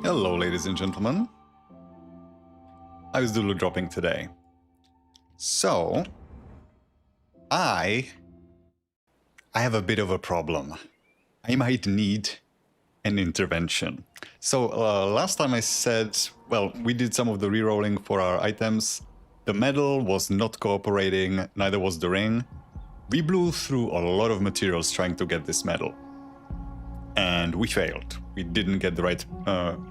Hello, ladies and gentlemen. I was doodle dropping today. So, I have a bit of a problem. I might need an intervention. So, last time I said, well, we did some of the rerolling for our items. The medal was not cooperating, neither was the ring. We blew through a lot of materials trying to get this medal. And we failed. We didn't get the right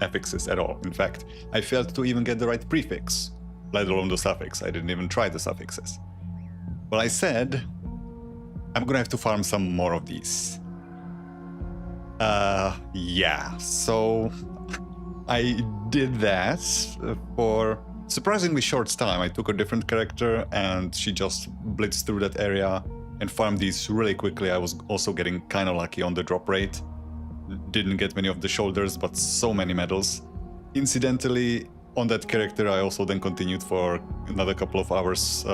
affixes at all. In fact, I failed to even get the right prefix, let alone the suffix. I didn't even try the suffixes. Well, I said, I'm gonna have to farm some more of these. Yeah, so I did that for surprisingly short time. I took a different character and she just blitzed through that area and farmed these really quickly. I was also getting kind of lucky on the drop rate. Didn't get many of the shoulders, but so many medals. Incidentally, on that character, I also then continued for another couple of hours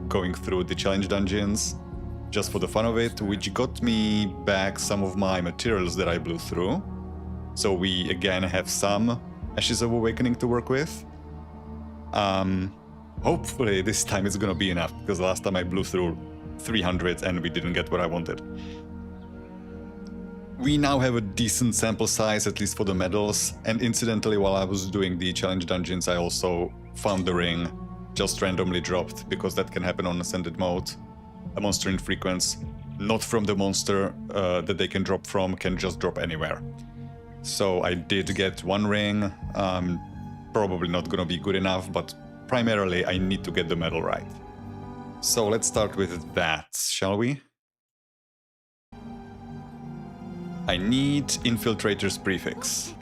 going through the challenge dungeons, just for the fun of it, which got me back some of my materials that I blew through. So we again have some Ashes of Awakening to work with. Hopefully this time it's gonna be enough, because last time I blew through 300 and we didn't get what I wanted. We now have a decent sample size, at least for the medals, and incidentally, while I was doing the challenge dungeons, I also found the ring, just randomly dropped, because that can happen on Ascended mode. A monster in frequency, not from the monster that they can drop from, can just drop anywhere. So I did get one ring, probably not gonna be good enough, but primarily I need to get the medal right. So let's start with that, shall we? I need Infiltrator's prefix.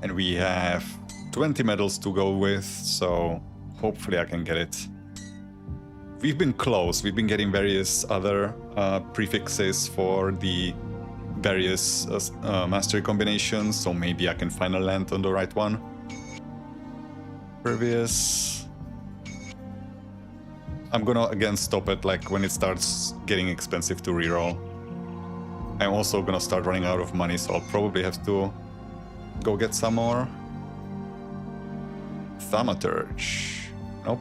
And we have 20 medals to go with, so hopefully I can get it. We've been close. We've been getting various other prefixes for the various mastery combinations, so maybe I can finally land on the right one. Previous. I'm gonna again stop it like when it starts getting expensive to reroll. I'm also gonna start running out of money, so I'll probably have to go get some more. Thaumaturge. Nope.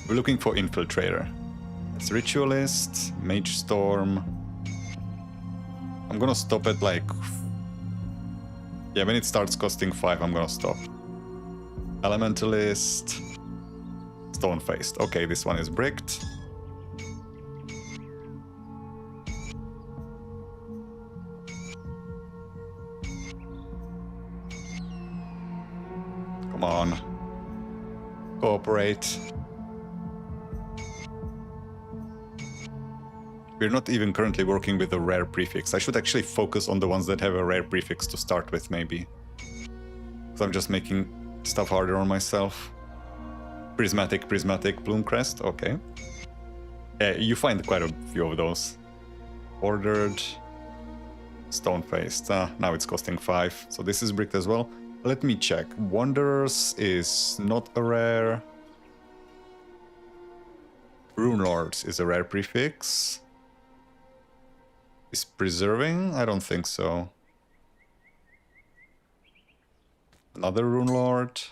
We're looking for Infiltrator. It's Ritualist, Mage Storm. I'm gonna stop at like... yeah, when it starts costing 5, I'm gonna stop. Elementalist. Stone-Faced. Okay, this one is bricked. Come on. Cooperate. We're not even currently working with a rare prefix. I should actually focus on the ones that have a rare prefix to start with, maybe. Because I'm just making stuff harder on myself. Prismatic, Bloomcrest, okay. Yeah, you find quite a few of those. Ordered. Stone-Faced. Now it's costing 5, so this is bricked as well. Let me check. Wanderers is not a rare. Runelords is a rare prefix. Is Preserving? I don't think so. Another Runelord.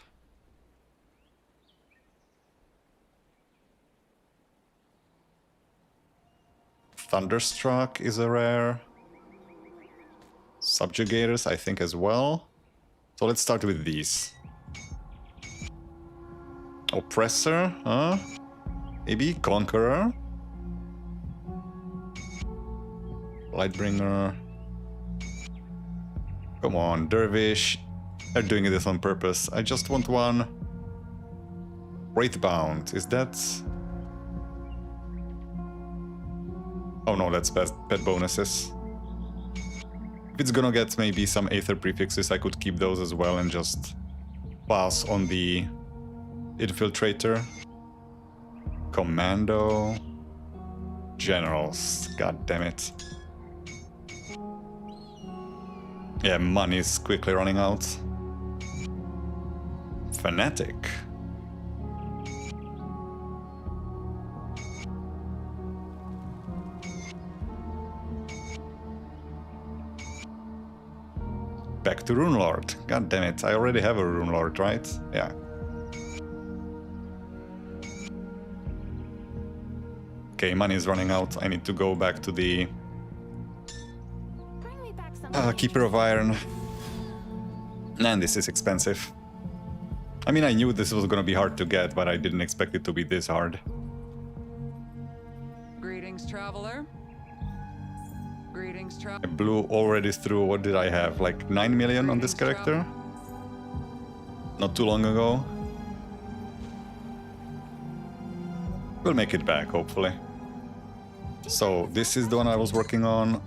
Thunderstruck is a rare. Subjugators, I think, as well. So let's start with these. Oppressor, huh? Maybe Conqueror. Lightbringer. Come on, Dervish. They're doing this on purpose. I just want one. Wraithbound, is that... oh no, that's pet bonuses. If it's gonna get maybe some Aether prefixes, I could keep those as well and just pass on the Infiltrator. Commando. Generals. God damn it. Yeah, money's quickly running out. Fanatic. Back to Runelord. God damn it, I already have a Runelord, right? Yeah. Okay, money is running out. I need to go back to the Keeper of Iron. And this is expensive. I mean, I knew this was gonna be hard to get, but I didn't expect it to be this hard. Greetings, traveler. Greetings, I blew already through, what did I have? Like 9 million on this character? Not too long ago. We'll make it back, hopefully. So, this is the one I was working on.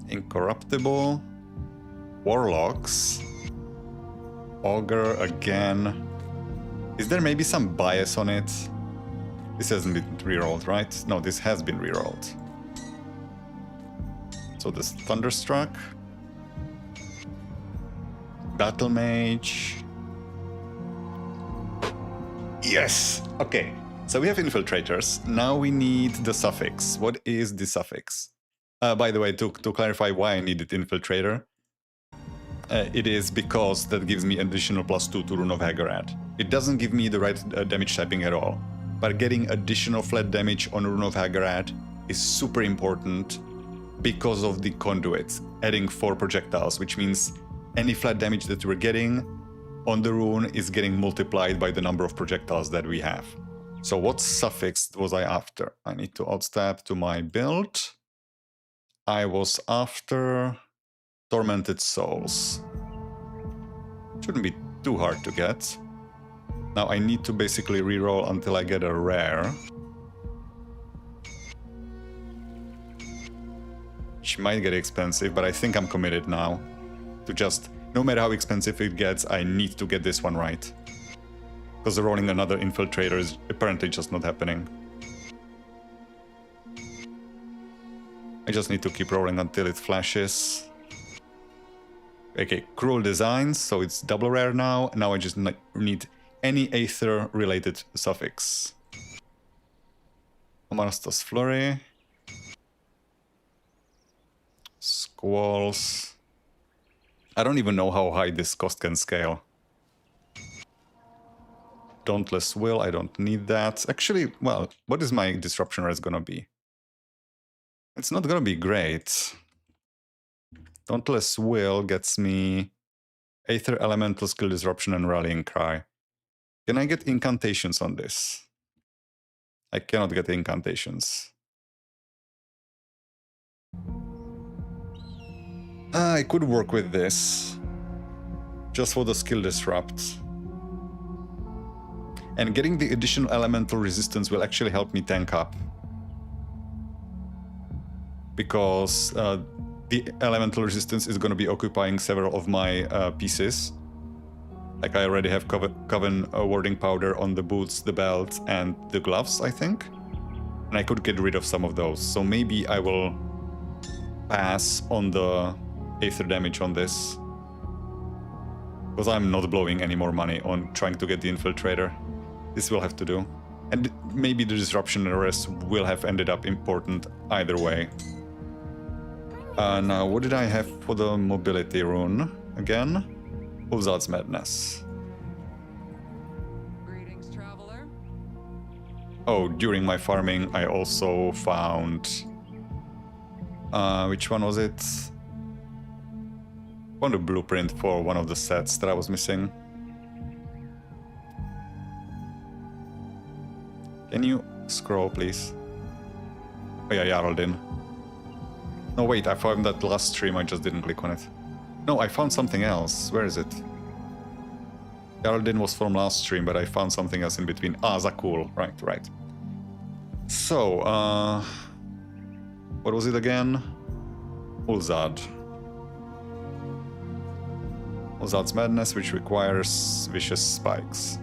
Incorruptible. Warlocks. Augur again. Is there maybe some bias on it? This hasn't been rerolled, right? No, this has been rerolled. So this Thunderstruck. Battle Mage. Yes! Okay, so we have infiltrators. Now we need the suffix. What is the suffix? By the way, to clarify why I needed infiltrator, it is because that gives me additional +2 to Rune of Haggard. It doesn't give me the right damage typing at all. But getting additional flat damage on Rune of Haggard is super important because of the conduit, adding 4 projectiles, which means any flat damage that we're getting on the rune is getting multiplied by the number of projectiles that we have. So what suffix was I after? I need to outstab to my build. I was after Tormented Souls. Shouldn't be too hard to get. Now I need to basically reroll until I get a rare. Which might get expensive, but I think I'm committed now. To just, no matter how expensive it gets, I need to get this one right. Because rolling another infiltrator is apparently just not happening. I just need to keep rolling until it flashes. Okay, Cruel Designs, so it's double rare now. Now I just need any Aether related suffix. Amarastas Flurry. Squalls. I don't even know how high this cost can scale. Dauntless Will, I don't need that. Actually, well, what is my disruption rate gonna be? It's not gonna be great. Dauntless Will gets me Aether, Elemental, Skill Disruption, and Rallying Cry. Can I get incantations on this? I cannot get incantations. I could work with this. Just for the Skill Disrupt. And getting the additional Elemental Resistance will actually help me tank up. Because the Elemental Resistance is going to be occupying several of my pieces. Like I already have Coven Warding Powder on the boots, the belt, and the gloves, I think. And I could get rid of some of those. So maybe I will pass on the Aether damage on this. Because I'm not blowing any more money on trying to get the Infiltrator. This will have to do. And maybe the Disruption and the rest will have ended up important either way. Now, what did I have for the Mobility rune again? Ulzad's Madness. Greetings, traveler. Oh, during my farming, I also found... which one was it? Found a blueprint for one of the sets that I was missing. Can you scroll, please? Oh yeah, Jarldin. No, wait, I found that last stream, I just didn't click on it. No, I found something else. Where is it? Jarldin was from last stream, but I found something else in between. Ah, Zakul. Right. So, what was it again? Ulzad. Ulzad's Madness, which requires Vicious Spikes.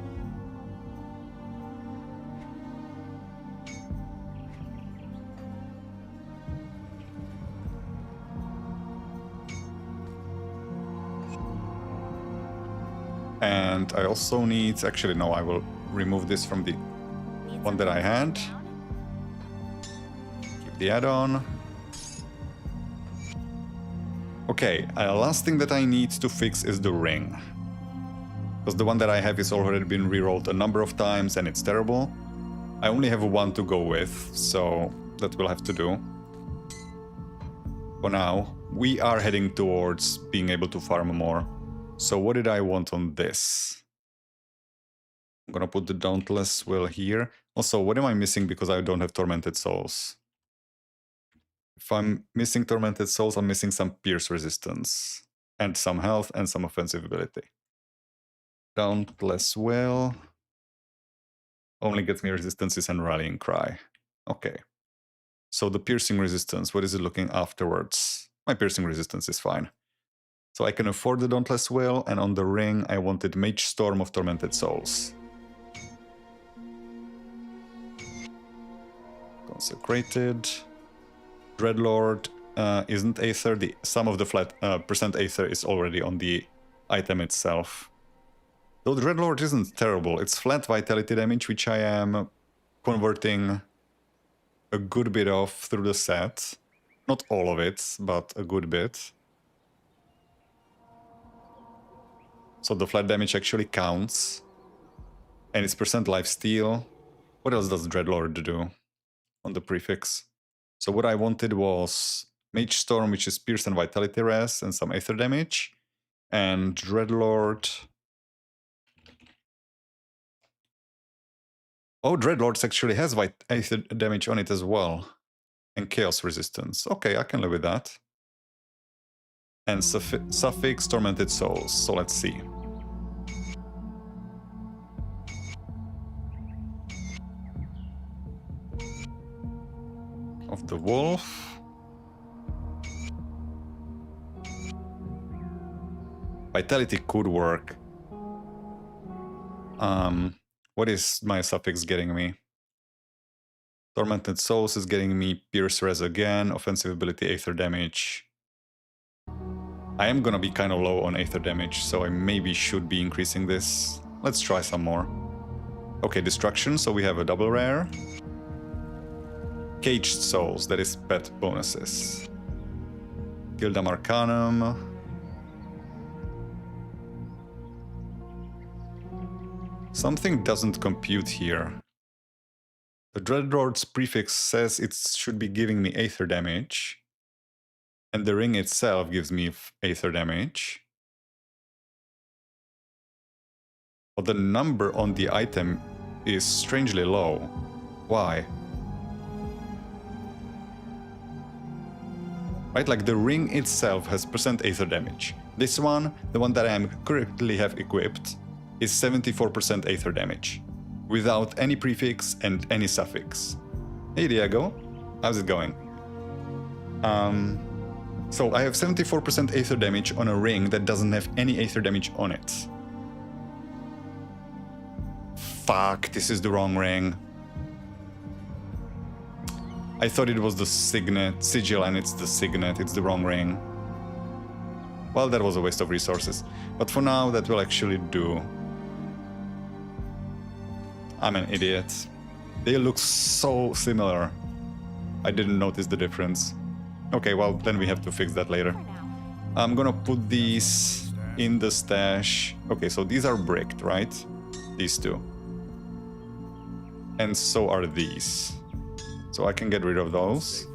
And I also need... Actually, no, I will remove this from the one that I had. Keep the add-on. Okay, last thing that I need to fix is the ring. Because the one that I have is already been rerolled a number of times and it's terrible. I only have one to go with, so that will have to do. For now, we are heading towards being able to farm more. So what did I want on this? I'm gonna put the Dauntless Will here. Also, what am I missing because I don't have Tormented Souls? If I'm missing Tormented Souls, I'm missing some Pierce resistance. And some health and some offensive ability. Dauntless Will only gets me resistances and Rallying Cry. Okay. So the piercing resistance, what is it looking afterwards? My piercing resistance is fine. So I can afford the Dauntless Will, and on the ring I wanted Mage Storm of Tormented Souls. Consecrated. Dreadlord isn't Aether. The sum of the flat percent Aether is already on the item itself. Though Dreadlord isn't terrible, it's flat vitality damage, which I am converting a good bit of through the set. Not all of it, but a good bit. So the flat damage actually counts. And it's percent lifesteal. What else does Dreadlord do on the prefix? So what I wanted was Mage Storm, which is Pierce and Vitality Res, and some Aether damage. And Dreadlord... Oh, Dreadlord actually has Aether damage on it as well. And Chaos Resistance. Okay, I can live with that. And Suffix Tormented Souls. So let's see. Of the Wolf. Vitality could work. What is my suffix getting me? Tormented Souls is getting me Pierce Res again, offensive ability, Aether damage. I am gonna be kind of low on Aether damage, so I maybe should be increasing this. Let's try some more. Okay, Destruction, so we have a double rare. Caged Souls, that is pet bonuses. Gildam Arcanum. Something doesn't compute here. The Dreadlord's prefix says it should be giving me Aether damage. And the ring itself gives me Aether damage. But the number on the item is strangely low. Why? Right, like the ring itself has percent Aether damage. This one, the one that I am currently have equipped, is 74% Aether damage. Without any prefix and any suffix. Hey Diego, how's it going? So I have 74% Aether damage on a ring that doesn't have any Aether damage on it. Fuck, this is the wrong ring. I thought it was the sigil and it's the signet, it's the wrong ring. Well, that was a waste of resources. But for now, that will actually do. I'm an idiot. They look so similar. I didn't notice the difference. Okay, well, then we have to fix that later. I'm gonna put these in the stash. Okay, so these are bricked, right? These two. And so are these. So I can get rid of those.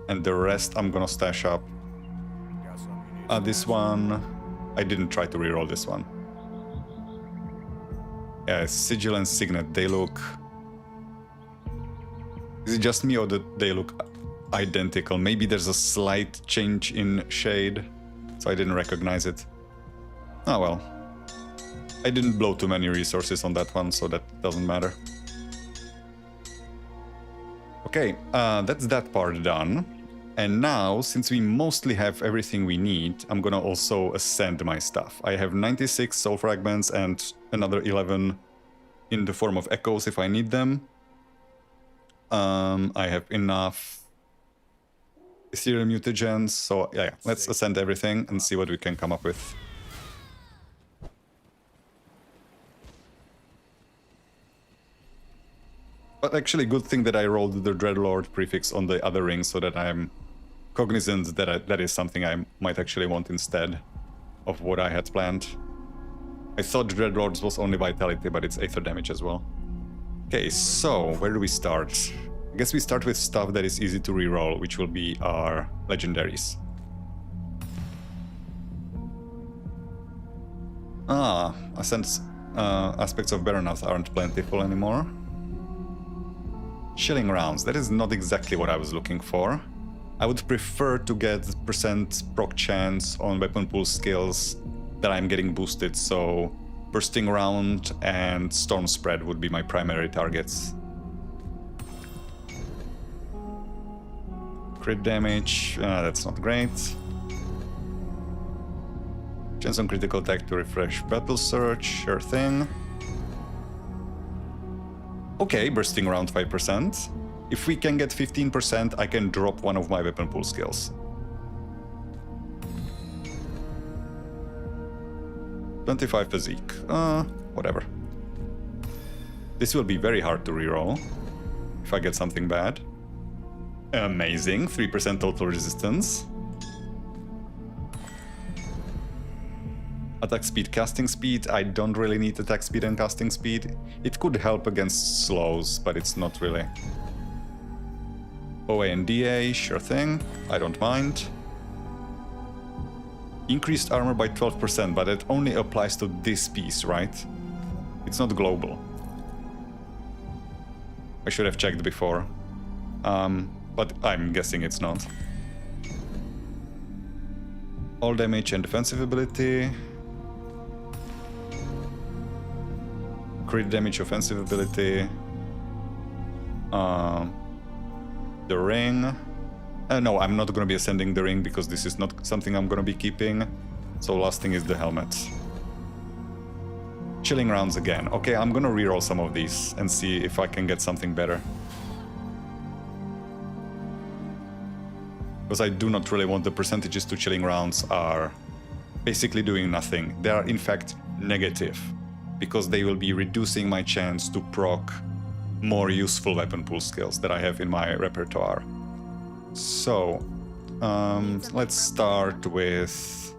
And the rest I'm gonna stash up. This one... I didn't try to reroll this one. Yeah, Sigil and Signet, they look... Is it just me or do they look identical? Maybe there's a slight change in shade, so I didn't recognize it. Oh well. I didn't blow too many resources on that one, so that doesn't matter. Okay, that's that part done. And now, since we mostly have everything we need, I'm gonna also ascend my stuff. I have 96 soul fragments and another 11 in the form of echoes if I need them. I have enough ethereal mutagens, so yeah, let's ascend everything and see what we can come up with. But actually, good thing that I rolled the Dreadlord prefix on the other ring so that I'm cognizant that that is something I might actually want instead of what I had planned. I thought Dreadlords was only Vitality, but it's Aether damage as well. Okay, so where do we start? I guess we start with stuff that is easy to reroll, which will be our legendaries. Aspects of Baronath aren't plentiful anymore. Chilling rounds, that is not exactly what I was looking for. I would prefer to get percent proc chance on weapon pool skills that I'm getting boosted, so Bursting Round and Storm Spread would be my primary targets. Crit damage, that's not great. Chance on critical attack to refresh Battle Surge, sure thing. Okay, Bursting Round 5%. If we can get 15%, I can drop one of my weapon pool skills. 25 physique, whatever. This will be very hard to reroll if I get something bad. Amazing, 3% total resistance. Attack speed, casting speed. I don't really need attack speed and casting speed. It could help against slows, but it's not really. FoA and DA, sure thing. I don't mind. Increased armor by 12%, but it only applies to this piece, right? It's not global. I should have checked before. But I'm guessing it's not. All damage and defensive ability. Crit damage, offensive ability. The ring. No, I'm not gonna be ascending the ring because this is not something I'm gonna be keeping. So last thing is the helmet. Chilling rounds again. Okay, I'm gonna reroll some of these and see if I can get something better. Because I do not really want the percentages to chilling rounds are basically doing nothing. They are in fact negative, because they will be reducing my chance to proc more useful weapon pool skills that I have in my repertoire. So, let's start with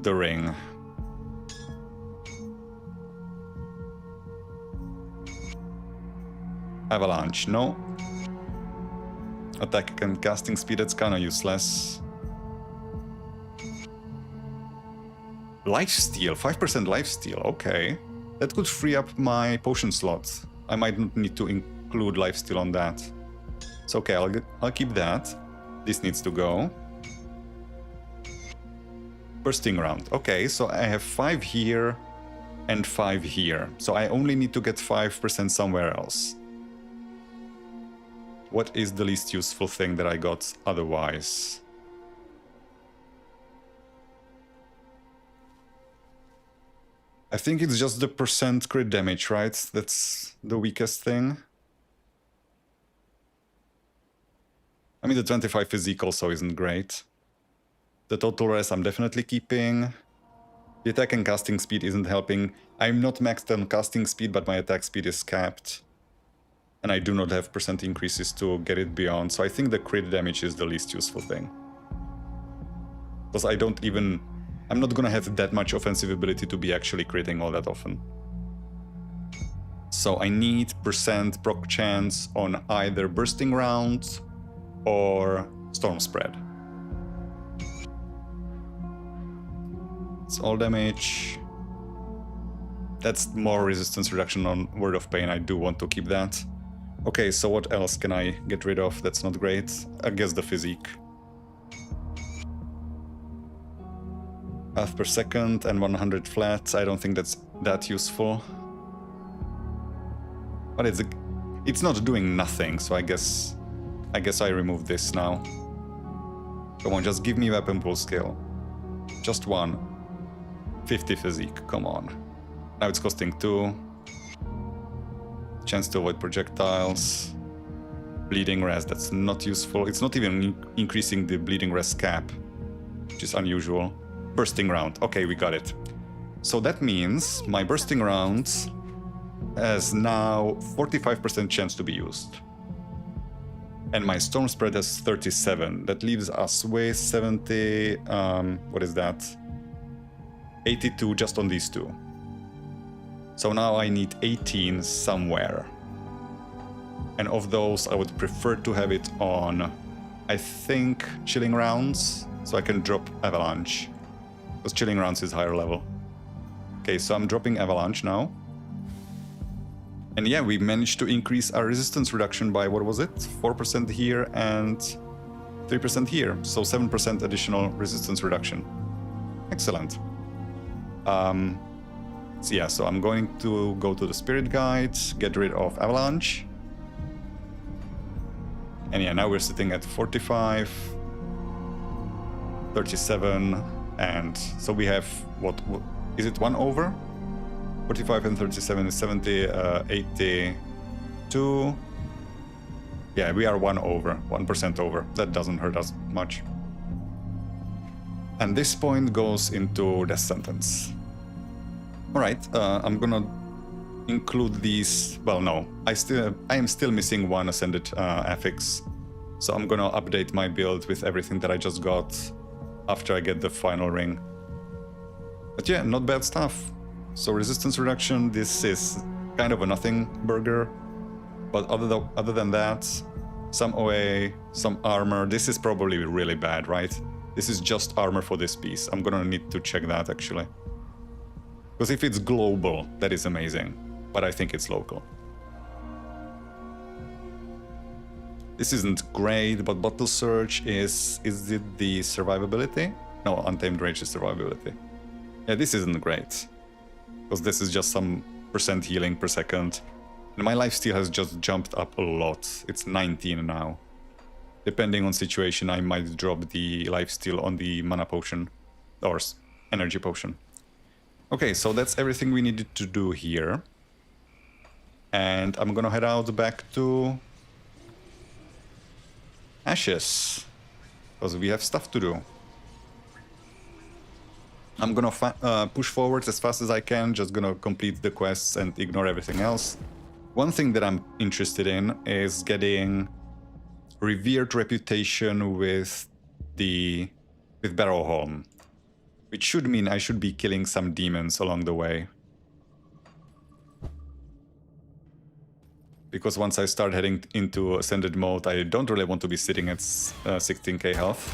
the ring. Avalanche, no. Attack and casting speed, that's kinda useless. Lifesteal, 5% lifesteal, okay. That could free up my potion slot. I might not need to include lifesteal on that. It's okay, I'll keep that. This needs to go. Bursting round, okay, so I have 5 here and 5 here. So I only need to get 5% somewhere else. What is the least useful thing that I got otherwise? I think it's just the percent crit damage, right? That's the weakest thing. I mean, the 25 physique also isn't great. The total res I'm definitely keeping. The attack and casting speed isn't helping. I'm not maxed on casting speed, but my attack speed is capped. And I do not have percent increases to get it beyond, so I think the crit damage is the least useful thing. Because I'm not gonna have that much offensive ability to be actually critting all that often. So I need percent proc chance on either Bursting Round or Storm Spread. It's all damage. That's more resistance reduction on Word of Pain, I do want to keep that. Okay, so what else can I get rid of? That's not great. I guess the physique. Half per second and 100 flat. I don't think that's that useful. But it's not doing nothing, so I guess I remove this now. Come on, just give me weapon pool skill. Just one. 50 physique, come on. Now it's costing 2. Chance to avoid projectiles. Bleeding res, that's not useful. It's not even increasing the bleeding res cap, which is unusual. Bursting round, okay, we got it. So that means my bursting rounds has now 45% chance to be used. And my storm spread has 37. That leaves us with 70, what is that? 82 just on these two. So now I need 18 somewhere. And of those, I would prefer to have it on, I think, Chilling Rounds, so I can drop Avalanche. Because Chilling Rounds is higher level. Okay, so I'm dropping Avalanche now. And yeah, we managed to increase our resistance reduction by, what was it? 4% here and 3% here. So 7% additional resistance reduction. Excellent. So yeah, so I'm going to go to the Spirit Guide, get rid of Avalanche. And yeah, now we're sitting at 45, 37, and so we have, what is it, 1 over? 45 and 37 is 70, 82. Yeah, we are 1 over, 1% over. That doesn't hurt us much. And this point goes into death sentence. All right, I'm gonna include these. Well, no, I am still missing 1 ascended affix, so I'm gonna update my build with everything that I just got after I get the final ring. But yeah, not bad stuff. So resistance reduction, this is kind of a nothing burger, but other than that, some OA, some armor. This is probably really bad, right? This is just armor for this piece. I'm gonna need to check that actually. Because if it's global, that is amazing, but I think it's local. This isn't great, but Bottle Surge is it the survivability? No, Untamed Rage is survivability. Yeah, this isn't great. Because this is just some % healing per second. And my lifesteal has just jumped up a lot. It's 19 now. Depending on situation, I might drop the lifesteal on the mana potion. Or energy potion. Okay, so that's everything we needed to do here. And I'm gonna head out back to Ashes. Because we have stuff to do. I'm gonna push forward as fast as I can, just gonna complete the quests and ignore everything else. One thing that I'm interested in is getting revered reputation with Barrowholm, which should mean I should be killing some demons along the way. Because once I start heading into Ascended mode, I don't really want to be sitting at 16k health.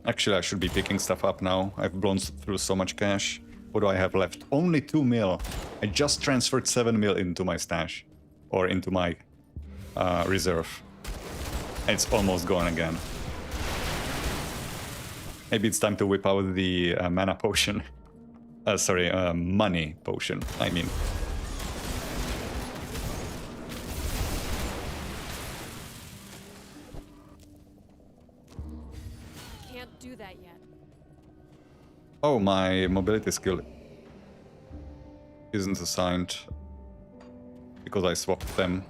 Actually, I should be picking stuff up now. I've blown through so much cash. What do I have left? Only 2 mil. I just transferred 7 mil into my stash. Or into my reserve. And it's almost gone again. Maybe it's time to whip out the mana potion. Money potion, I mean. Do that yet. Oh, my mobility skill isn't assigned because I swapped them.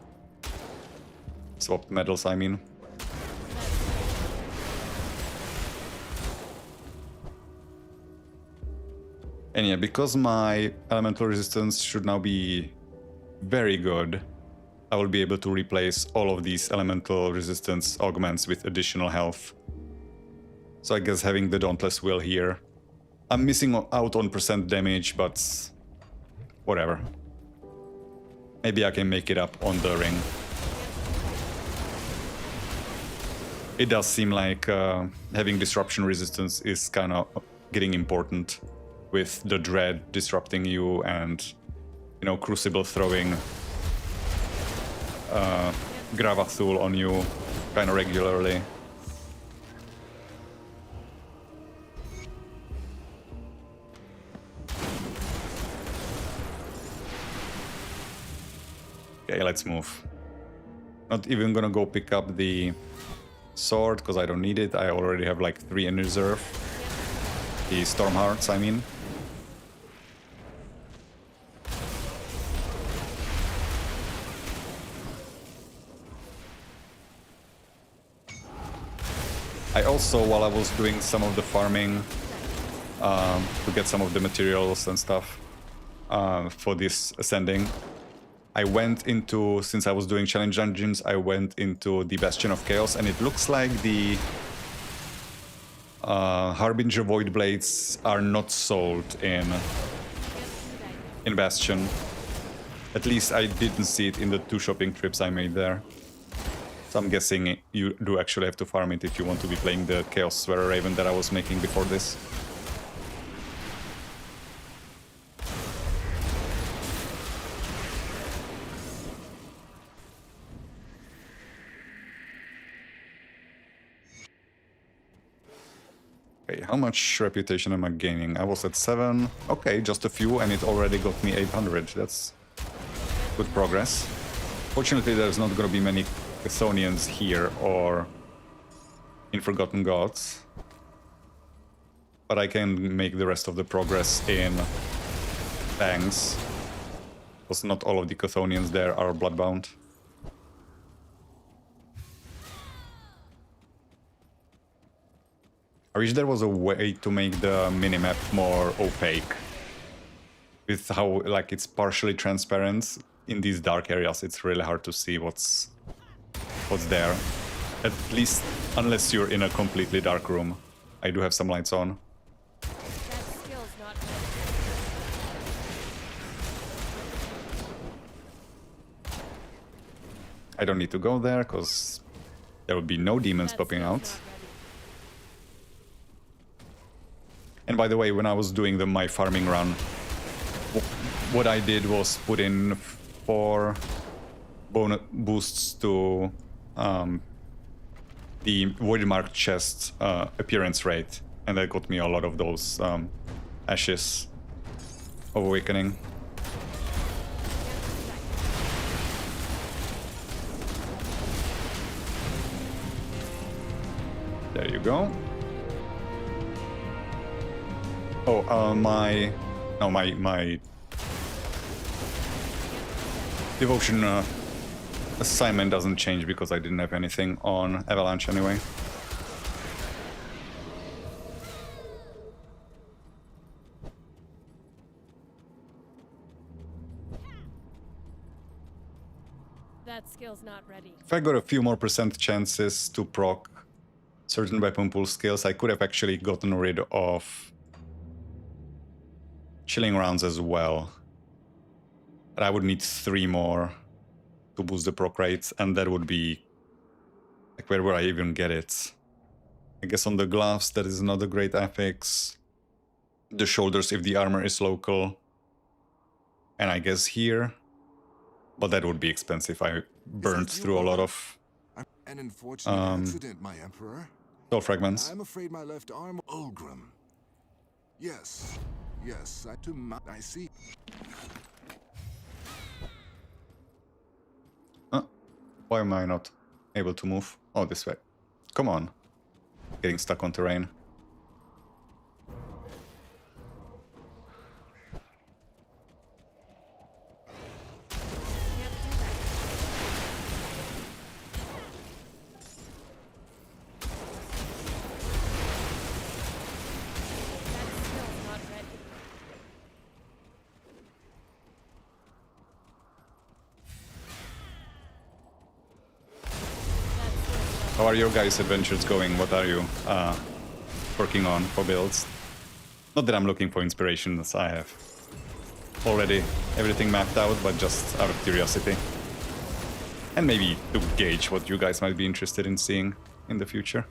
Swapped medals, I mean. And yeah, because my elemental resistance should now be very good, I will be able to replace all of these elemental resistance augments with additional health. So I guess having the Dauntless Will here. I'm missing out on % damage, but whatever. Maybe I can make it up on the ring. It does seem like having disruption resistance is kind of getting important with the Dread disrupting you and, you know, Crucible throwing Gravathul on you kind of regularly. Okay, let's move. Not even gonna go pick up the sword, because I don't need it. I already have like 3 in reserve. The Storm Hearts, I mean. I also, while I was doing some of the farming to get some of the materials and stuff for this ascending, I went into, since I was doing challenge dungeons, I went into the Bastion of Chaos, and it looks like the Harbinger Void Blades are not sold in Bastion. At least I didn't see it in the 2 shopping trips I made there. So I'm guessing you do actually have to farm it if you want to be playing the Chaos Swearer Raven that I was making before this. Okay, how much reputation am I gaining? I was at 7. Okay, just a few, and it already got me 800. That's good progress. Fortunately, there's not going to be many Chthonians here or in Forgotten Gods. But I can make the rest of the progress in Fangs, because not all of the Chthonians there are bloodbound. I wish there was a way to make the minimap more opaque. With how, like, it's partially transparent. In these dark areas, it's really hard to see what's there. At least, unless you're in a completely dark room. I do have some lights on. That skill's not I don't need to go there, because there will be no demons popping out. And by the way, when I was doing my farming run, what I did was put in 4 bonus boosts to the Voidmark chest appearance rate, and that got me a lot of those ashes of awakening. There you go. Oh, my devotion assignment doesn't change because I didn't have anything on Avalanche anyway. That skill's not ready. If I got a few more % chances to proc certain weapon pool skills, I could have actually gotten rid of chilling rounds as well. But I would need 3 more to boost the proc rates, and that would be... like, where would I even get it? I guess on the gloves, that is not a great affix. The shoulders, if the armor is local. And I guess here. But that would be expensive. I burned through a lot of An unfortunate accident, my emperor. soul fragments. I'm afraid my left arm... Ulgrim. Yes. Yes, I see. Why am I not able to move? Oh, this way. Come on. Getting stuck on terrain. How are your guys' adventures going? What are you working on for builds? Not that I'm looking for inspirations, I have already everything mapped out, but just out of curiosity. And maybe to gauge what you guys might be interested in seeing in the future.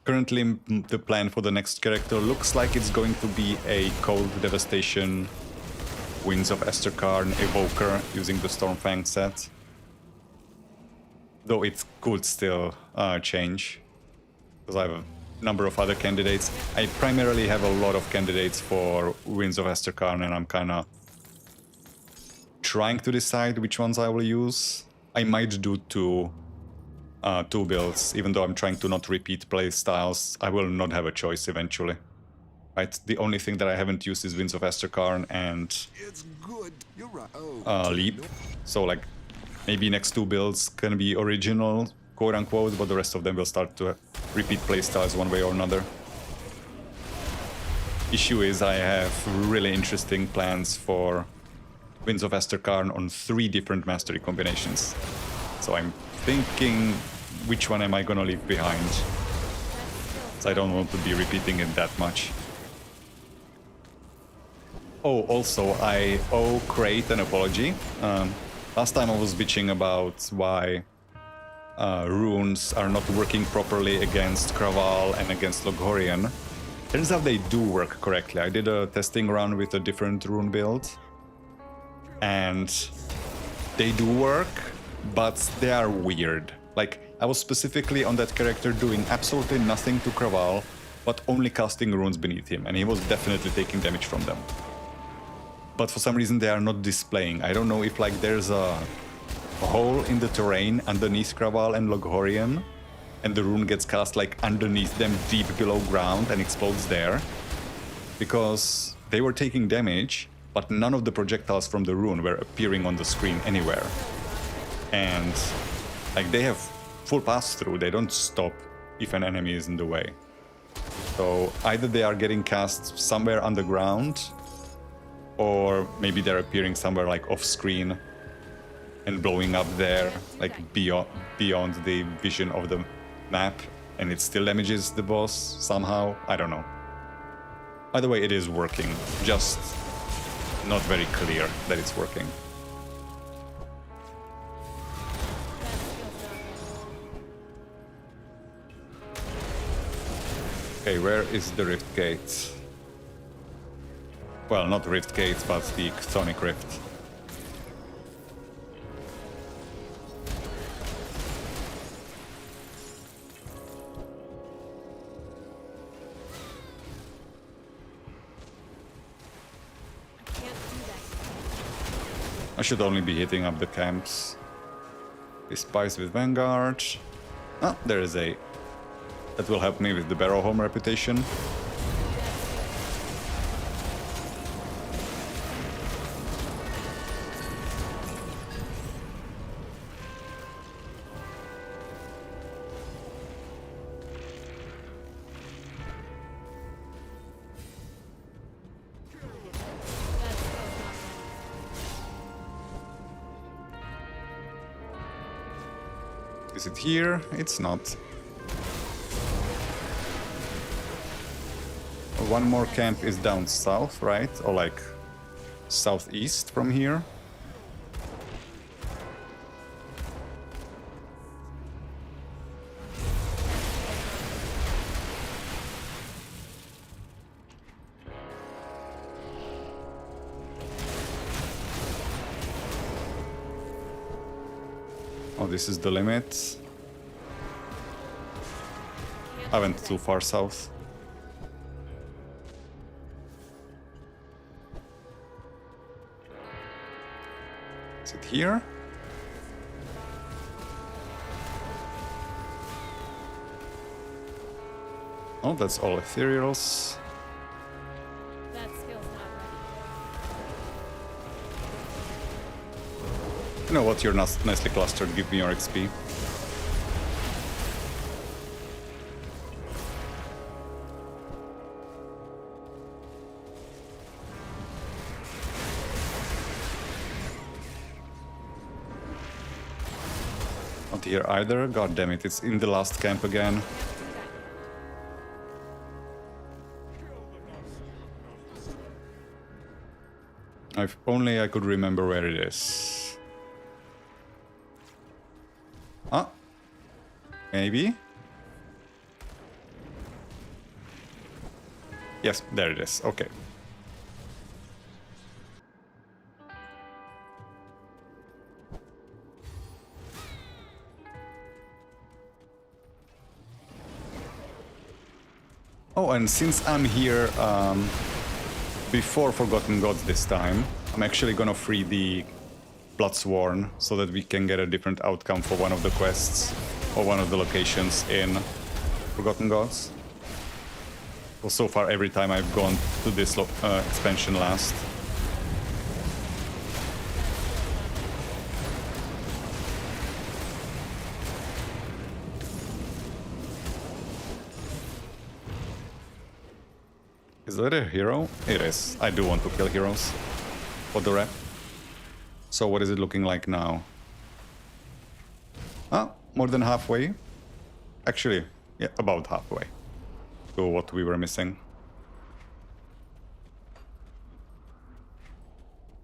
Currently, the plan for the next character looks like it's going to be a Cold Devastation Winds of Esterkarn Evoker using the Stormfang set. Though it could still change, because I have a number of other candidates. I primarily have a lot of candidates for Winds of Esterkarn, and I'm kind of trying to decide which ones I will use. I might do two builds, even though I'm trying to not repeat play styles. I will not have a choice eventually. Right, the only thing that I haven't used is Winds of Esterkarn and It's good. You're right. Oh, Leap. So like, maybe next 2 builds can be original quote-unquote, but the rest of them will start to repeat playstyles one way or another. Issue is I have really interesting plans for Winds of Asterkarn on 3 different mastery combinations. So I'm thinking, which one am I gonna leave behind? So I don't want to be repeating it that much. Oh, also, I owe Crate an apology. Last time I was bitching about why runes are not working properly against Kraval and against Loghorian. Turns out they do work correctly. I did a testing run with a different rune build, and they do work, but they are weird. Like, I was specifically on that character doing absolutely nothing to Kraval, but only casting runes beneath him, and he was definitely taking damage from them. But for some reason they are not displaying. I don't know if like there's a hole in the terrain underneath Kraval and Loghorian, and the rune gets cast like underneath them deep below ground and explodes there. Because they were taking damage, but none of the projectiles from the rune were appearing on the screen anywhere. And like they have full pass-through, they don't stop if an enemy is in the way. So either they are getting cast somewhere underground, or maybe they're appearing somewhere like off-screen and blowing up there, like beyond the vision of the map, and it still damages the boss somehow. I don't know. Either way, it is working, just not very clear that it's working. Okay, where is the Rift Gate? Well, not Rift Gate, but the Chthonic Rift. I should only be hitting up the camps. This spice with Vanguard. Ah, there is a... That will help me with the Barrow Home reputation. Is it here? It's not. One more camp is down south, right? Or like southeast from here. Oh, this is the limit. I went too far south. Is it here? Oh, that's all ethereals. That skill's not ready. You know what? You're nicely clustered. Give me your XP. Not here either. God damn it! It's in the last camp again. If only I could remember where it is. Ah, maybe. Yes, there it is. Okay. Oh, and since I'm here before Forgotten Gods this time, I'm actually gonna free the Bloodsworn so that we can get a different outcome for one of the quests or one of the locations in Forgotten Gods. Well, so far every time I've gone to this expansion last. Is that a hero? It is. I do want to kill heroes for the rep. So what is it looking like now? Ah, more than halfway. Actually, yeah, about halfway to what we were missing.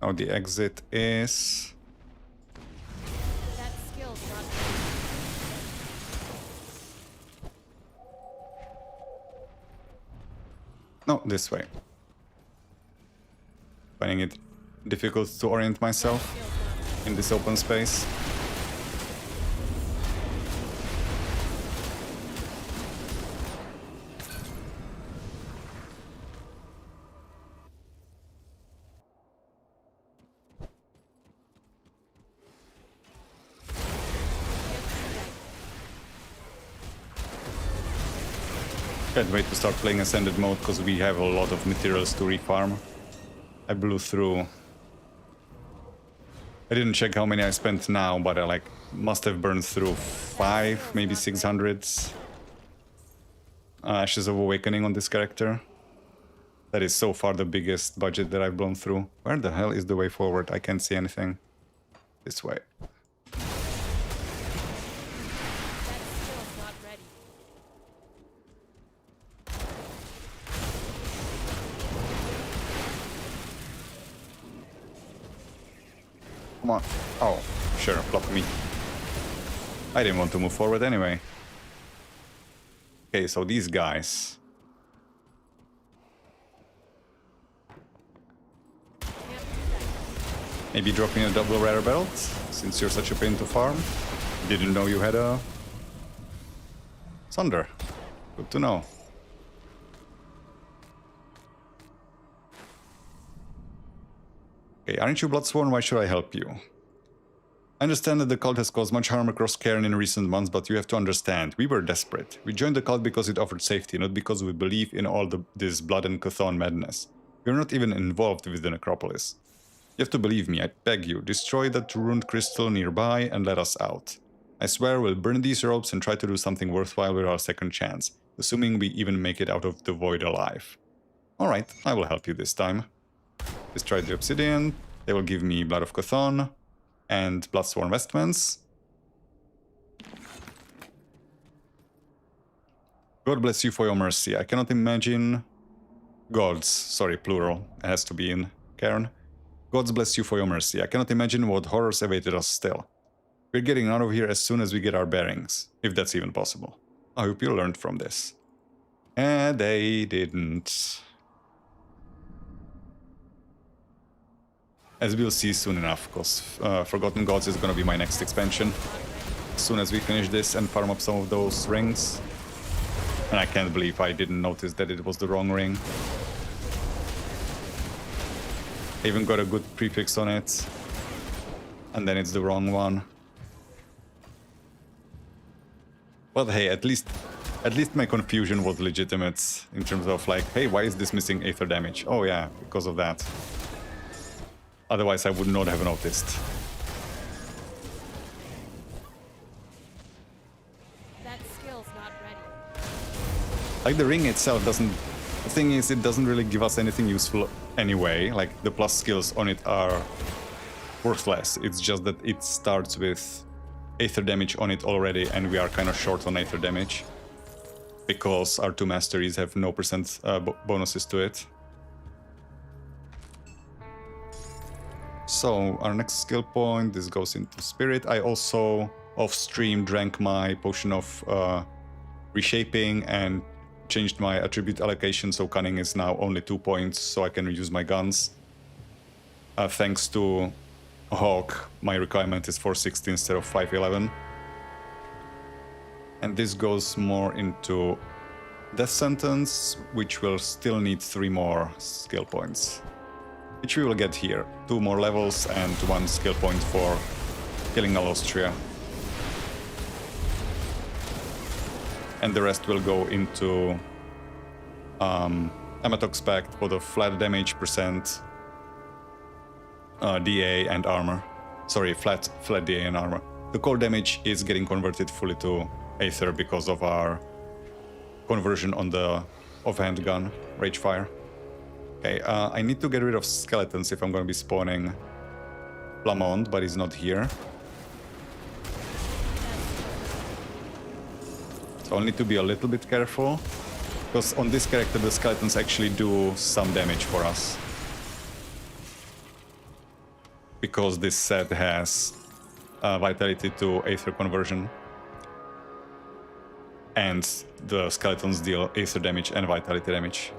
Now the exit is... That skill's not No, this way. Finding it difficult to orient myself in this open space. Can't wait to start playing Ascended mode because we have a lot of materials to refarm. I blew through... I didn't check how many I spent now, but I like must have burned through 5, maybe 600 Ashes of Awakening on this character. That is so far the biggest budget that I've blown through. Where the hell is the way forward? I can't see anything. This way. That skill's not ready. Come on. Oh, sure, block me. I didn't want to move forward anyway. Okay, so these guys. Maybe drop me a double rare belt, since you're such a pain to farm. Didn't know you had a... Sunder. Good to know. Okay, aren't you Bloodsworn? Why should I help you? I understand that the cult has caused much harm across Cairn in recent months, but you have to understand, we were desperate. We joined the cult because it offered safety, not because we believe in all this blood and Chthon madness. We are not even involved with the necropolis. You have to believe me, I beg you, destroy that ruined crystal nearby and let us out. I swear we'll burn these ropes and try to do something worthwhile with our second chance, assuming we even make it out of the void alive. Alright, I will help you this time. Destroy the obsidian, they will give me Blood of Chthon and Bloodsworn Vestments. God bless you for your mercy. I cannot imagine... Gods, sorry, plural, it has to be in Cairn. Gods bless you for your mercy. I cannot imagine what horrors awaited us still. We're getting out of here as soon as we get our bearings, if that's even possible. I hope you learned from this. And they didn't. As we'll see soon enough, because Forgotten Gods is going to be my next expansion. As soon as we finish this and farm up some of those rings. And I can't believe I didn't notice that it was the wrong ring. I even got a good prefix on it. And then it's the wrong one. But hey, at least my confusion was legitimate in terms of like, hey, why is this missing Aether damage? Oh yeah, because of that. Otherwise I would not have noticed. That skill's not ready. Like the ring itself doesn't... The thing is, it doesn't really give us anything useful anyway. Like the plus skills on it are worthless. It's just that it starts with Aether damage on it already, and we are kind of short on Aether damage. Because our two masteries have no percent bonuses to it. So, our next skill point, this goes into Spirit. I also, off-stream, drank my potion of reshaping and changed my attribute allocation, so Cunning is now only 2 points, so I can use my guns. Thanks to Hawk, my requirement is 460 instead of 511. And this goes more into Death Sentence, which will still need 3 more skill points. Which we will get here. 2 more levels and 1 skill point for killing Alostria. And the rest will go into Amatox Pact for the flat damage percent, DA and armor. Sorry, flat DA and armor. The core damage is getting converted fully to Aether because of our conversion on the offhand gun, Ragefire. Okay, I need to get rid of skeletons if I'm going to be spawning Flamond, but he's not here. So I'll need to be a little bit careful, because on this character the skeletons actually do some damage for us. Because this set has vitality to Aether conversion. And the skeletons deal Aether damage and vitality damage.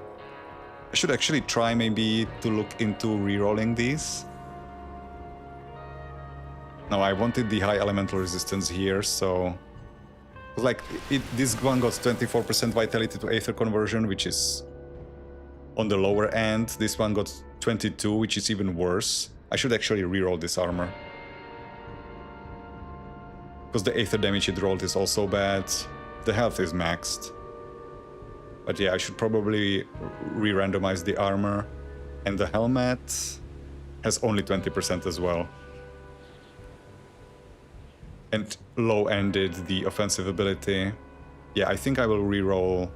I should actually try maybe to look into re-rolling these. No, I wanted the high elemental resistance here, so... Like, this one got 24% vitality to Aether conversion, which is on the lower end. This one got 22, which is even worse. I should actually re-roll this armor. Because the Aether damage it rolled is also bad. The health is maxed. But yeah, I should probably re-randomize the armor. And the helmet has only 20% as well. And low-ended the offensive ability. Yeah, I think I will re-roll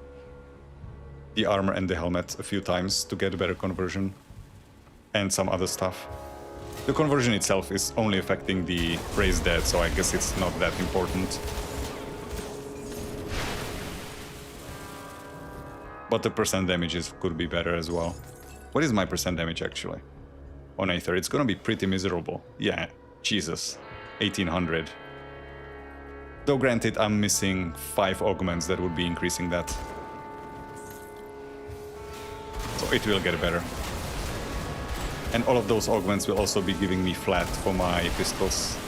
the armor and the helmet a few times to get a better conversion. And some other stuff. The conversion itself is only affecting the raised dead, so I guess it's not that important. But the percent damages could be better as well. What is my percent damage actually? On Aether, it's gonna be pretty miserable. Yeah, Jesus. 1800. Though granted, I'm missing 5 augments that would be increasing that. So it will get better. And all of those augments will also be giving me flat for my pistols.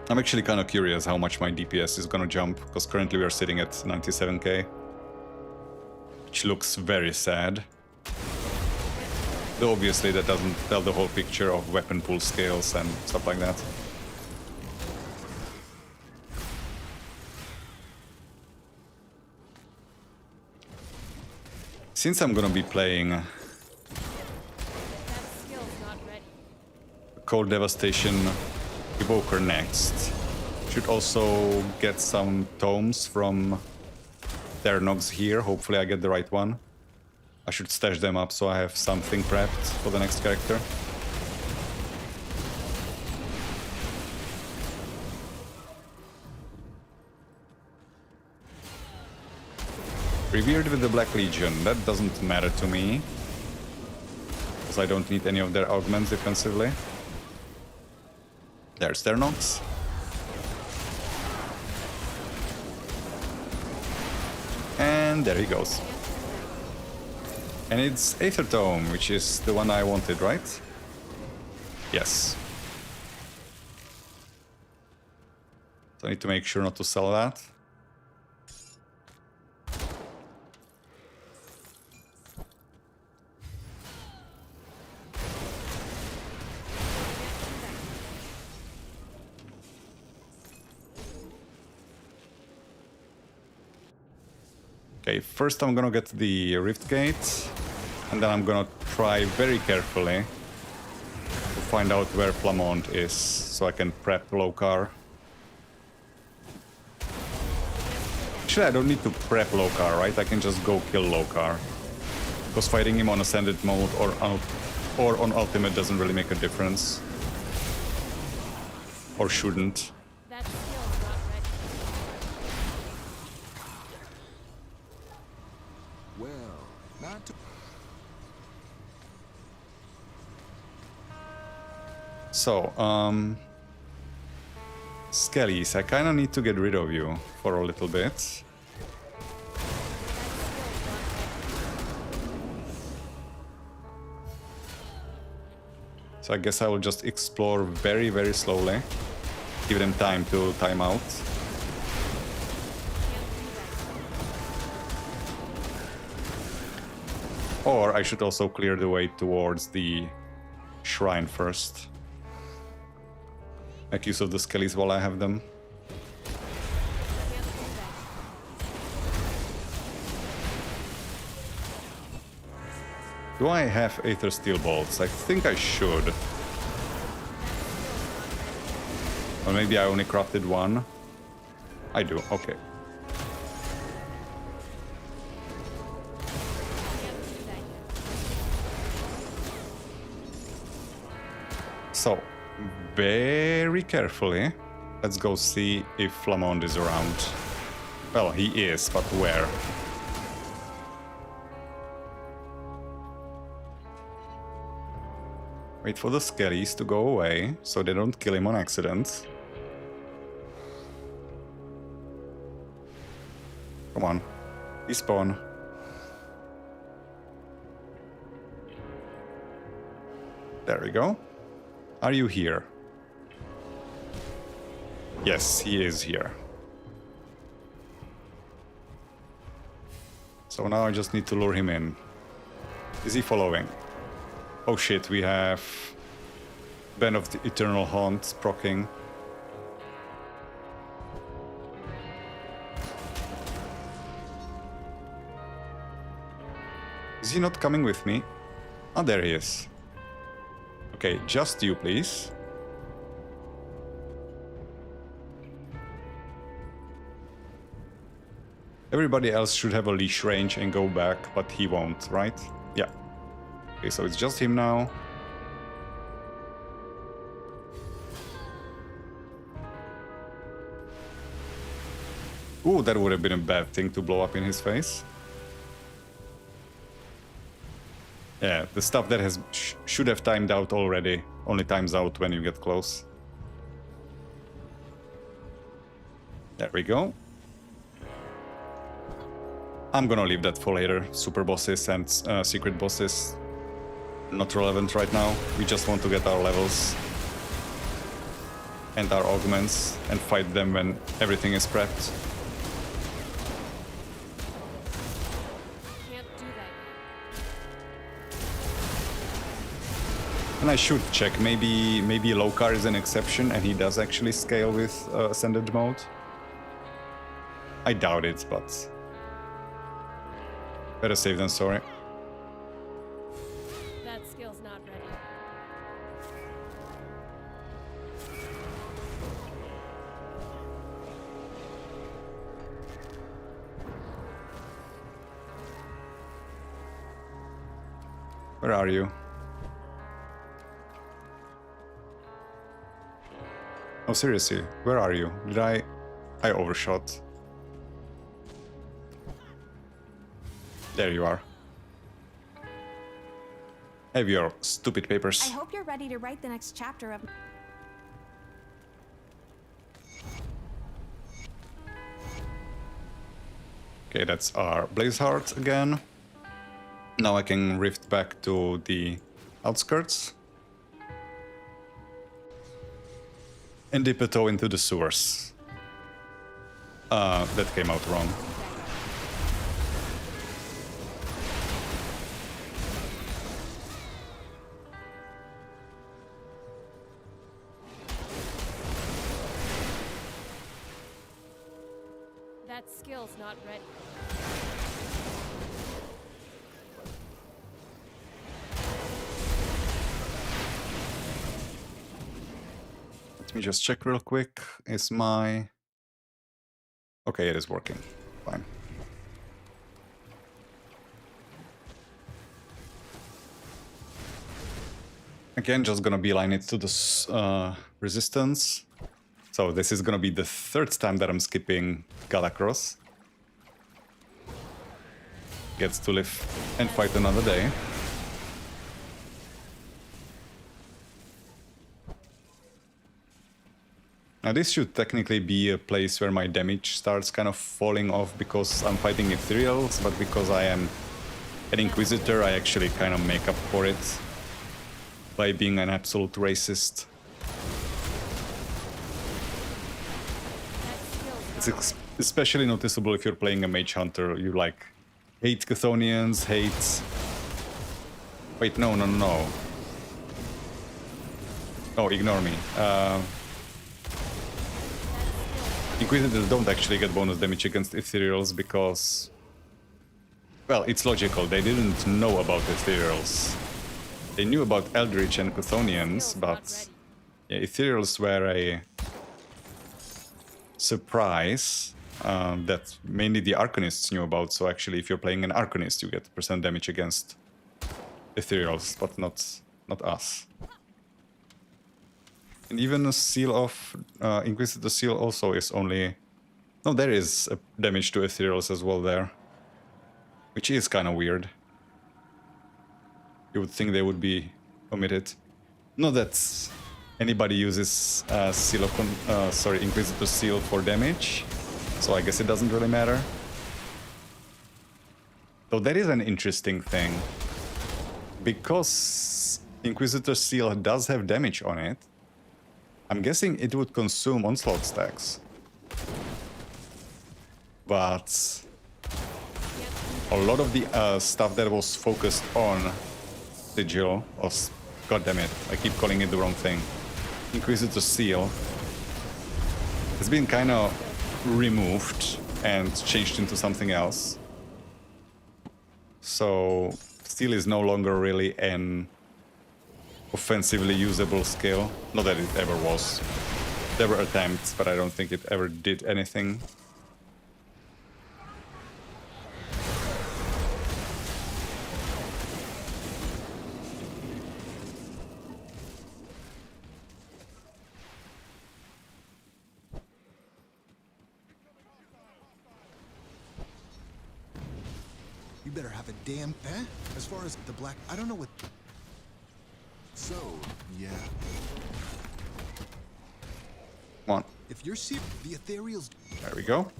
I'm actually kind of curious how much my DPS is gonna jump, because currently we are sitting at 97k. Which looks very sad. Though obviously that doesn't tell the whole picture of weapon pool scales and stuff like that. Since I'm gonna be playing That skill's not ready. Cold Devastation Evoker next, should also get some tomes from their Nogs here. Hopefully I get the right one. I should stash them up so I have something prepped for the next character. Revered with the Black Legion, that doesn't matter to me, because I don't need any of their augments defensively. There's their Nox. And there he goes. And it's Aether Tome, which is the one I wanted, right? Yes. So I need to make sure not to sell that. Okay, first I'm gonna get the Rift Gate, and then I'm gonna try very carefully to find out where Flamond is, so I can prep Lokar. Actually, I don't need to prep Lokar, right? I can just go kill Lokar. Because fighting him on Ascended mode or on Ultimate doesn't really make a difference. Or shouldn't. That skill's not ready. Well, not to... So, Skellies, I kinda need to get rid of you for a little bit. So I guess I will just explore very, very slowly. Give them time to time out. Or I should also clear the way towards the shrine first. Make use of the skellies while I have them. Do I have Aether Steel Bolts? I think I should. Or maybe I only crafted one. I do, okay. So, very carefully, let's go see if Flamond is around. Well, he is, but where? Wait for the skellies to go away, so they don't kill him on accident. Come on, despawn. There we go. Are you here? Yes, he is here. So now I just need to lure him in. Is he following? Oh shit, we have Band of the Eternal Haunt proccing. Is he not coming with me? Oh, there he is. Okay, just you, please. Everybody else should have a leash range and go back, but he won't, right? Yeah. Okay, so it's just him now. Ooh, that would have been a bad thing to blow up in his face. Yeah, the stuff that has should have timed out already only times out when you get close. There we go. I'm gonna leave that for later. Super bosses and secret bosses. Not relevant right now. We just want to get our levels and our augments and fight them when everything is prepped. Can't do that. And I should check. Maybe Lokar is an exception and he does actually scale with ascended mode. I doubt it, but better safe than sorry. That skill's not ready. Where are you? Oh, seriously, where are you? Did I overshot. There you are. Have your stupid papers. I hope you're ready to write the next chapter of... Okay, that's our Blaze Heart again. Now I can rift back to the outskirts. And dip a toe into the sewers. That came out wrong. That skill's not ready. Let me just check real quick. Is my... Okay, it is working. Fine. Again, just gonna beeline it to the resistance. So this is gonna be the third time that I'm skipping Galacross. Gets to live and fight another day. Now this should technically be a place where my damage starts kind of falling off because I'm fighting ethereals, but because I am an Inquisitor, I actually kind of make up for it by being an absolute racist. It's especially noticeable if you're playing a Mage Hunter. You like hate Chthonians, hate... Wait, no. Oh, ignore me. Inquisitors don't actually get bonus damage against ethereals because... Well, it's logical. They didn't know about ethereals. They knew about Eldritch and Chthonians, but... Yeah, ethereals were a surprise that mainly the Arcanists knew about. So actually, if you're playing an Arcanist, you get percent damage against ethereals, but not us. And even a seal of Inquisitor seal also is only... No, there is a damage to ethereals as well there. Which is kind of weird. You would think they would be omitted. Not that anybody uses seal of Inquisitor seal for damage, so I guess it doesn't really matter. Though that is an interesting thing. Because Inquisitor seal does have damage on it, I'm guessing it would consume onslaught stacks. But a lot of the stuff that was focused on Sigil, or goddammit, I keep calling it the wrong thing, Inquisitor seal, has been kind of removed and changed into something else. So Steel is no longer really an offensively usable skill. Not that it ever was. There were attempts, but I don't think it ever did anything. You better have a damn... Eh? As far as the black... I don't know what... So, yeah. Come on. If you're serious, the ethereals... There we go.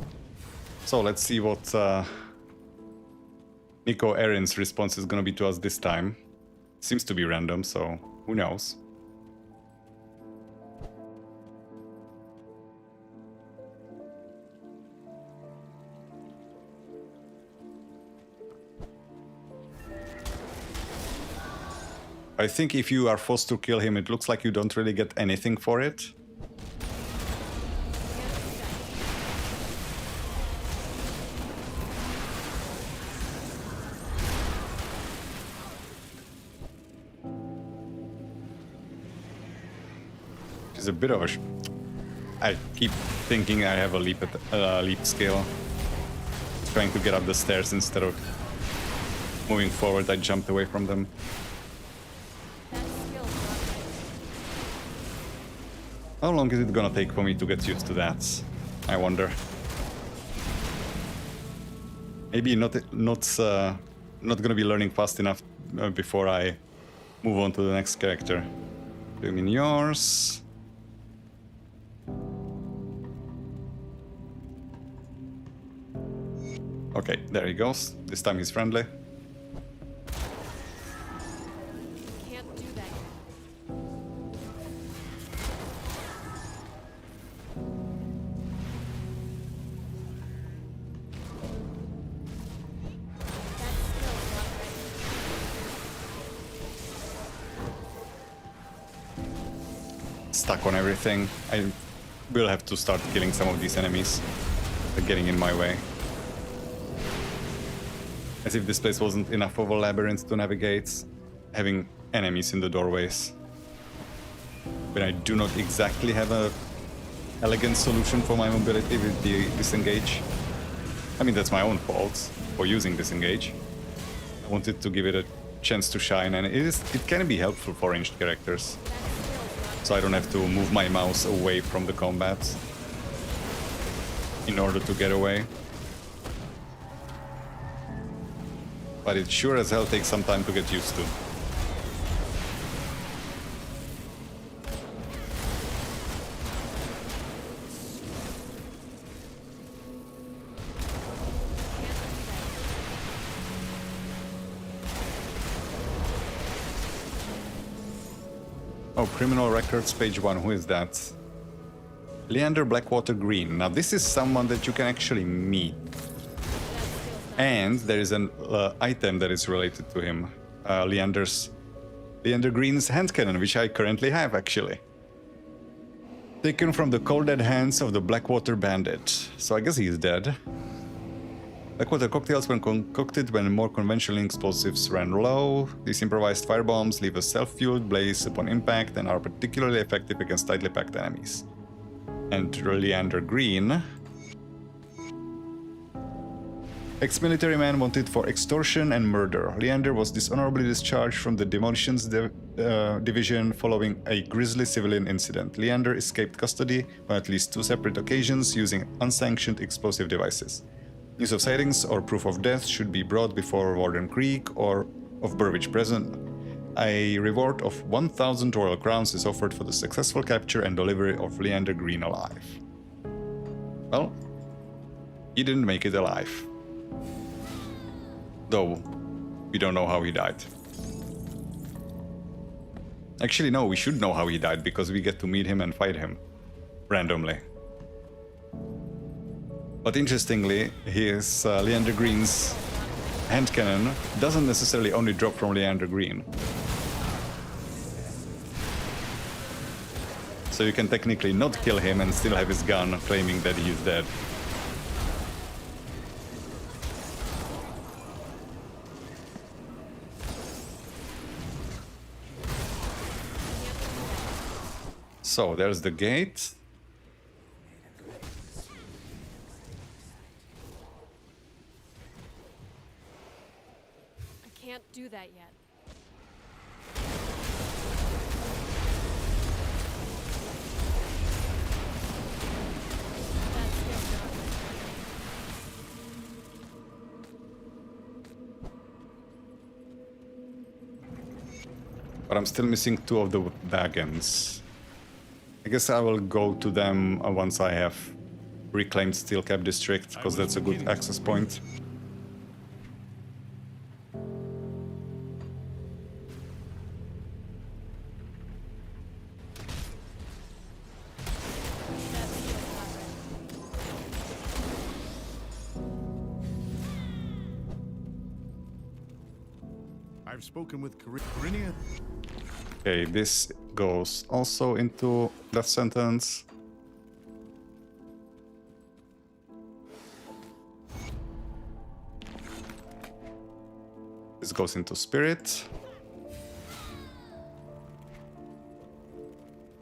So let's see what Nico Erin's response is gonna be to us this time. Seems to be random, so who knows. I think if you are forced to kill him, it looks like you don't really get anything for it. It's a bit of a... I keep thinking I have a leap skill. Trying to get up the stairs instead of moving forward, I jumped away from them. How long is it gonna take for me to get used to that? I wonder. Maybe not gonna be learning fast enough before I move on to the next character. You mean yours? Okay, there he goes. This time he's friendly. Can't do that. Stuck on everything. I will have to start killing some of these enemies. They're getting in my way. As if this place wasn't enough of a labyrinth to navigate, having enemies in the doorways. But I do not exactly have a elegant solution for my mobility with the disengage. I mean, that's my own fault for using disengage. I wanted to give it a chance to shine, and it can be helpful for ranged characters. So I don't have to move my mouse away from the combat in order to get away. But it sure as hell takes some time to get used to. Oh, criminal records, page 1. Who is that? Leander Blackwater Green. Now this is someone that you can actually meet. And there is an item that is related to him. Leander Green's hand cannon, which I currently have, actually. Taken from the cold dead hands of the Blackwater Bandit. So I guess he's dead. Blackwater cocktails when concocted when more conventional explosives ran low. These improvised firebombs leave a self-fueled blaze upon impact and are particularly effective against tightly packed enemies. And Leander Green... Ex-military man wanted for extortion and murder. Leander was dishonorably discharged from the demolitions division following a grisly civilian incident. Leander escaped custody on at least 2 separate occasions using unsanctioned explosive devices. News of sightings or proof of death should be brought before Warden Creek or of Burwich Prison. A reward of 1,000 royal crowns is offered for the successful capture and delivery of Leander Green alive. Well, he didn't make it alive. Though, we don't know how he died. Actually, no, we should know how he died because we get to meet him and fight him randomly. But interestingly, his Leander Green's hand cannon doesn't necessarily only drop from Leander Green. So you can technically not kill him and still have his gun claiming that he is dead. So there's the gate. I can't do that yet. That's still not. But I'm still missing 2 of the wagons. I guess I will go to them once I have reclaimed Steel Cap District, because that's a good access point. That's still not ready. I've spoken with Corinia. Okay, this goes also into death sentence. This goes into spirit.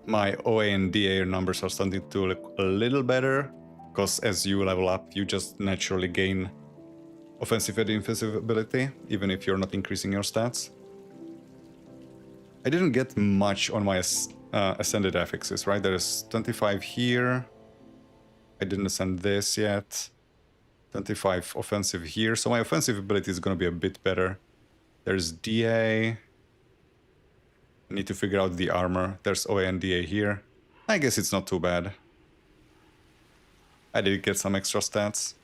My OA and DA numbers are starting to look a little better, because as you level up, you just naturally gain offensive and defensive ability, even if you're not increasing your stats. I didn't get much on my ascended affixes, right? There's 25 here. I didn't ascend this yet. 25 offensive here, so my offensive ability is going to be a bit better. There's DA. I need to figure out the armor. There's OA and DA here. I guess it's not too bad. I did get some extra stats.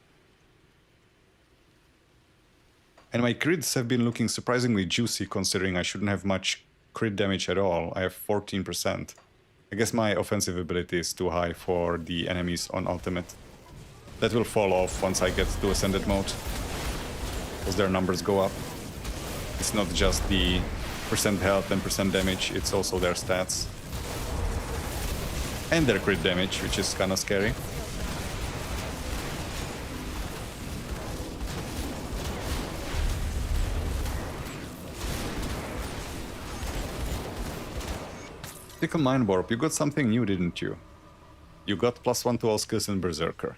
And my crits have been looking surprisingly juicy, considering I shouldn't have much crit damage at all. I have 14%. I guess my offensive ability is too high for the enemies on ultimate. That will fall off once I get to ascended mode, because their numbers go up. It's not just the percent health and percent damage, it's also their stats. And their crit damage, which is kinda scary. Tickle Mind Warp, you got something new, didn't you? You got +1 to all skills in Berserker.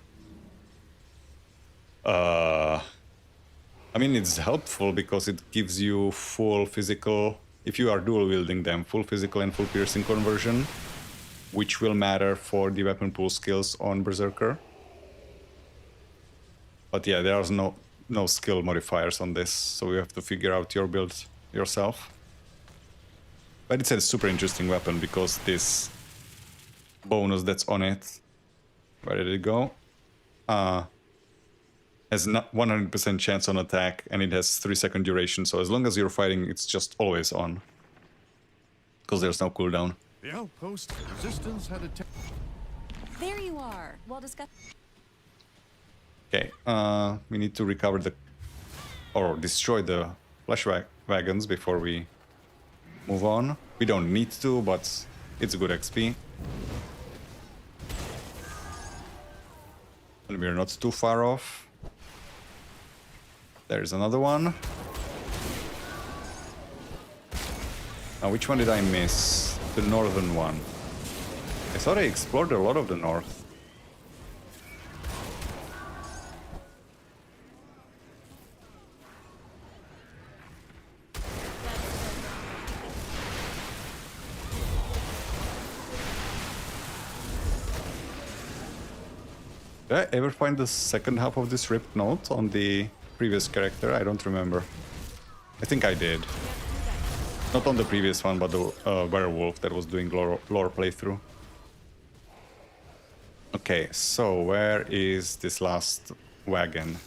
I mean, it's helpful because it gives you full physical, if you are dual wielding them, full physical and full piercing conversion, which will matter for the weapon pool skills on Berserker. But yeah, there are no skill modifiers on this, so you have to figure out your build yourself. But it's a super interesting weapon because this bonus that's on it, where did it go? Has not 100% chance on attack, and it has 3-second duration, so as long as you're fighting, it's just always on. Because there's no cooldown. The outpost resistance had attacked. There you are. Well discussed. Okay, we need to recover the... or destroy the flash wagons before we move on. We don't need to, but it's good XP. And we're not too far off. There's another one. Now, which one did I miss? The northern one. I thought I explored a lot of the north. Did I ever find the second half of this ripped note on the previous character? I don't remember. I think I did. Not on the previous one, but the werewolf that was doing lore playthrough. Okay, so where is this last wagon?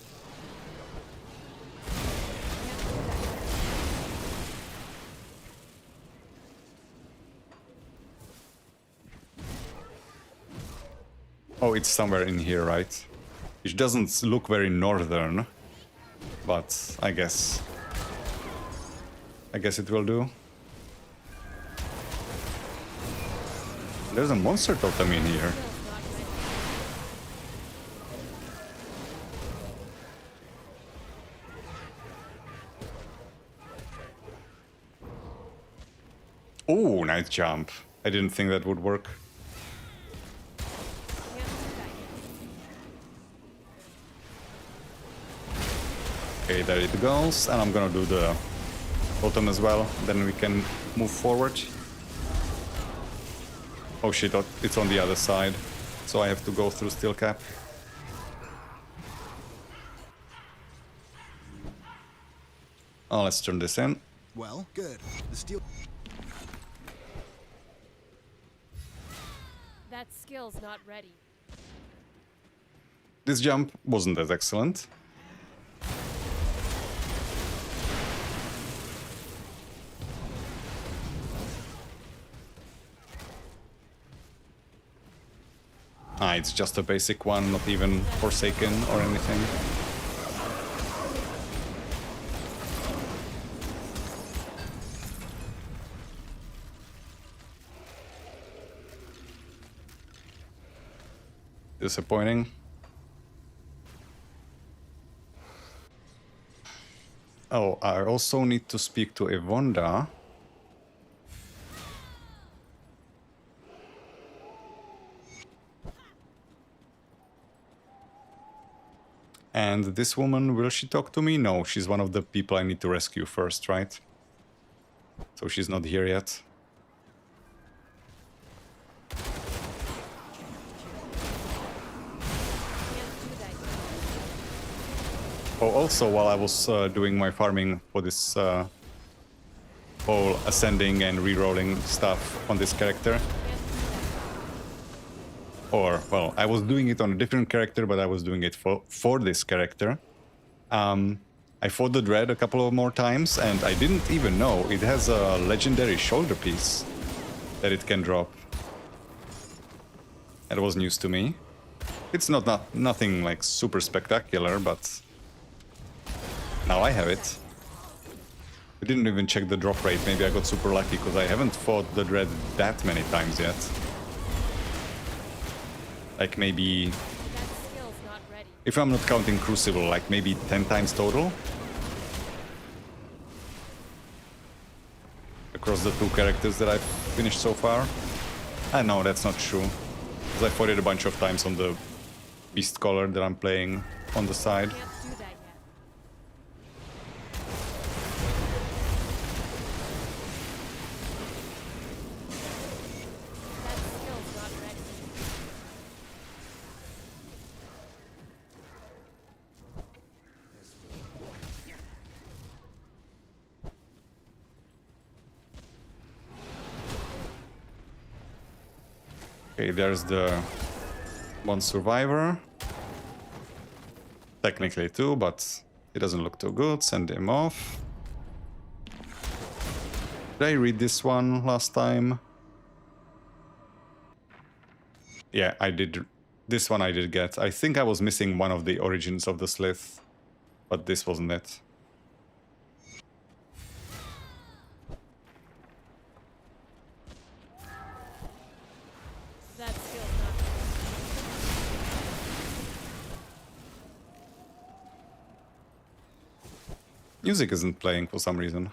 Oh, it's somewhere in here, right? Which doesn't look very northern, but I guess it will do. There's a monster totem in here. Oh, nice jump. I didn't think that would work. Okay, there it goes, and I'm gonna do the totem as well, then we can move forward. Oh shit, it's on the other side, so I have to go through steel cap. Oh, let's turn this in. Well, good. The steel. That skill's not ready. This jump wasn't as excellent. Ah, it's just a basic one, not even Forsaken or anything. Disappointing. Oh, I also need to speak to Evonda. And this woman, will she talk to me? No, she's one of the people I need to rescue first, right? So she's not here yet. Oh, also, while I was doing my farming for this whole ascending and re-rolling stuff on this character, or, well, I was doing it on a different character, but I was doing it for this character. I fought the Dread a couple of more times, and I didn't even know it has a legendary shoulder piece that it can drop. That was news to me. It's nothing like super spectacular, but now I have it. I didn't even check the drop rate. Maybe I got super lucky because I haven't fought the Dread that many times yet. Like maybe, if I'm not counting Crucible, like maybe 10 times total. Across the two characters that I've finished so far. No, that's not true. Because I fought it a bunch of times on the Beast Collar that I'm playing on the side. Okay, there's the one survivor. Technically two, but he doesn't look too good. Send him off. Did I read this one last time? Yeah, I did. This one I did get. I think I was missing one of the origins of the Slith, but this wasn't it. Music isn't playing for some reason.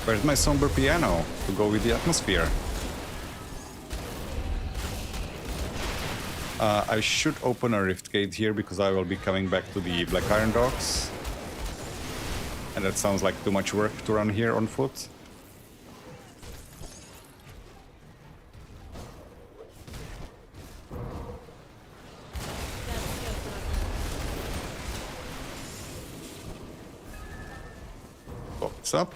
Where's my somber piano to go with the atmosphere? I should open a rift gate here because I will be coming back to the Black Iron Docks. And that sounds like too much work to run here on foot. What's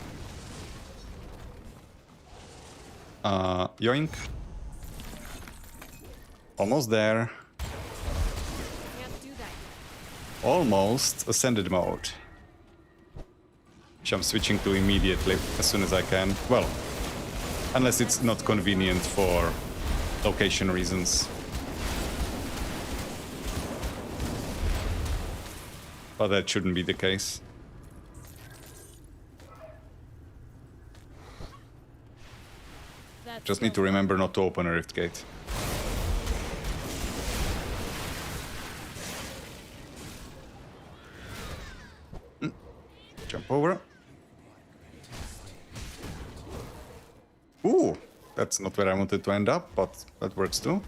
up? Yoink. Almost there. Can't do that yet. Almost ascended mode. Which I'm switching to immediately as soon as I can. Well, unless it's not convenient for location reasons. But that shouldn't be the case. That Just need to feels remember not to open a rift gate. Jump over. Ooh, that's not where I wanted to end up, but that works too.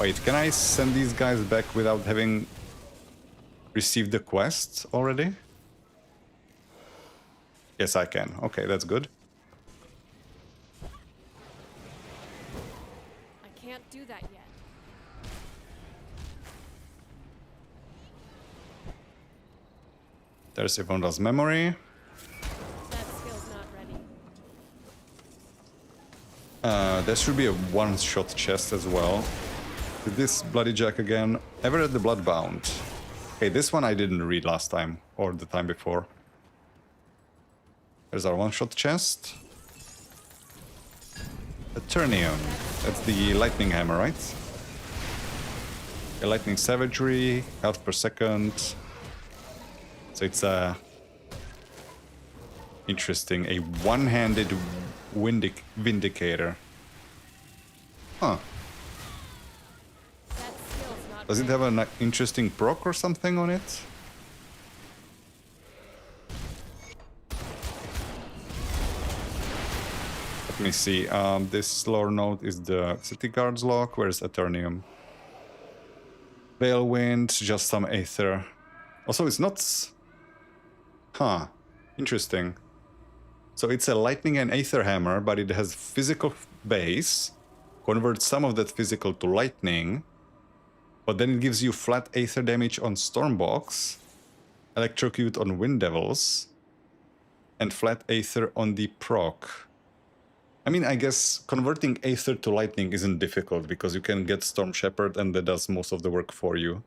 Wait, can I send these guys back without having received the quest already? Yes, I can. Okay, that's good. I can't do that yet. There's Yvonne's memory. That skill's not ready. There should be a one-shot chest as well. With this Bloody Jack again. Ever at the Bloodbound. Okay, this one I didn't read last time, or the time before. There's our one-shot chest. Eternium. That's the lightning hammer, right? The lightning savagery, health per second. So it's interesting. A one-handed vindicator. Huh. That skill's not Does it ready. have an interesting proc or something on it? Let me see. This lore note is the City Guards lock. Where's Eternium? Balewind, just some Aether. Also, it's not... Huh. Interesting. So it's a lightning and Aether hammer, but it has physical base. Converts some of that physical to lightning. But then it gives you flat Aether damage on Stormbox, Electrocute on Wind Devils, and flat Aether on the proc. I mean, I guess converting Aether to lightning isn't difficult because you can get Storm Shepherd and that does most of the work for you.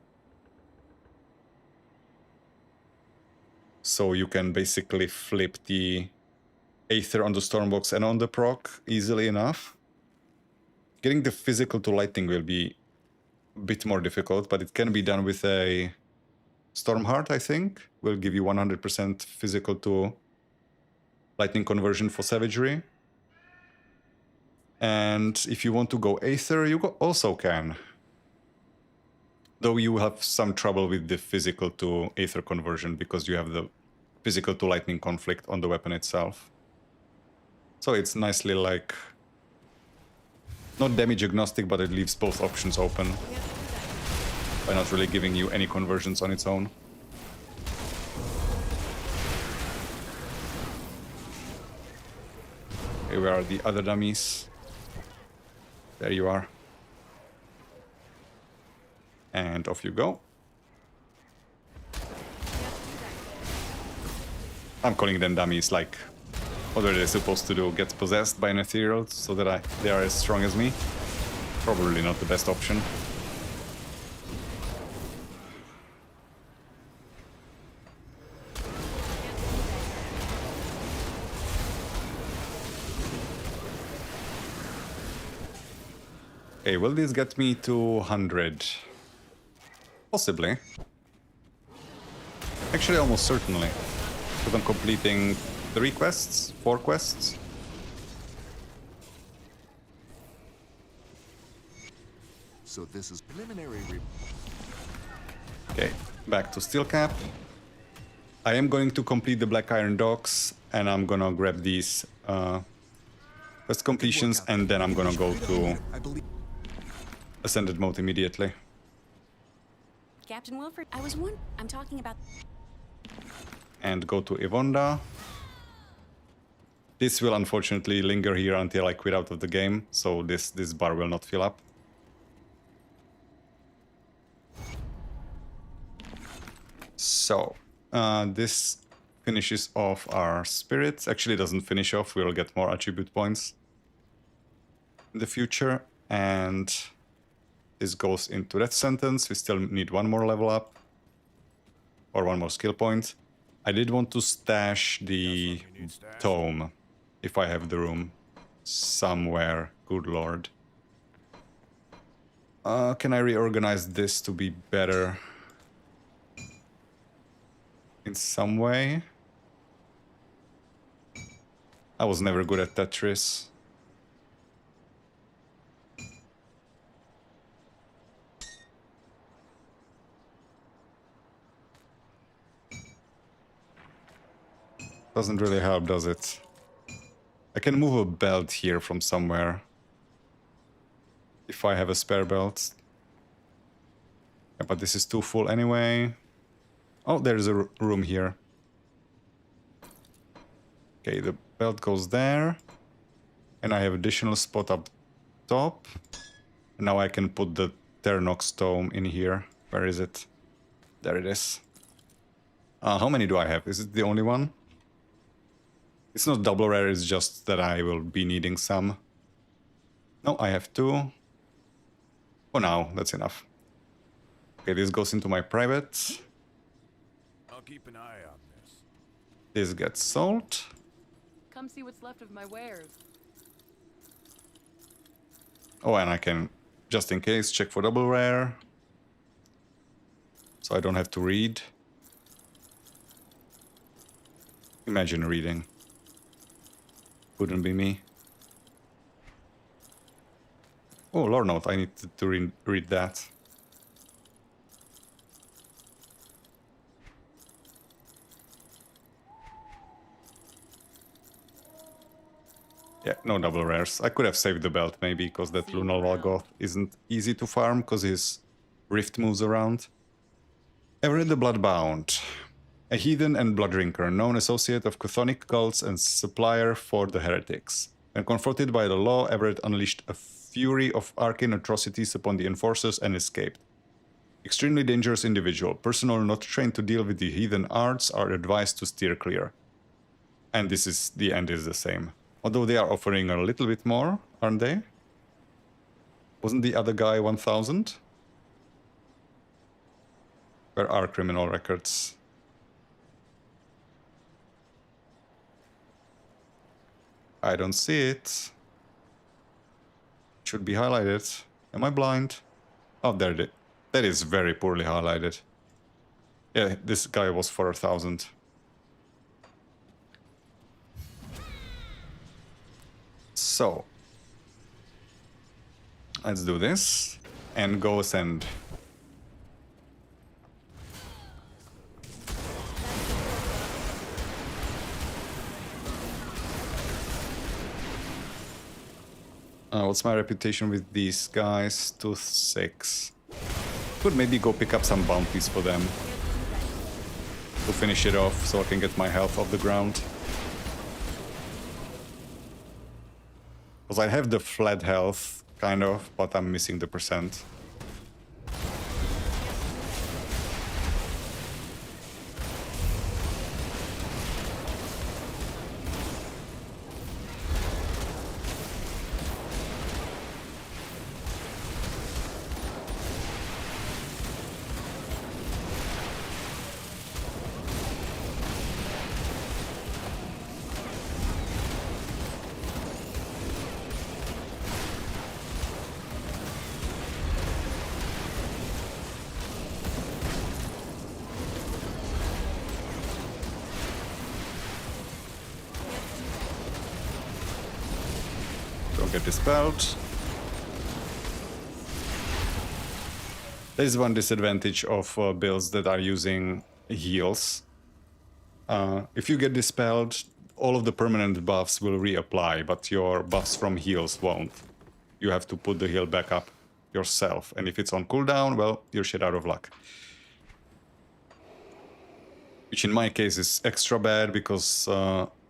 So you can basically flip the Aether on the Stormbox and on the proc easily enough. Getting the physical to lightning will be a bit more difficult, but it can be done with a Stormheart, I think. Will give you 100% physical to lightning conversion for savagery. And if you want to go Aether, you also can. Though you have some trouble with the physical to Aether conversion because you have the physical to lightning conflict on the weapon itself. So it's nicely like... not damage agnostic, but it leaves both options open. By not really giving you any conversions on its own. Okay, where are the other dummies? There you are. And off you go. I'm calling them dummies, like, what are they supposed to do? Get possessed by an ethereal so that they are as strong as me? Probably not the best option. Okay, will this get me to 100? Possibly. Actually, almost certainly. Because I'm completing 3 quests, 4 quests. So this is preliminary. Okay, back to Steel Cap. I am going to complete the Black Iron Docks, and I'm gonna grab these quest completions, and then I'm gonna go to I believe. Ascended mode immediately. Captain Wilford, I'm talking about... And go to Yvonda. This will unfortunately linger here until I quit out of the game, so this bar will not fill up. So, this finishes off our spirits. Actually, it doesn't finish off. We'll get more attribute points in the future. And this goes into that sentence. We still need one more level up. Or one more skill point. I did want to stash the tome, if I have the room, somewhere. Good lord. Can I reorganize this to be better in some way? I was never good at Tetris. Doesn't really help, does it? I can move a belt here from somewhere. If I have a spare belt. Yeah, but this is too full anyway. Oh, there's a room here. Okay, the belt goes there. And I have additional spot up top. And now I can put the Ternox tome in here. Where is it? There it is. How many do I have? Is it the only one? It's not double rare, it's just that I will be needing some. No, I have 2. For now, that's enough. Okay, this goes into my private. I'll keep an eye on this. This gets sold. Come see what's left of my wares. Oh, and I can, just in case, check for double rare. So I don't have to read. Imagine reading. Wouldn't be me. Oh, lore note, I need to read that. Yeah, no double rares. I could have saved the belt maybe, because that Lunar Valgoth isn't easy to farm, because his rift moves around. Everett the Bloodbound. A heathen and blood drinker, known associate of chthonic cults and supplier for the heretics. When confronted by the law, Everett unleashed a fury of arcane atrocities upon the enforcers and escaped. Extremely dangerous individual. Personnel not trained to deal with the heathen arts are advised to steer clear. And this is, the end is the same. Although they are offering a little bit more, aren't they? Wasn't the other guy 1000? Where are criminal records? I don't see it. Should be highlighted. Am I blind? Oh, there it is. That is very poorly highlighted. Yeah, this guy was for 1000. So, let's do this and go ascend. What's my reputation with these guys? 2-6. Could maybe go pick up some bounties for them to finish it off so I can get my health off the ground. Because I have the flat health, kind of, but I'm missing the percent. Don't get dispelled. There is one disadvantage of builds that are using heals. If you get dispelled, all of the permanent buffs will reapply, but your buffs from heals won't. You have to put the heal back up yourself, and if it's on cooldown, well, you're shit out of luck. Which in my case is extra bad, because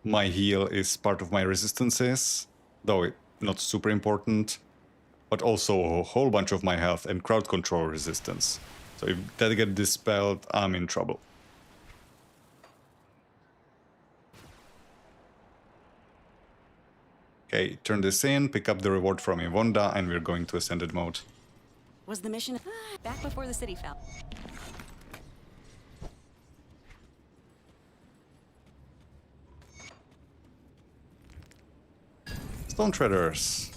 my heal is part of my resistances, though it's not super important, but also a whole bunch of my health and crowd control resistance. So if that gets dispelled, I'm in trouble. Okay, turn this in, pick up the reward from Yvonda, and we're going to Ascended mode. Was the mission back before the city fell? Stone Treaders.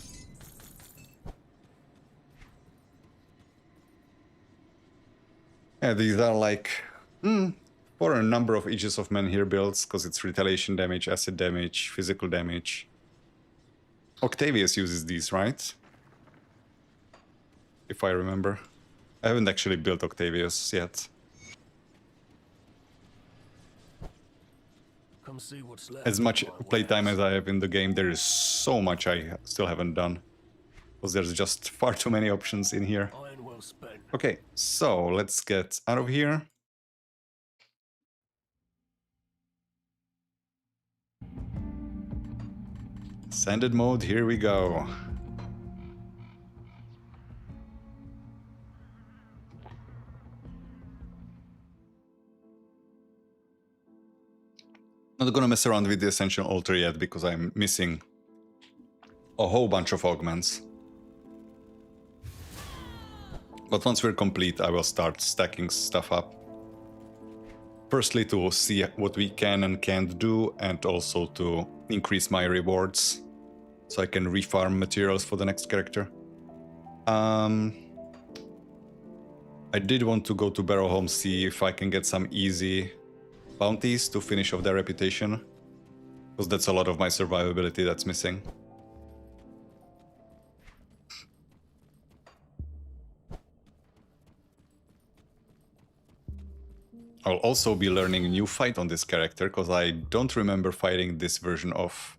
Yeah, these are like for a number of Aegis of Men here builds, because it's retaliation damage, acid damage, physical damage. Octavius uses these, right? If I remember. I haven't actually built Octavius yet. Come see what's left. As much of my playtime wares. as I have in the game, there is so much I still haven't done. Because there's just far too many options in here. Iron well spent. Okay, so let's get out of here. Ascended mode, here we go. Not gonna mess around with the Ascension Altar yet because I'm missing a whole bunch of augments. But once we're complete, I will start stacking stuff up. Firstly, to see what we can and can't do, and also to increase my rewards, so I can refarm materials for the next character. I did want to go to Barrowholm, see if I can get some easy bounties to finish off their reputation, because that's a lot of my survivability that's missing. I'll also be learning a new fight on this character, because I don't remember fighting this version of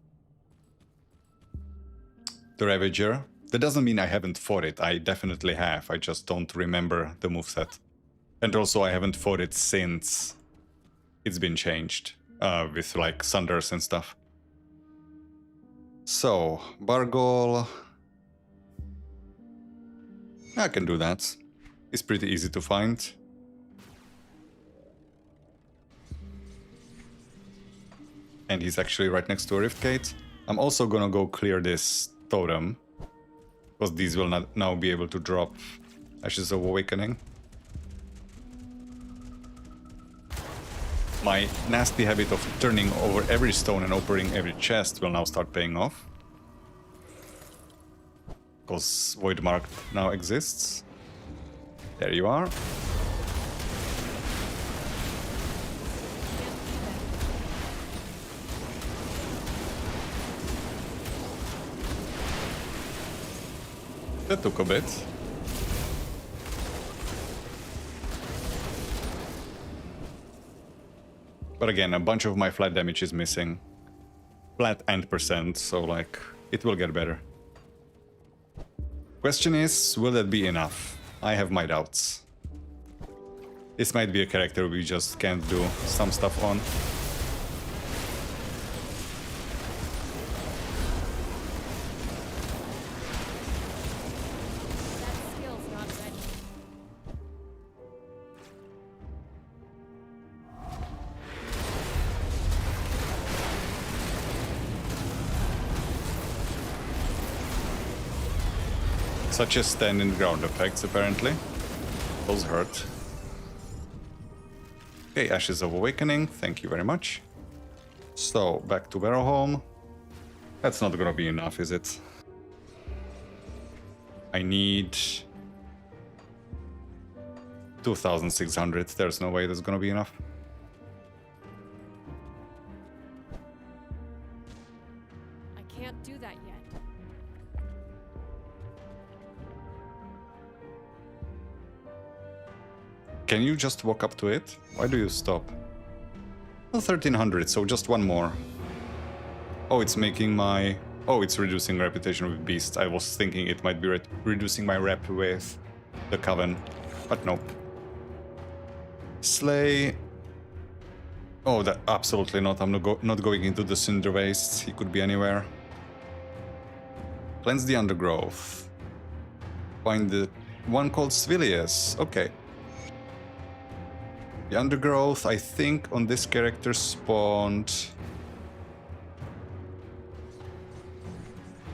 the Ravager. That doesn't mean I haven't fought it, I definitely have, I just don't remember the moveset. And also I haven't fought it since it's been changed, with like Sunders and stuff. So, Bargol... I can do that. It's pretty easy to find. And he's actually right next to a Rift Gate. I'm also gonna go clear this totem, because these will not now be able to drop Ashes of Awakening. My nasty habit of turning over every stone and opening every chest will now start paying off, because Void Mark now exists. There you are. That took a bit. But again, a bunch of my flat damage is missing. Flat and percent, so like, it will get better. Question is, will that be enough? I have my doubts. This might be a character we just can't do some stuff on. That skill's not ready. Such as standing ground effects, apparently. Those hurt. Okay, Ashes of Awakening, thank you very much. So, back to Barrowholm. That's not gonna be enough, is it? I need 2,600. There's no way that's gonna be enough. I can't do that yet. Can you just walk up to it? Why do you stop? Oh, 1,300, so just one more. Oh, it's making my... Oh, it's reducing reputation with Beast. I was thinking it might be reducing my rep with the Coven, but nope. Slay... Oh, that absolutely not. I'm not going into the Cinder Wastes. He could be anywhere. Cleanse the Undergrowth. Find the one called Svilius. Okay. The Undergrowth, I think, on this character spawned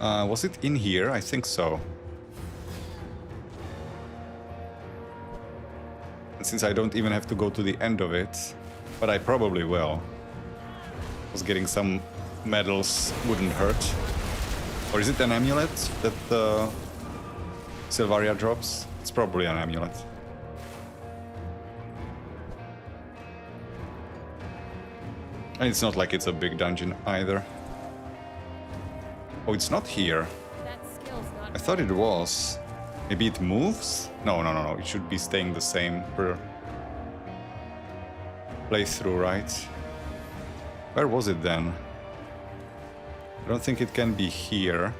Was it in here? I think so. And since I don't even have to go to the end of it, but I probably will. Was getting some medals wouldn't hurt. Or is it an amulet that Silvaria drops? It's probably an amulet. And it's not like it's a big dungeon either. Oh, it's not here. That skill's not. I thought it was. Maybe it moves? No. It should be staying the same per playthrough, right? Where was it then? I don't think it can be here.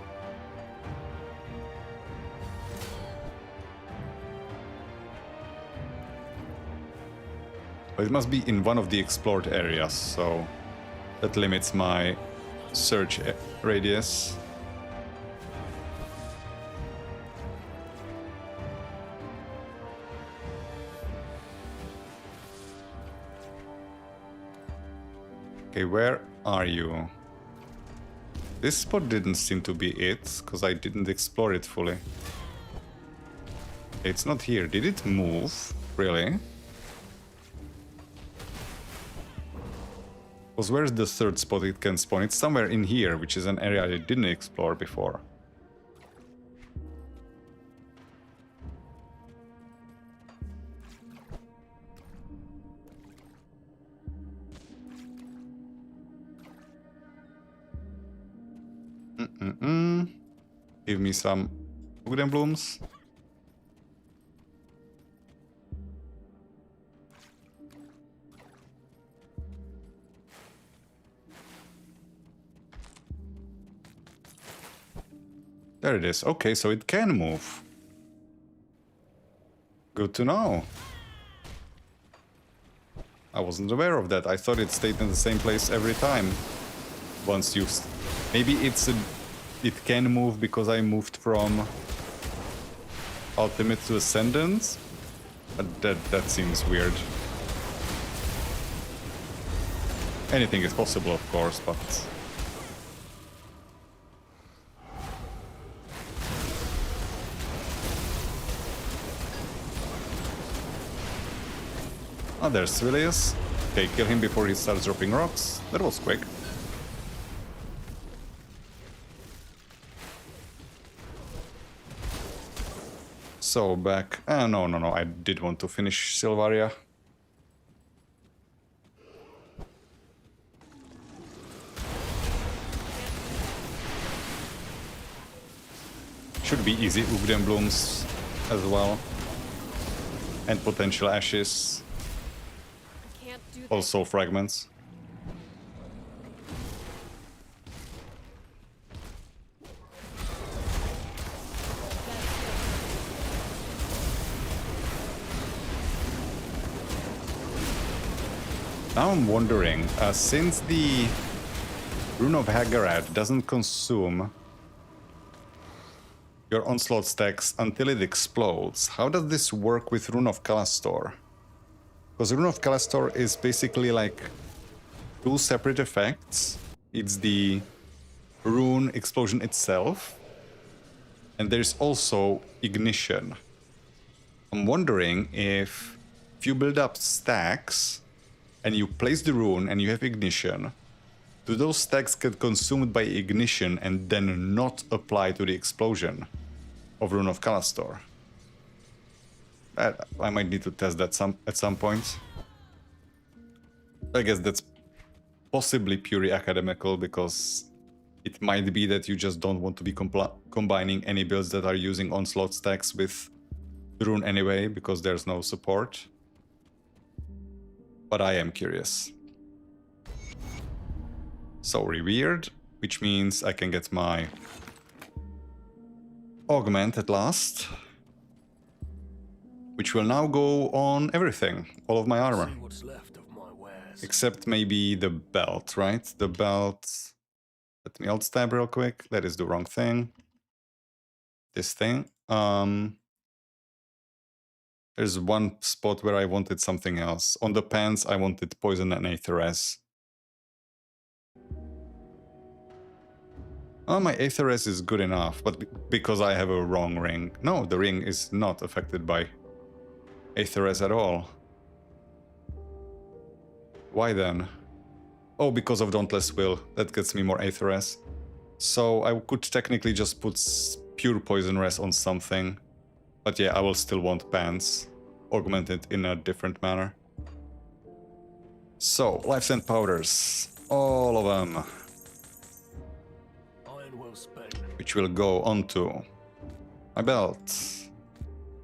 But it must be in one of the explored areas, so that limits my search radius. Okay, where are you? This spot didn't seem to be it, because I didn't explore it fully. It's not here. Did it move? Really? Because where's the third spot it can spawn? It's somewhere in here, which is an area I didn't explore before. Give me some wooden blooms. There it is. Okay, so it can move. Good to know. I wasn't aware of that. I thought it stayed in the same place every time. Once used. Maybe it can move because I moved from Ultimate to Ascendant. But that seems weird. Anything is possible, of course, but... Oh, there's Svilius. Okay, kill him before he starts dropping rocks. That was quick. So, back... no, I did want to finish Silvaria. Should be easy Ugden Blooms as well. And potential ashes. I can't do that. Also fragments. Now I'm wondering, since the Rune of Haggarad doesn't consume your onslaught stacks until it explodes, how does this work with Rune of Kalastor? Because Rune of Kalastor is basically like two separate effects. It's the rune explosion itself, and there's also ignition. I'm wondering if you build up stacks and you place the rune and you have ignition, do those stacks get consumed by ignition and then not apply to the explosion of Rune of Kalastor? I might need to test that at some point. I guess that's possibly purely academical, because it might be that you just don't want to be combining any builds that are using onslaught stacks with rune anyway, because there's no support. But I am curious. So revered, which means I can get my Augment at last, which will now go on everything, all of my armor. See what's left of my wares. Except maybe the belt, right? The belt... Let me alt tab real quick. That is the wrong thing. This thing. There's one spot where I wanted something else. On the pants, I wanted Poison and Aether as. Oh, my Aether res is good enough, but because I have a wrong ring. No, the ring is not affected by Aether res at all. Why then? Oh, because of Dauntless Will. That gets me more Aether res. So I could technically just put pure poison res on something. But yeah, I will still want pants. Augmented in a different manner. So, life scent powders. All of them. Iron well spent. Which will go onto my belt,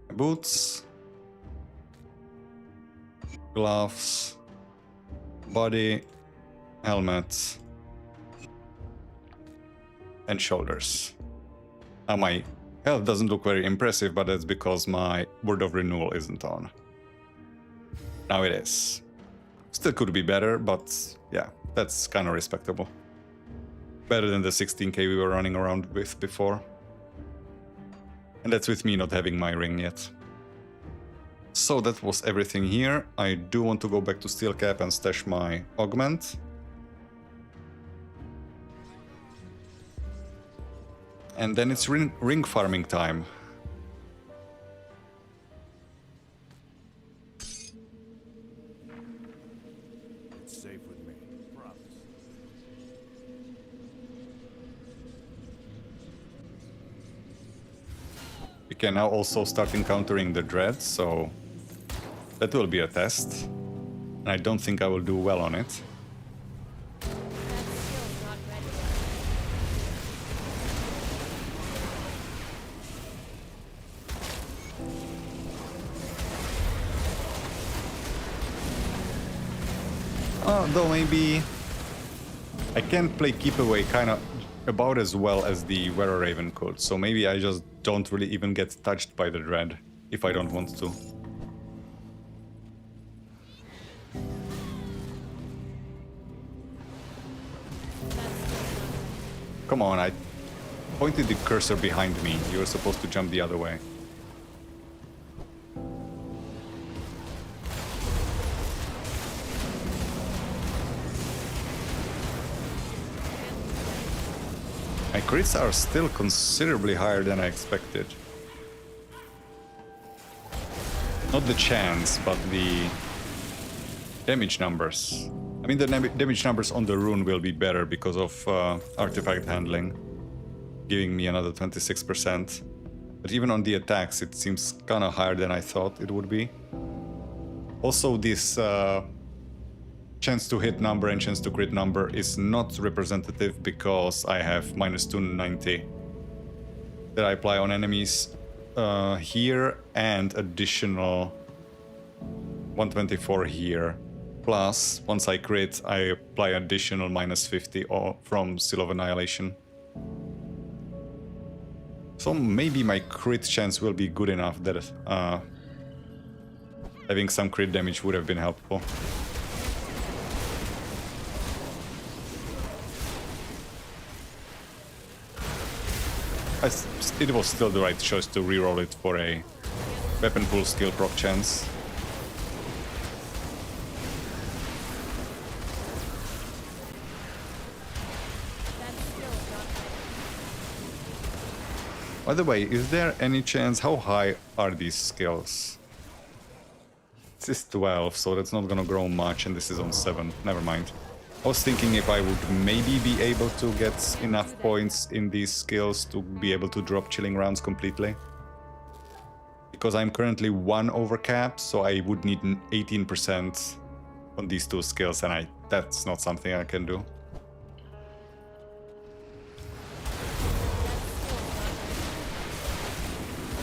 my boots, gloves, body, helmet, and shoulders. Now my health doesn't look very impressive, but that's because my word of renewal isn't on. Now it is. Still could be better, but yeah, that's kind of respectable. Better than the 16k we were running around with before. And that's with me not having my ring yet. So that was everything here. I do want to go back to Steel Cap and stash my Augment. And then it's ring farming time. It's safe with me. Promise. We can now also start encountering the Dread, so that will be a test. And I don't think I will do well on it. That skill's not ready. Though maybe I can play Keep Away kind of about as well as the Were Raven could, so maybe I just don't really even get touched by the Dread if I don't want to. Come on, I pointed the cursor behind me. You were supposed to jump the other way. My crits are still considerably higher than I expected. Not the chance, but the damage numbers. I mean, the damage numbers on the rune will be better because of artifact handling, giving me another 26%. But even on the attacks, it seems kind of higher than I thought it would be. Also, this chance to hit number and chance to crit number is not representative because I have minus 290 that I apply on enemies here and additional 124 here. Plus, once I crit, I apply additional minus 50 from Seal of Annihilation. So maybe my crit chance will be good enough that having some crit damage would have been helpful. It was still the right choice to reroll it for a weapon pool skill proc chance. That skill's not ready. By the way, is there any chance, how high are these skills? This is 12, so that's not gonna grow much, and this is on 7, never mind. I was thinking if I would maybe be able to get enough points in these skills to be able to drop Chilling Rounds completely. Because I'm currently 1 over cap, so I would need 18% on these two skills, and that's not something I can do.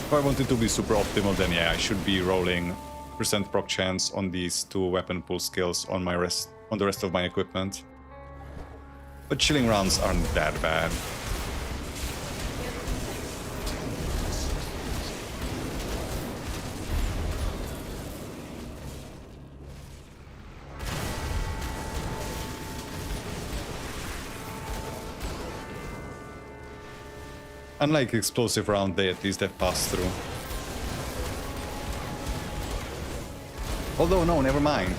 If I wanted to be super optimal, then yeah, I should be rolling percent proc chance on these two weapon pool skills on the rest of my equipment. But Chilling Rounds aren't that bad. Unlike Explosive Round, they at least have passed through. Although, no, never mind.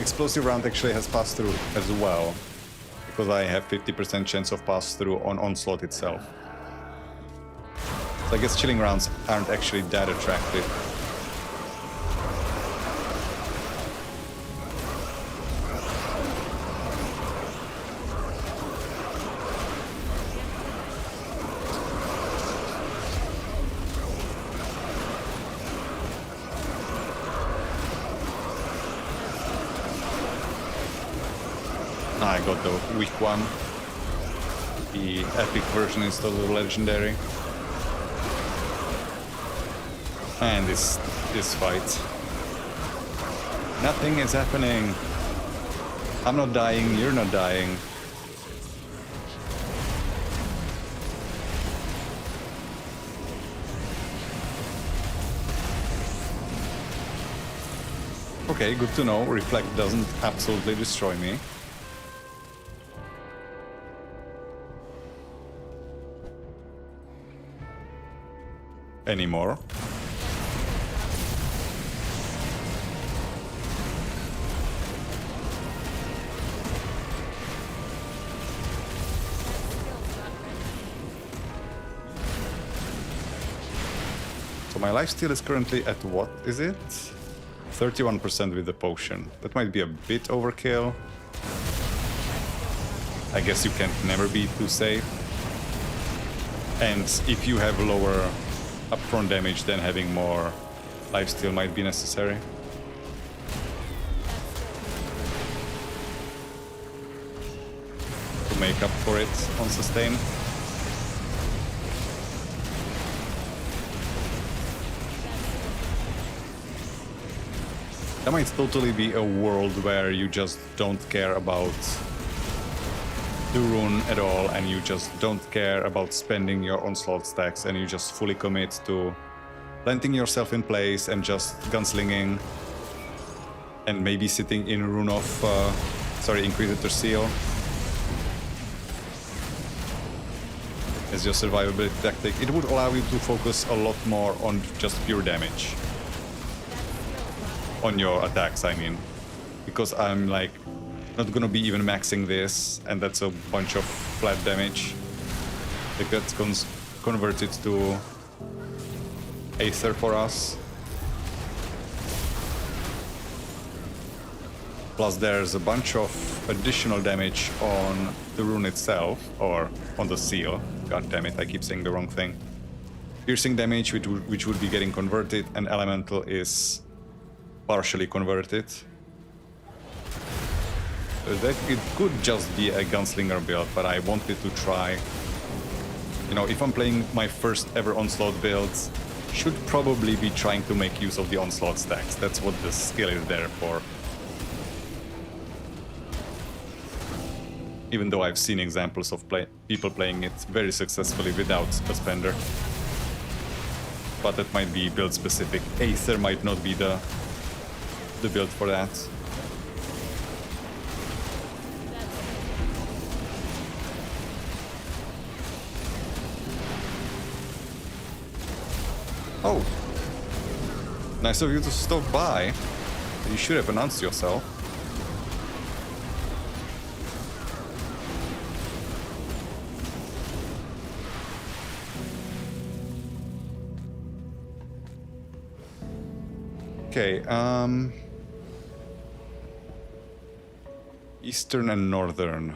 Explosive Round actually has passed through as well. because I have 50% chance of pass through on onslaught itself. So I guess chilling rounds aren't actually that attractive. I got the weak one. The epic version is the legendary. And this fight. Nothing is happening. I'm not dying, you're not dying. Okay, good to know. Reflect doesn't absolutely destroy me. Anymore. So my lifesteal is currently at what is it? 31% with the potion. That might be a bit overkill. I guess you can never be too safe. And if you have lower upfront damage, then having more lifesteal might be necessary. To make up for it on sustain. That might totally be a world where you just don't care about the rune at all, and you just don't care about spending your onslaught stacks, and you just fully commit to planting yourself in place and just gunslinging, and maybe sitting in rune of Inquisitor Seal as your survivability tactic. It would allow you to focus a lot more on just pure damage on your attacks, I mean, because I'm like not gonna be even maxing this, and that's a bunch of flat damage that gets converted to Aether for us. Plus there's a bunch of additional damage on the rune itself, or on the seal. God damn it, I keep saying the wrong thing. Piercing damage, which would be getting converted, and elemental is partially converted. That it could just be a gunslinger build, but I wanted to try. You know, if I'm playing my first ever onslaught builds, should probably be trying to make use of the onslaught stacks. That's what the skill is there for. Even though I've seen examples of people playing it very successfully without a spender. But that might be build specific. Aether might not be the build for that. Oh, nice of you to stop by. You should have announced yourself. Okay, Eastern and Northern.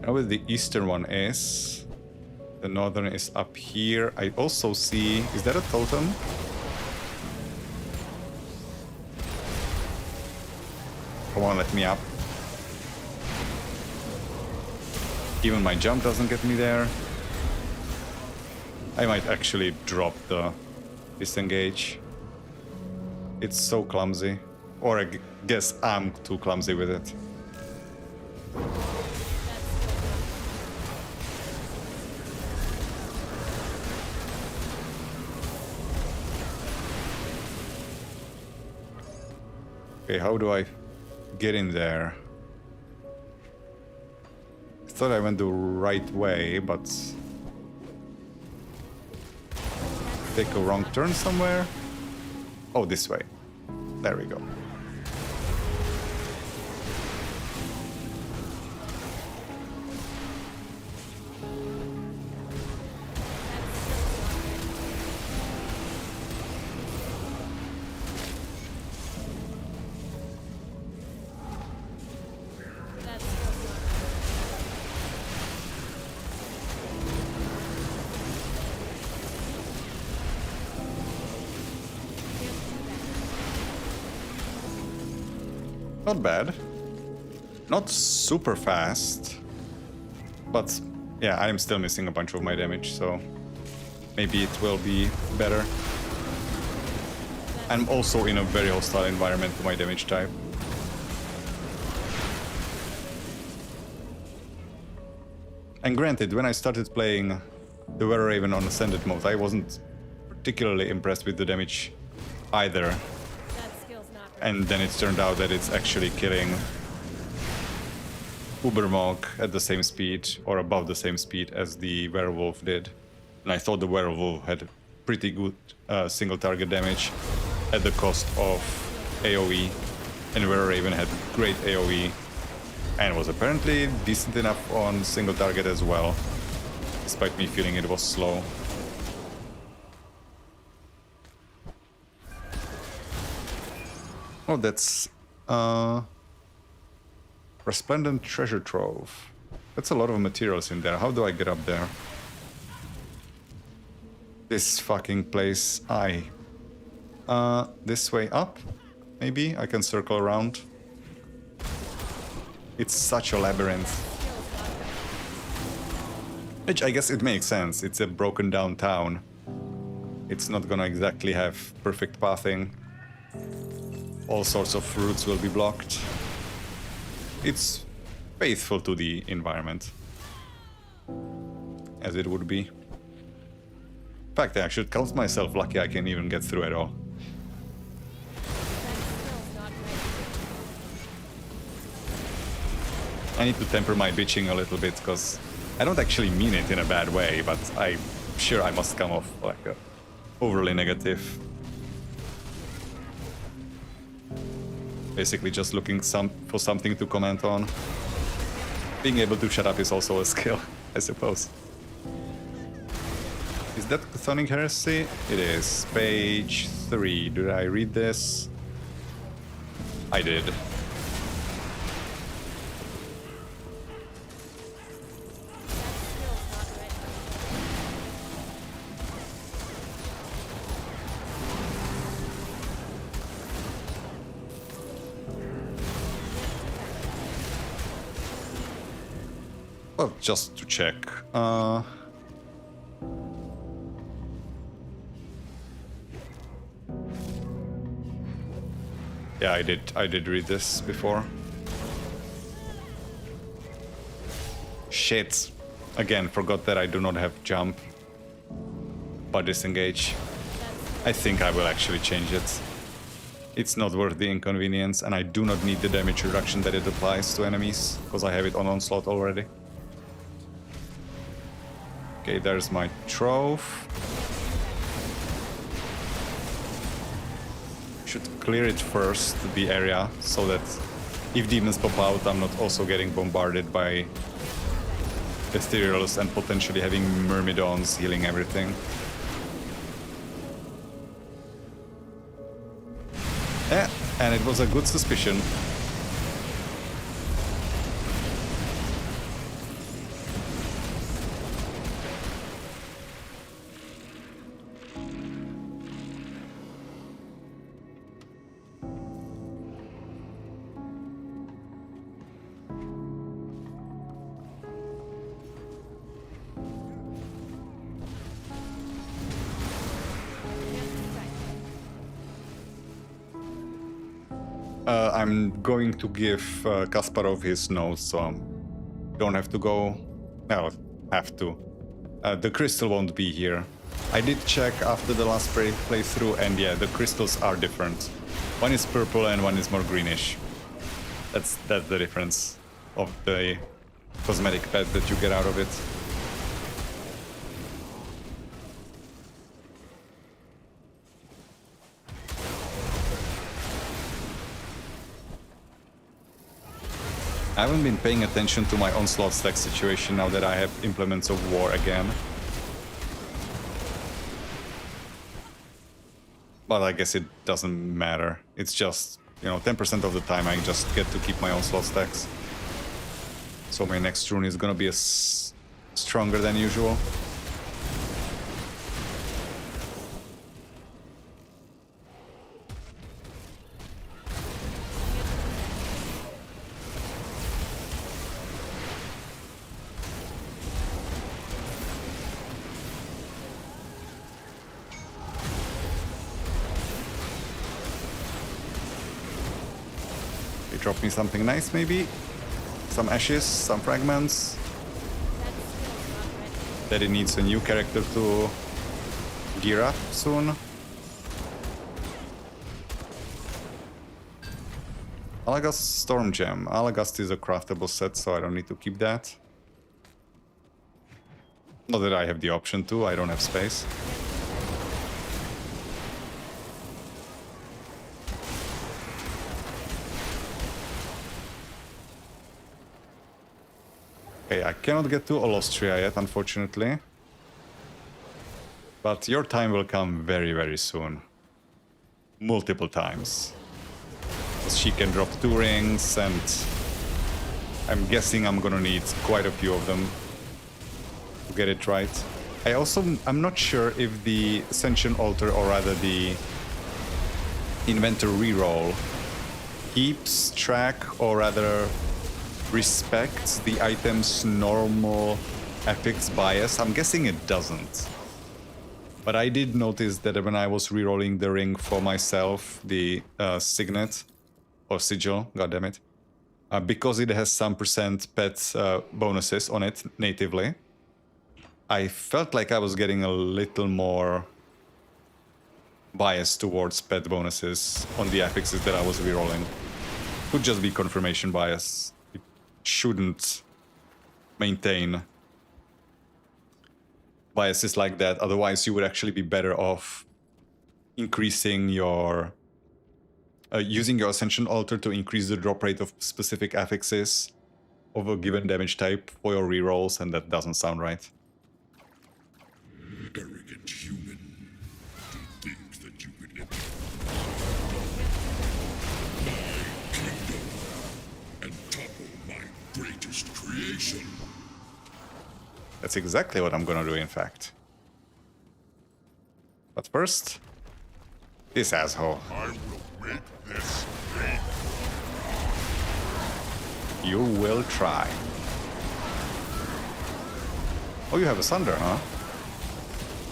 Now where the Eastern one is. The Northern is up here. I also see... Is that a totem? Come on, let me up. Even my jump doesn't get me there. I might actually drop the disengage. It's so clumsy. Or I guess I'm too clumsy with it. Okay, how do I get in there? I thought I went the right way, but... Take a wrong turn somewhere? Oh, this way. There we go. Not bad. Not super fast. But yeah, I'm still missing a bunch of my damage, so maybe it will be better. I'm also in a very hostile environment to my damage type. And granted, when I started playing the Were Raven on Ascended mode, I wasn't particularly impressed with the damage either. That skill's not right. And then it turned out that it's actually killing Ubermonk at the same speed or above the same speed as the werewolf did. And I thought the werewolf had pretty good single target damage at the cost of AoE, and Were Raven had great AoE and was apparently decent enough on single target as well, despite me feeling it was slow. Oh, that's Resplendent Treasure Trove. That's a lot of materials in there. How do I get up there? This fucking place. This way up? Maybe? I can circle around. It's such a labyrinth. Which I guess it makes sense. It's a broken down town. It's not gonna exactly have perfect pathing. All sorts of routes will be blocked. It's faithful to the environment, as it would be. In fact, I should count myself lucky I can even get through at all. That skill's not right. I need to temper my bitching a little bit, because I don't actually mean it in a bad way, but I'm sure I must come off like a overly negative. Basically just looking for something to comment on. Being able to shut up is also a skill, I suppose. Is that Chthonic Heresy? It is. Page 3. Did I read this? I did. Well, just to check. Yeah, I did read this before. Shit. Again, forgot that I do not have jump. But disengage. I think I will actually change it. It's not worth the inconvenience, and I do not need the damage reduction that it applies to enemies, because I have it on onslaught already. Okay, there's my trove. Should clear it first, the area, so that if demons pop out, I'm not also getting bombarded by ethereals and potentially having myrmidons healing everything. Yeah, and it was a good suspicion. I'm going to give Kasparov his notes, so don't have to go. No, have to. The crystal won't be here. I did check after the last playthrough, and yeah, the crystals are different. One is purple and one is more greenish. That's the difference of the cosmetic pet that you get out of it. I haven't been paying attention to my onslaught stack situation now that I have implements of war again. But I guess it doesn't matter. It's just, 10% of the time I just get to keep my onslaught stacks. So my next rune is gonna be stronger than usual. drop me something nice, maybe? Some ashes, some fragments. That skill's not ready. Daddy needs a new character to gear up soon. Alagast Storm Gem. Alagast is a craftable set, so I don't need to keep that. Not that I have the option to, I don't have space. Okay, I cannot get to Olostria yet, unfortunately. But your time will come very, very soon. Multiple times. She can drop 2 rings, and I'm guessing I'm gonna need quite a few of them to get it right. I'm not sure if the Ascension Altar, or rather the Inventor reroll, keeps track, or rather respects the item's normal affix bias. I'm guessing it doesn't. But I did notice that when I was rerolling the ring for myself, the Signet, or Sigil, goddammit, because it has some % pet bonuses on it natively, I felt like I was getting a little more bias towards pet bonuses on the affixes that I was rerolling. Could just be confirmation bias. It shouldn't maintain biases like that, otherwise you would actually be better off increasing your using your Ascension Altar to increase the drop rate of specific affixes of a given damage type for your rerolls, and that doesn't sound right. Arrogant human, to think that you could enter my kingdom and topple my greatest creation. That's exactly what I'm gonna do, in fact. But first, this asshole. I will make this great. You will try. Oh, you have a Sunder, huh?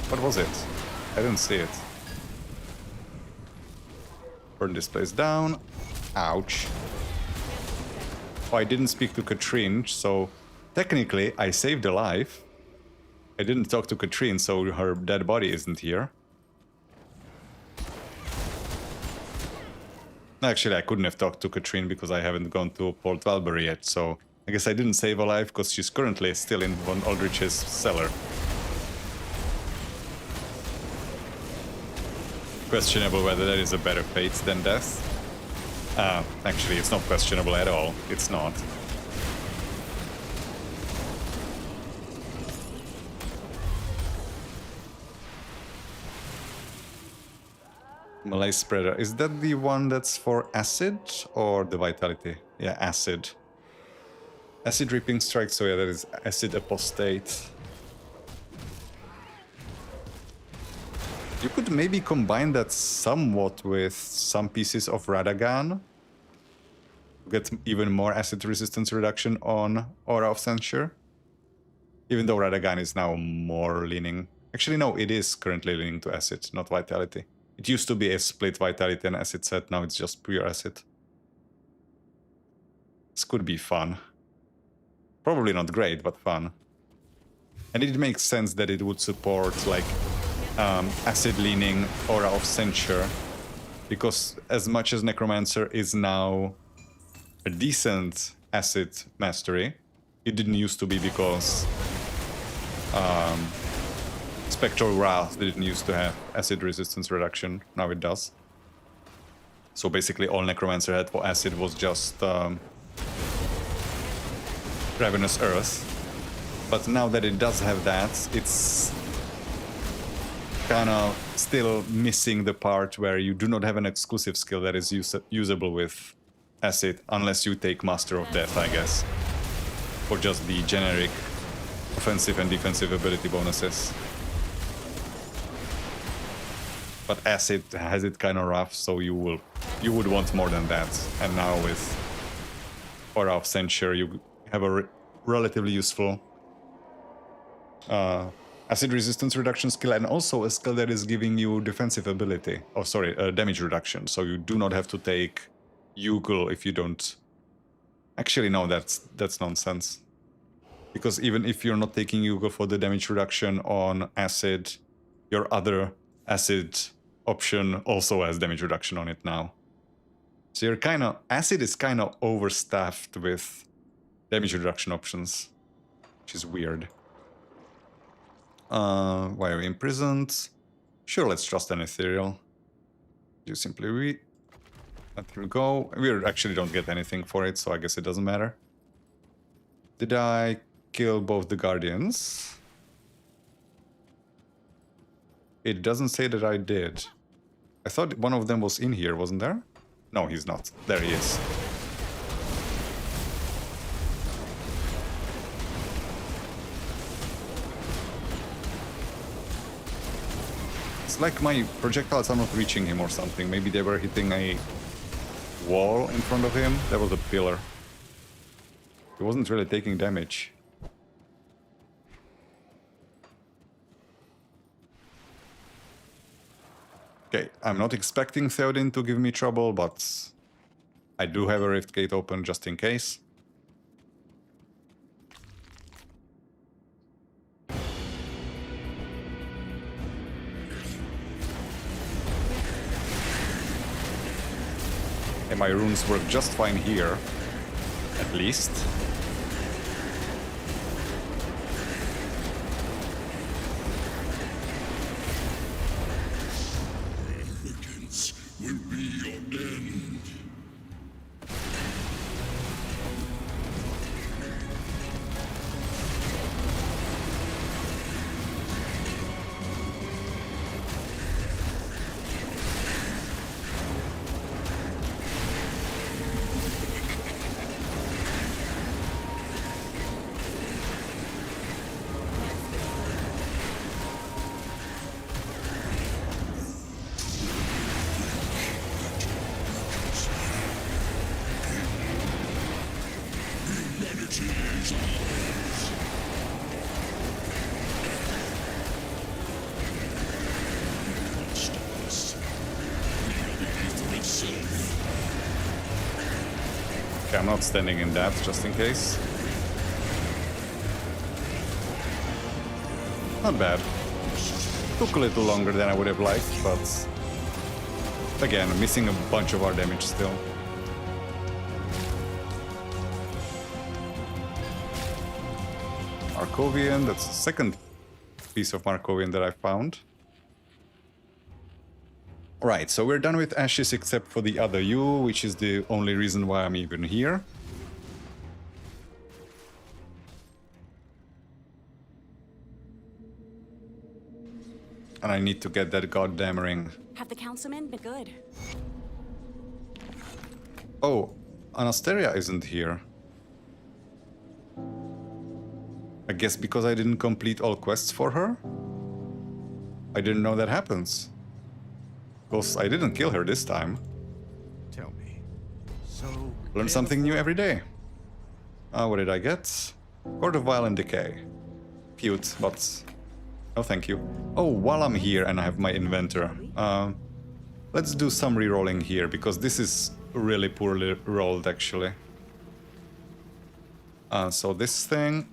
What was it? I didn't see it. Burn this place down. Ouch. Oh, I didn't speak to Katrine, so technically I saved a life. I didn't talk to Katrine, so her dead body isn't here. Actually, I couldn't have talked to Katrine because I haven't gone to Port Valbury yet, so I guess I didn't save a life because she's currently still in Von Aldrich's cellar. Questionable whether that is a better fate than death. Actually, it's not questionable at all. It's not. Malay Spreader. Is that the one that's for acid or the vitality? Yeah, acid. Acid Reaping Strike, so yeah, that is Acid Apostate. You could maybe combine that somewhat with some pieces of Radagon. Get even more acid resistance reduction on Aura of Censure. Even though Radagon is now more leaning... Actually, no, it is currently leaning to acid, not vitality. It used to be a split vitality and acid set, now it's just pure acid. This could be fun. Probably not great, but fun. And it makes sense that it would support, like, acid-leaning Aura of Censure, because as much as Necromancer is now a decent acid mastery, it didn't used to be because Spectral Wrath didn't used to have acid resistance reduction, now it does. So basically all Necromancer had for acid was just Ravenous Earth. But now that it does have that, it's kind of still missing the part where you do not have an exclusive skill that is usable with acid, unless you take Master of Death, I guess. Or just the generic offensive and defensive ability bonuses. But acid has it kind of rough, so you would want more than that. And now with Aura of Censure, you have a relatively useful acid resistance reduction skill, and also a skill that is giving you defensive ability. Oh, sorry, damage reduction. So you do not have to take Ugle if you don't... Actually, no, that's nonsense. Because even if you're not taking Ugle for the damage reduction on acid, your other acid option also has damage reduction on it now. So you're kind of... Acid is kind of overstaffed with damage reduction options, which is weird. Why are we imprisoned? Sure, let's trust an ethereal. You simply let him go. We actually don't get anything for it, so I guess it doesn't matter. Did I kill both the guardians? It doesn't say that I did. I thought one of them was in here, wasn't there? No, he's not. There he is. It's like my projectiles are not reaching him or something. Maybe they were hitting a wall in front of him. That was a pillar. He wasn't really taking damage. Okay, I'm not expecting Theoden to give me trouble, but I do have a rift gate open just in case. And my runes work just fine here, at least. Arrogance will be your end. Okay, I'm not standing in that, just in case. Not bad. Took a little longer than I would have liked, but... Again, missing a bunch of our damage still. Markovian, that's the second piece of Markovian that I found. Right, so we're done with Ashes except for the other U, which is the only reason why I'm even here. And I need to get that goddamn ring. Have the councilmen been good? Oh, Anastasia isn't here. I guess because I didn't complete all quests for her? I didn't know that happens. Because I didn't kill her this time. Tell me. So Learn something new every day. What did I get? Court of Violent Decay. Cute, but no thank you. Oh, while I'm here and I have my inventor, let's do some re-rolling here, because this is really poorly rolled actually. So this thing,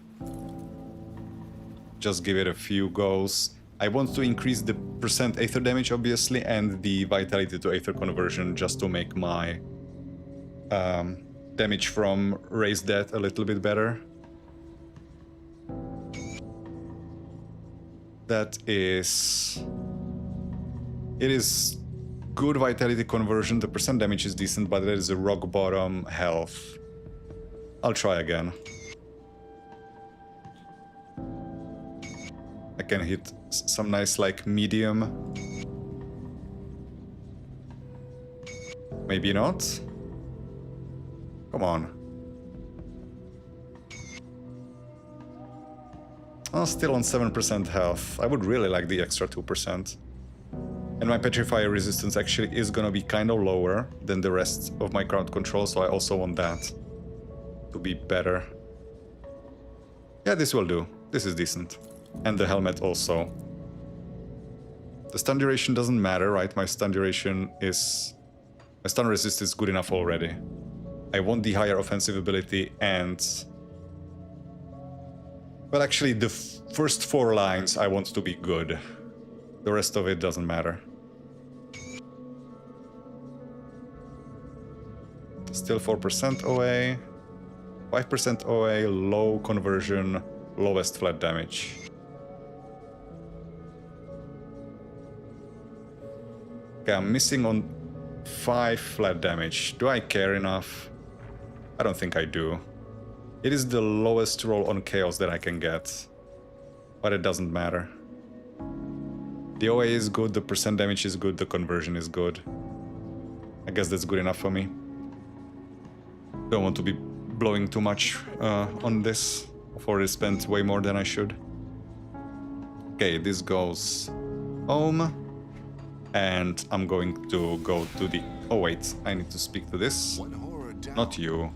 just give it a few goes. I want to increase the percent Aether damage, obviously, and the Vitality to Aether conversion, just to make my damage from Raised Death a little bit better. That is... It is good Vitality conversion, the percent damage is decent, but there is a rock bottom health. I'll try again. I can hit some nice, like, medium. Maybe not. Come on. Oh, still on 7% health. I would really like the extra 2%. And my Petrifier resistance actually is gonna be kind of lower than the rest of my crowd control, so I also want that to be better. Yeah, this will do. This is decent. And the helmet also. The stun duration doesn't matter, right? My stun duration is My stun resist is good enough already. I want the higher offensive ability and... Well, actually, the first 4 lines I want to be good. The rest of it doesn't matter. Still 4% OA, 5% OA, low conversion, lowest flat damage. Okay, I'm missing on 5 flat damage. Do I care enough? I don't think I do. It is the lowest roll on chaos that I can get, but it doesn't matter. The OA is good, the percent damage is good, the conversion is good. I guess that's good enough for me. Don't want to be blowing too much on this. I've already spent way more than I should. Okay, this goes home. And I'm going to go to the... Oh wait, I need to speak to this. One horror down. Not you.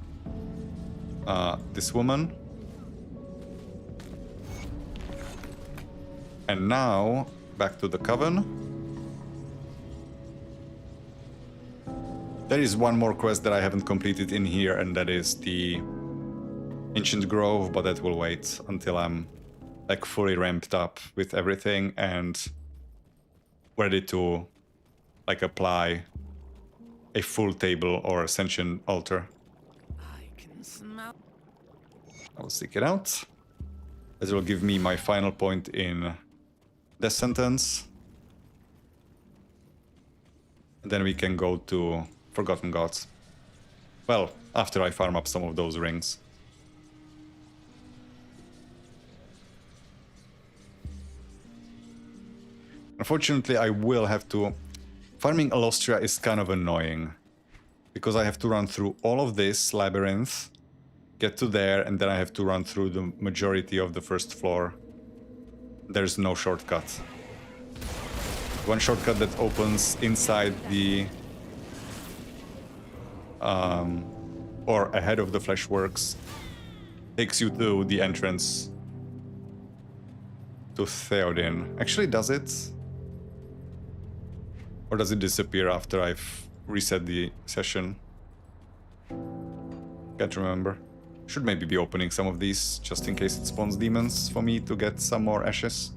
This woman. And now, back to the coven. There is one more quest that I haven't completed in here, and that is the Ancient Grove, but that will wait until I'm like fully ramped up with everything and ready to like apply a full table or ascension altar. I can smell. I'll seek it out. This will give me my final point in Death Sentence. And then we can go to Forgotten Gods. Well, after I farm up some of those rings. Unfortunately, I will have to... Farming Alostria is kind of annoying, because I have to run through all of this labyrinth, get to there, and then I have to run through the majority of the first floor. There's no shortcut. One shortcut that opens inside the... or ahead of the Fleshworks takes you to the entrance to Theoden. Actually, does it? Or does it disappear after I've reset the session? Can't remember. Should maybe be opening some of these, just in case it spawns demons for me to get some more ashes.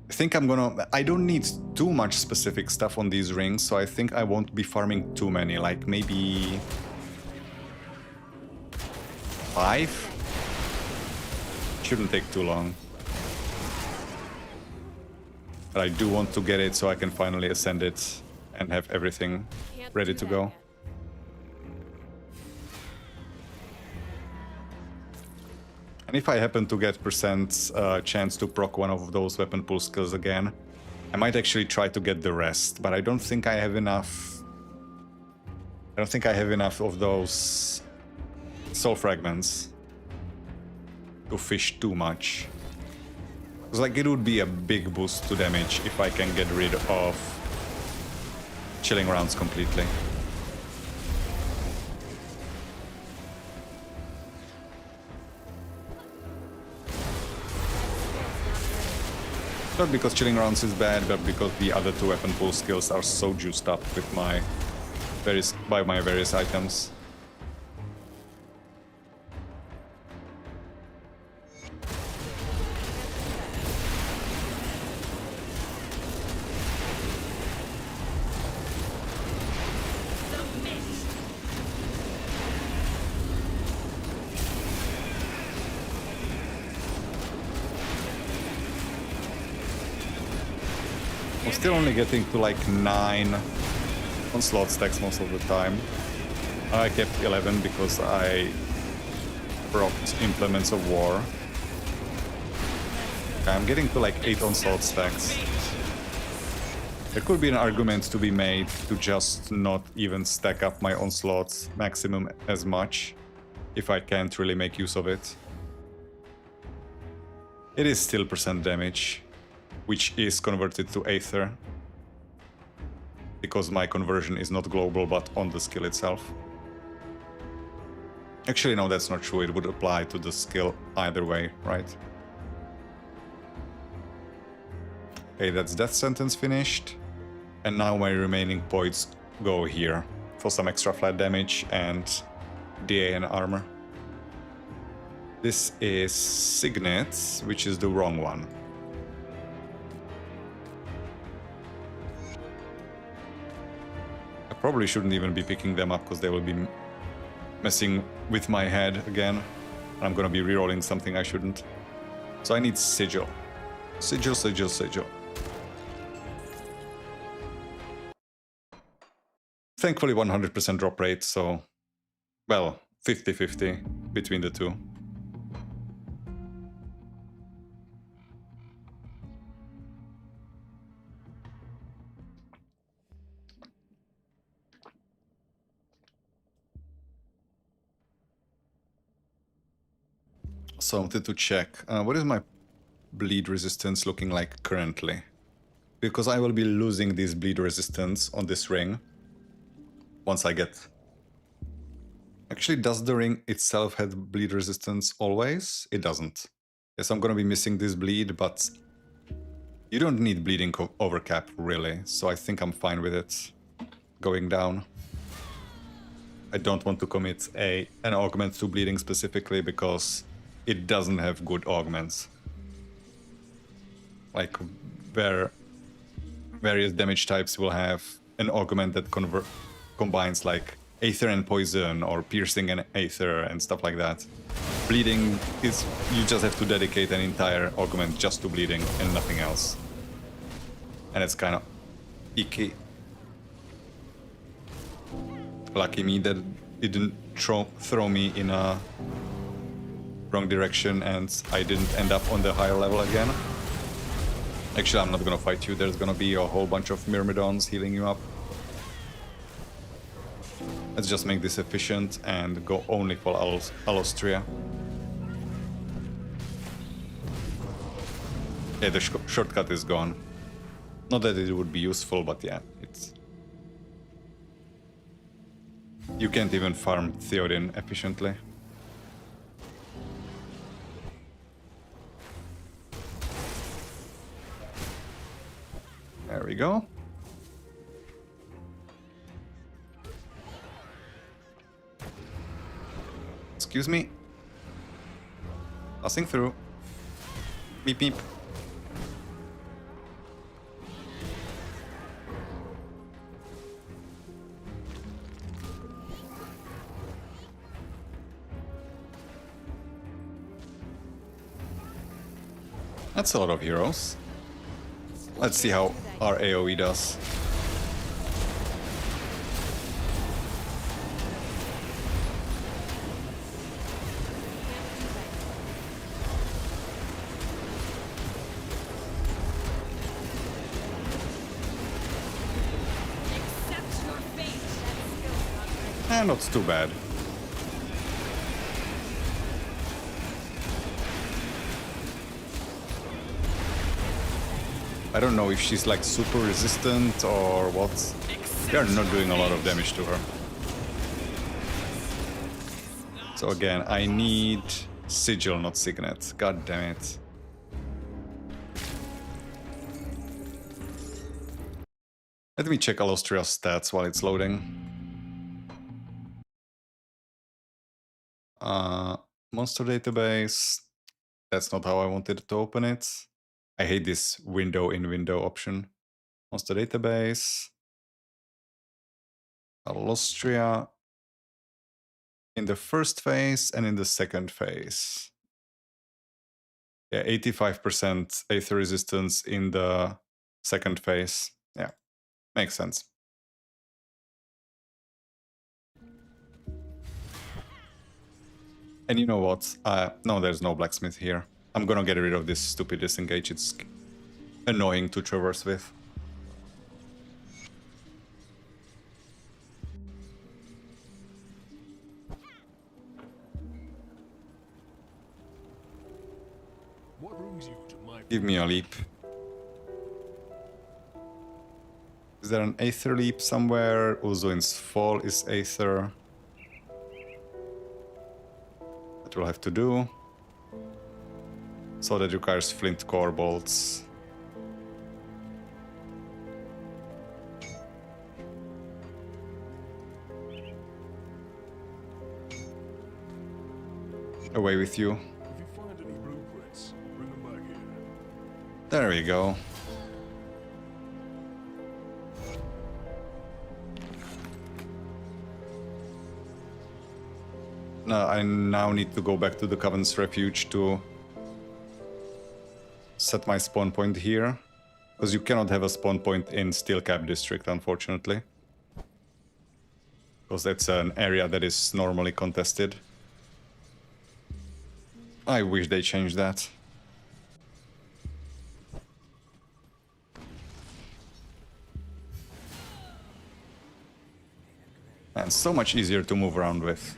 I think I'm gonna... I don't need too much specific stuff on these rings, so I think I won't be farming too many, like maybe... 5? Shouldn't take too long. But I do want to get it so I can finally ascend it and have everything Can't ready do to that go. yet. And if I happen to get percent chance to proc one of those weapon pool skills again, I might actually try to get the rest, but I don't think I have enough... I don't think I have enough of those soul fragments to fish too much. Because like it would be a big boost to damage if I can get rid of chilling rounds completely. Not because chilling rounds is bad, but because the other 2 weapon pool skills are so juiced up with my various items. I'm still only getting to like 9 onslaught stacks most of the time. I kept 11 because I procced Implements of War. I'm getting to like 8 onslaught stacks. There could be an argument to be made to just not even stack up my onslaught maximum as much, if I can't really make use of it. It is still percent damage, which is converted to Aether, because my conversion is not global but on the skill itself. Actually, no, that's not true. It would apply to the skill either way, right? Okay, that's that sentence finished. And now my remaining points go here for some extra flat damage and DA and armor. This is Signet, which is the wrong one. I probably shouldn't even be picking them up because they will be messing with my head again. I'm gonna be rerolling something I shouldn't. So I need Sigil. Sigil, Sigil, Sigil. Thankfully 100% drop rate, so... well, 50-50 between the two. So I wanted to check, what is my bleed resistance looking like currently? Because I will be losing this bleed resistance on this ring once I get... Actually, does the ring itself have bleed resistance always? It doesn't. Yes, I'm gonna be missing this bleed, but you don't need bleeding overcap, really, so I think I'm fine with it going down. I don't want to commit an augment to bleeding specifically because it doesn't have good augments. Like, where various damage types will have an augment that combines like Aether and Poison or Piercing and Aether and stuff like that. Bleeding is... you just have to dedicate an entire augment just to bleeding and nothing else. And it's kind of icky. Lucky me that it didn't throw me in a wrong direction and I didn't end up on the higher level again. Actually, I'm not gonna fight you. There's gonna be a whole bunch of Myrmidons healing you up. Let's just make this efficient and go only for Alostria. Yeah, the shortcut is gone. Not that it would be useful, but yeah, it's... you can't even farm Theoden efficiently. There we go. Excuse me. Passing through. Beep beep. That's a lot of heroes. Let's see how our AoE does. Accept your fate. That skill's not ready. Not too bad. I don't know if she's like super resistant or what. We are not doing a lot of damage to her. So again, I need Sigil, not Signet. God damn it. Let me check Alostria's stats while it's loading. Monster database. That's not how I wanted to open it. I hate this window in window option. Monster database. Alostria in the first phase and in the second phase. Yeah, 85% Aether resistance in the second phase. Yeah, makes sense. And you know what? No, there's no blacksmith here. I'm gonna get rid of this stupid disengage. It's annoying to traverse with. What brings you to my... Give me a leap. Is there an Aether leap somewhere? Uzuin's Fall is Aether. What we'll have to do. So that requires flint core bolts. Away with you. If you find any blueprints, bring them back here. There we go. I now need to go back to the Coven's Refuge to set my spawn point here. Because you cannot have a spawn point in Steel Cap District, unfortunately. Because that's an area that is normally contested. I wish they changed that. And so much easier to move around with.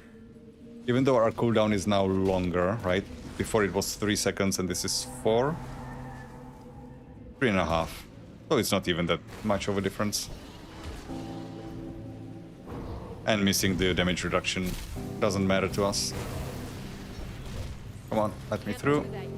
Even though our cooldown is now longer, right? Before it was 3 seconds and this is 4. 3.5. So it's not even that much of a difference. And missing the damage reduction doesn't matter to us. Come on, let me Can't through. do that yet.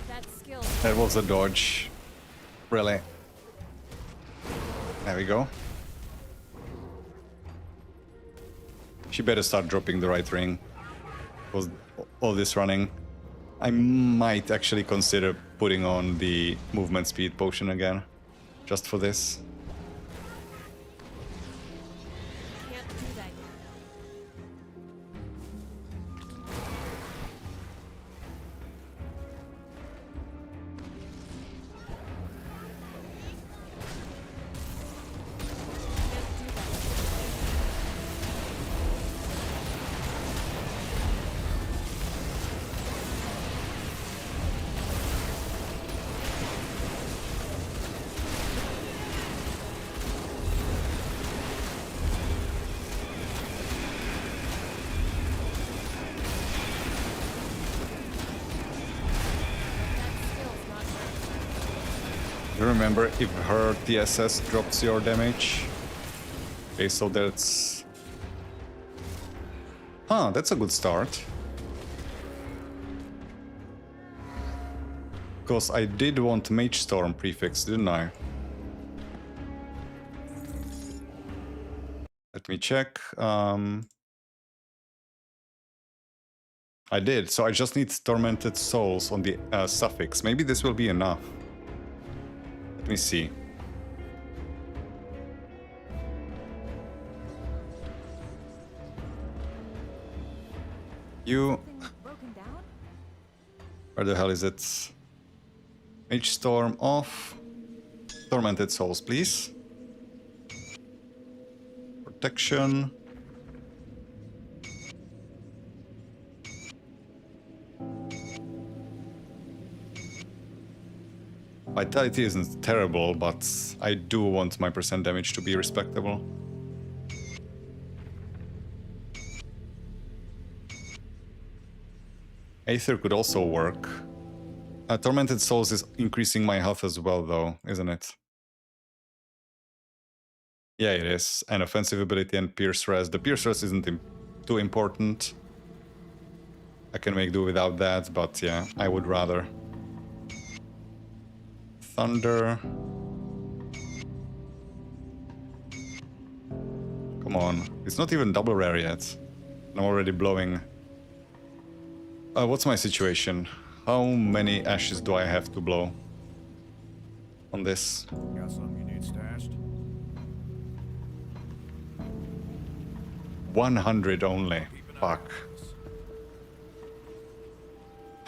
That skill. That was a dodge. Really. There we go. She better start dropping the right ring. Was all this running. I might actually consider putting on the movement speed potion again. Just for this. Can't do that yet. Can't do that yet. That skill's not very You remember if her TSS drops your damage? Okay, so that's... Huh, that's a good start. Because I did want Mage Storm prefix, didn't I? Let me check. I did, so I just need Tormented Souls on the suffix. Maybe this will be enough. Let me see. You... Broken down? Where the hell is it? Mage Storm off. Tormented Souls, please. Protection. Vitality isn't terrible, but I do want my percent damage to be respectable. Aether could also work. Tormented Souls is increasing my health as well, though, isn't it? Yeah, it is. And offensive ability and Pierce Res. The Pierce Res isn't too important. I can make do without that, but yeah, I would rather. Thunder. Come on. It's not even double rare yet. I'm already blowing. What's my situation? How many ashes do I have to blow on this? Got something you need stashed? 100 only. Fuck.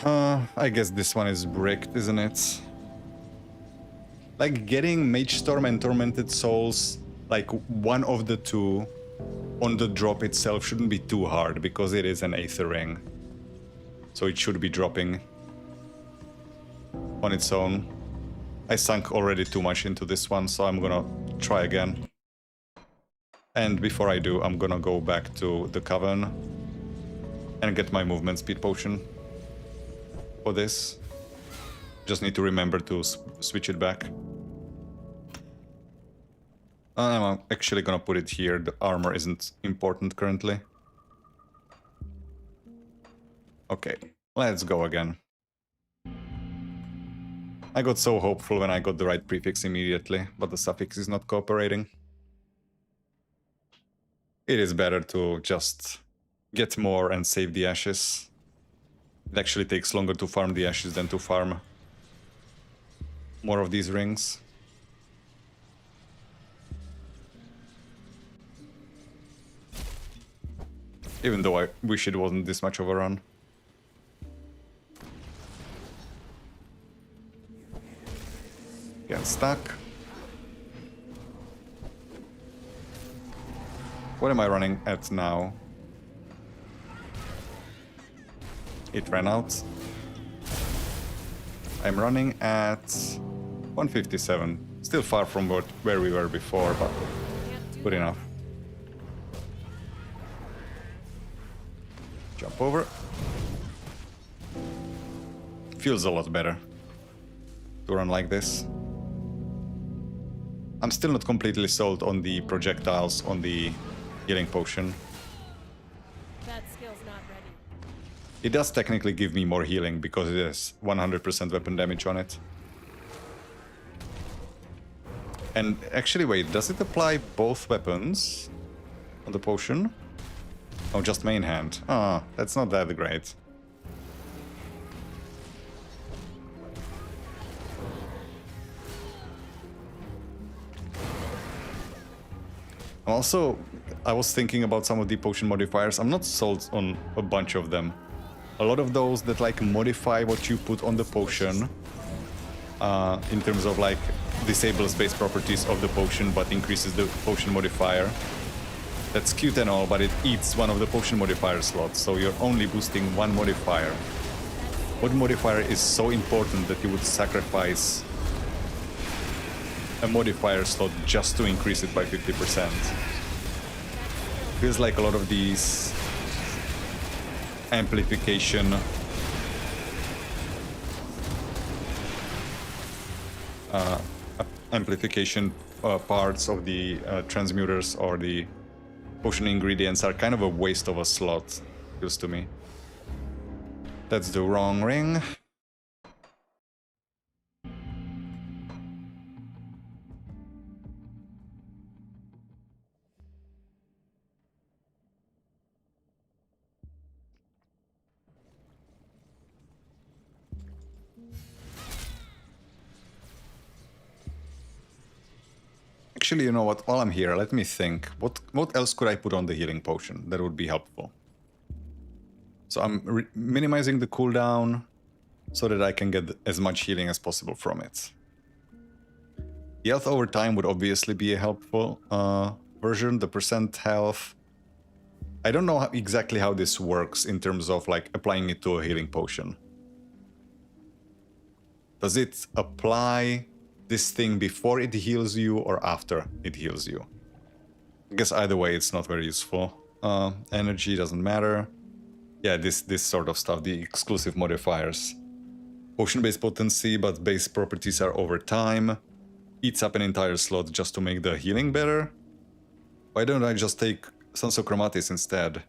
I guess this one is bricked, isn't it? Like, getting Mage Storm and Tormented Souls, like, one of the two on the drop itself shouldn't be too hard, because it is an Aether ring. So it should be dropping on its own. I sunk already too much into this one, so I'm gonna try again. And before I do, I'm gonna go back to the cavern and get my movement speed potion for this. Just need to remember to switch it back. I'm actually gonna put it here. The armor isn't important currently. Okay, let's go again. I got so hopeful when I got the right prefix immediately, but the suffix is not cooperating. It is better to just get more and save the ashes. It actually takes longer to farm the ashes than to farm more of these rings. Even though I wish it wasn't this much of a run. Get stuck. What am I running at now? It ran out. I'm running at 157. Still far from where we were before, but good enough. Jump over. Feels a lot better to run like this. I'm still not completely sold on the projectiles on the healing potion. That skill's not ready. It does technically give me more healing because it has 100% weapon damage on it. And actually, wait, does it apply both weapons on the potion? Oh, just main hand. Ah, that's not that great. Also, I was thinking about some of the potion modifiers. I'm not sold on a bunch of them. A lot of those that like modify what you put on the potion in terms of like disables base properties of the potion but increases the potion modifier. That's cute and all, but it eats one of the potion modifier slots, so you're only boosting one modifier. What modifier is so important that you would sacrifice a modifier slot just to increase it by 50%? Feels like a lot of these amplification parts of the transmuters or the potion ingredients are kind of a waste of a slot, feels to me. That's the wrong ring. Actually, you know what? While I'm here, let me think. What else could I put on the healing potion that would be helpful? So I'm minimizing the cooldown so that I can get as much healing as possible from it. The health over time would obviously be a helpful version. The percent health. I don't know exactly how this works in terms of like applying it to a healing potion. Does it apply this thing before it heals you or after it heals you? I guess either way it's not very useful. Energy doesn't matter. Yeah, this sort of stuff, the exclusive modifiers. Potion-based potency, but base properties are over time. Eats up an entire slot just to make the healing better. Why don't I just take Sons of Chromatis instead?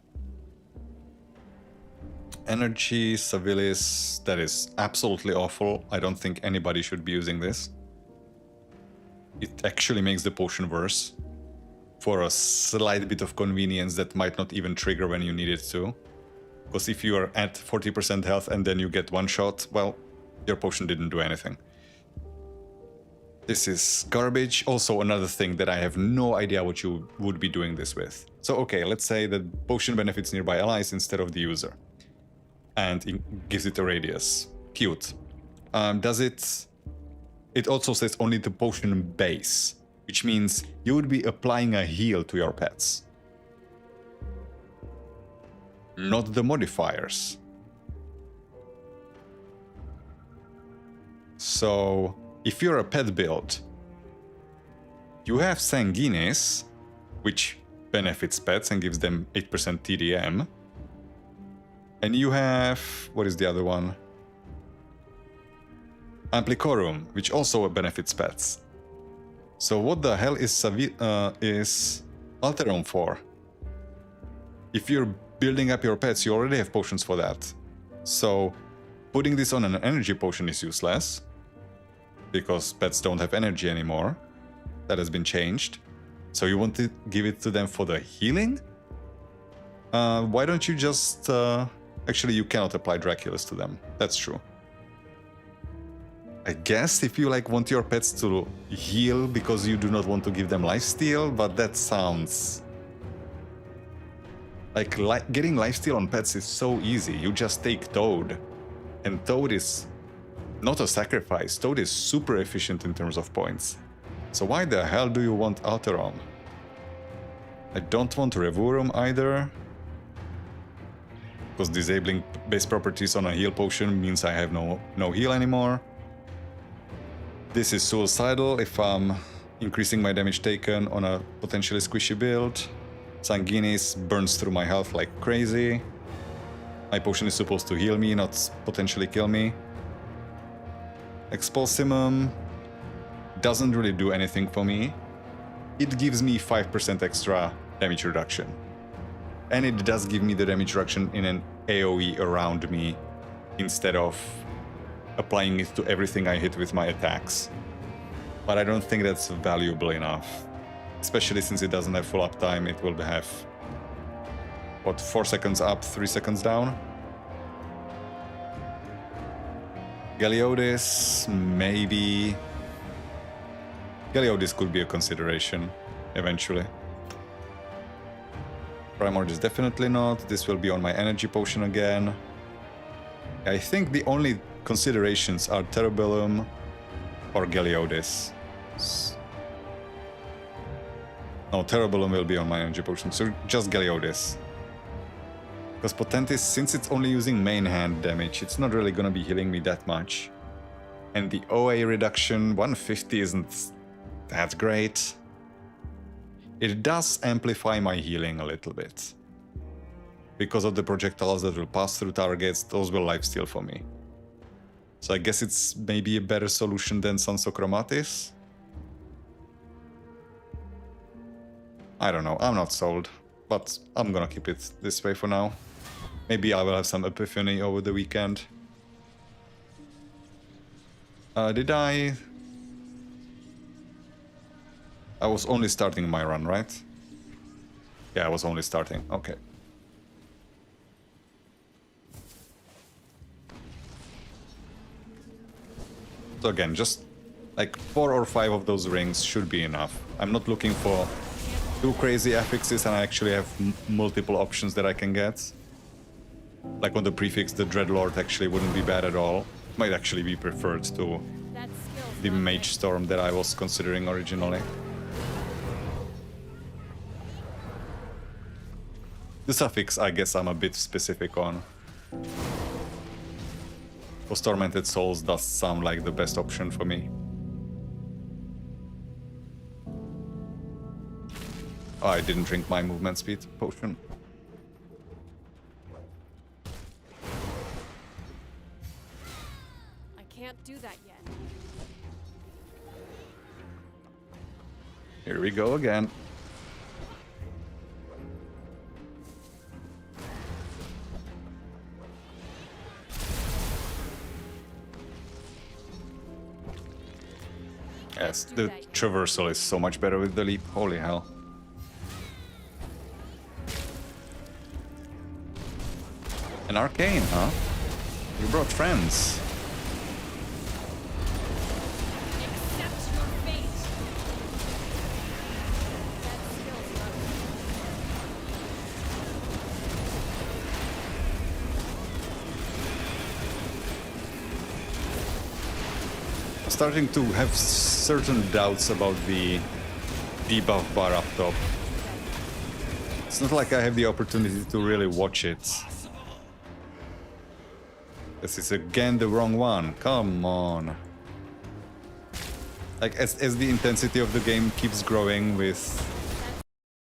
Energy, Civilis, that is absolutely awful. I don't think anybody should be using this. It actually makes the potion worse. For a slight bit of convenience that might not even trigger when you need it to. Because if you are at 40% health and then you get one shot, well, your potion didn't do anything. This is garbage. Also another thing that I have no idea what you would be doing this with. So okay, let's say that potion benefits nearby allies instead of the user. And it gives it a radius. Cute. Does it... It also says only the potion base, which means you would be applying a heal to your pets. Not the modifiers. So, if you're a pet build, you have Sanguinis, which benefits pets and gives them 8% TDM. And you have... what is the other one? Amplicorum, which also benefits pets. So what the hell is Alterum for? If you're building up your pets, you already have potions for that. So putting this on an energy potion is useless, because pets don't have energy anymore. That has been changed. So you want to give it to them for the healing? Why don't you just... Actually, you cannot apply Draculus to them. That's true. I guess if you like want your pets to heal because you do not want to give them lifesteal, but that sounds... Like getting lifesteal on pets is so easy. You just take Toad. And Toad is not a sacrifice. Toad is super efficient in terms of points. So why the hell do you want Alterum? I don't want Revurum either. Because disabling base properties on a heal potion means I have no heal anymore. This is suicidal if I'm increasing my damage taken on a potentially squishy build. Sanguinis burns through my health like crazy. My potion is supposed to heal me, not potentially kill me. Expulsimum doesn't really do anything for me. It gives me 5% extra damage reduction. And it does give me the damage reduction in an AoE around me instead of applying it to everything I hit with my attacks. But I don't think that's valuable enough. Especially since it doesn't have full uptime, it will have... what, 4 seconds up, 3 seconds down? Galeodis, maybe... Galeodis could be a consideration, eventually. Primordius definitely not. This will be on my energy potion again. I think the only considerations are Terebellum or Galeodis. No, Terebellum will be on my energy potion, so just Galeodis. Because Potentis, since it's only using main hand damage, it's not really gonna be healing me that much. And the OA reduction, 150 isn't that great. It does amplify my healing a little bit. Because of the projectiles that will pass through targets, those will lifesteal for me. So I guess it's maybe a better solution than Sansochromatis. I don't know, I'm not sold. But I'm gonna keep it this way for now. Maybe I will have some epiphany over the weekend. Did I was only starting my run, right? Yeah, I was only starting. Okay. So again, just like 4 or 5 of those rings should be enough. I'm not looking for too crazy affixes, and I actually have multiple options that I can get. Like on the prefix, the Dreadlord actually wouldn't be bad at all. Might actually be preferred to the Mage Storm that I was considering originally. The suffix, I guess I'm a bit specific on. Because Tormented Souls does sound like the best option for me. Oh, I didn't drink my movement speed potion. I can't do that yet. Here we go again. Yes, the traversal is so much better with the leap. Holy hell. An arcane, huh? You brought friends. Accept your fate. That skill's not Starting to have certain doubts about the debuff bar up top. It's not like I have the opportunity to really watch it. This is again the wrong one. Come on. Like as the intensity of the game keeps growing with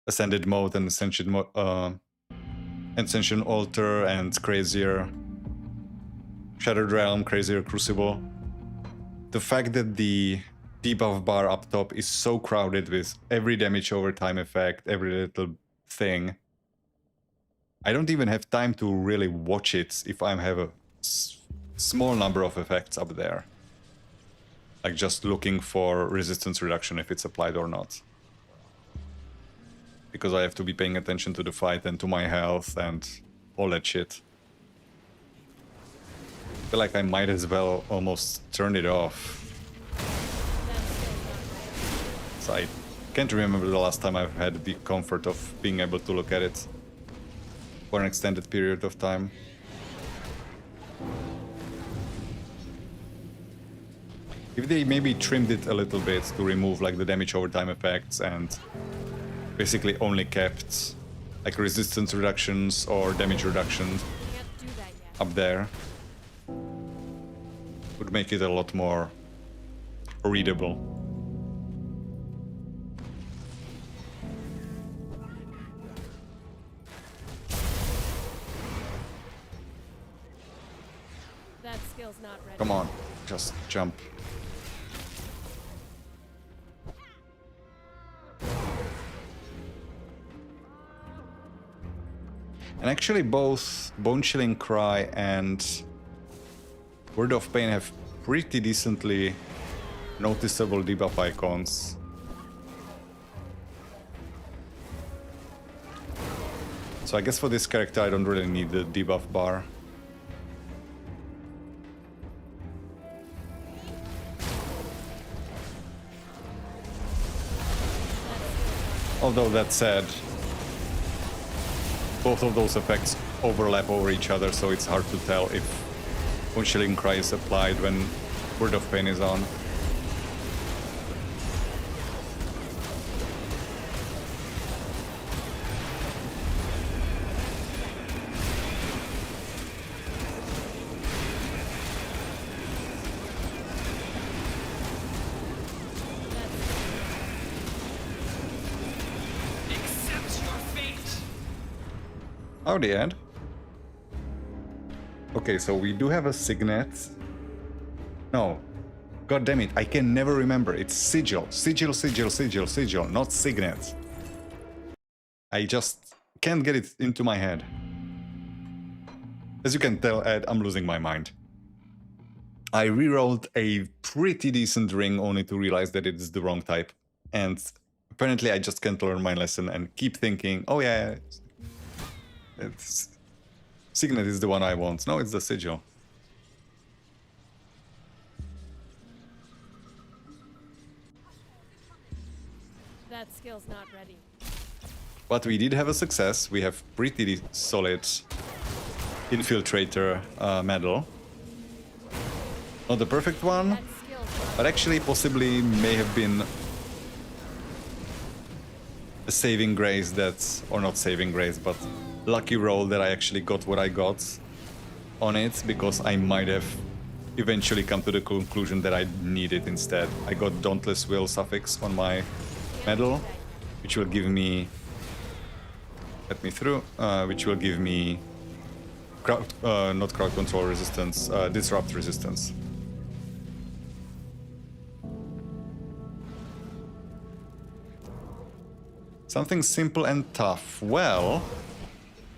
Ascended Mode and Ascension Altar and Crazier Shattered Realm, Crazier Crucible. The fact that the debuff bar up top is so crowded with every damage over time effect, every little thing. I don't even have time to really watch it if I have a small number of effects up there. Like just looking for resistance reduction if it's applied or not. Because I have to be paying attention to the fight and to my health and all that shit. I feel like I might as well almost turn it off. So I can't remember the last time I've had the comfort of being able to look at it for an extended period of time. If they maybe trimmed it a little bit to remove like the damage over time effects and basically only kept like resistance reductions or damage reductions Can't do that yet. up there, would make it a lot more readable. That skill's not ready. Come on, just jump. And actually both Bone Chilling Cry and Word of Pain have pretty decently noticeable debuff icons. So I guess for this character I don't really need the debuff bar. Although that said, both of those effects overlap over each other, so it's hard to tell if Bone Chilling Cry is applied when Word of Pain is on. Accept your fate. Oh, the end. Okay, so we do have a signet. No. God damn it, I can never remember. It's sigil. Sigil, sigil, sigil, sigil, not signet. I just can't get it into my head. As you can tell, Ed, I'm losing my mind. I rerolled a pretty decent ring only to realize that it's the wrong type. And apparently I just can't learn my lesson and keep thinking, oh yeah, it's... Signet is the one I want. No, it's the sigil. That skill's not ready. But we did have a success. We have pretty solid Infiltrator medal. Not the perfect one, That skill's not but actually possibly may have been a saving grace that, or not saving grace, but lucky roll that I actually got what I got on it, because I might have eventually come to the conclusion that I need it instead. I got Dauntless Will suffix on my medal, which will give me, let me through, which will give me crowd, not crowd control resistance, disrupt resistance. Something simple and tough. Well,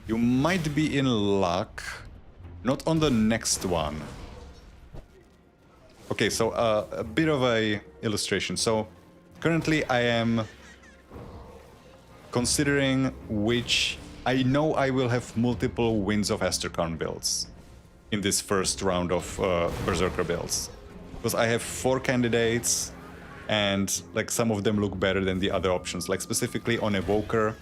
you might be in luck. Not on the next one. Okay, so a bit of a illustration. So currently I am considering which... I know I will have multiple Winds of Asterkarn builds in this first round of Berserker builds. Because I have 4 candidates, and like some of them look better than the other options. Like specifically on Evoker,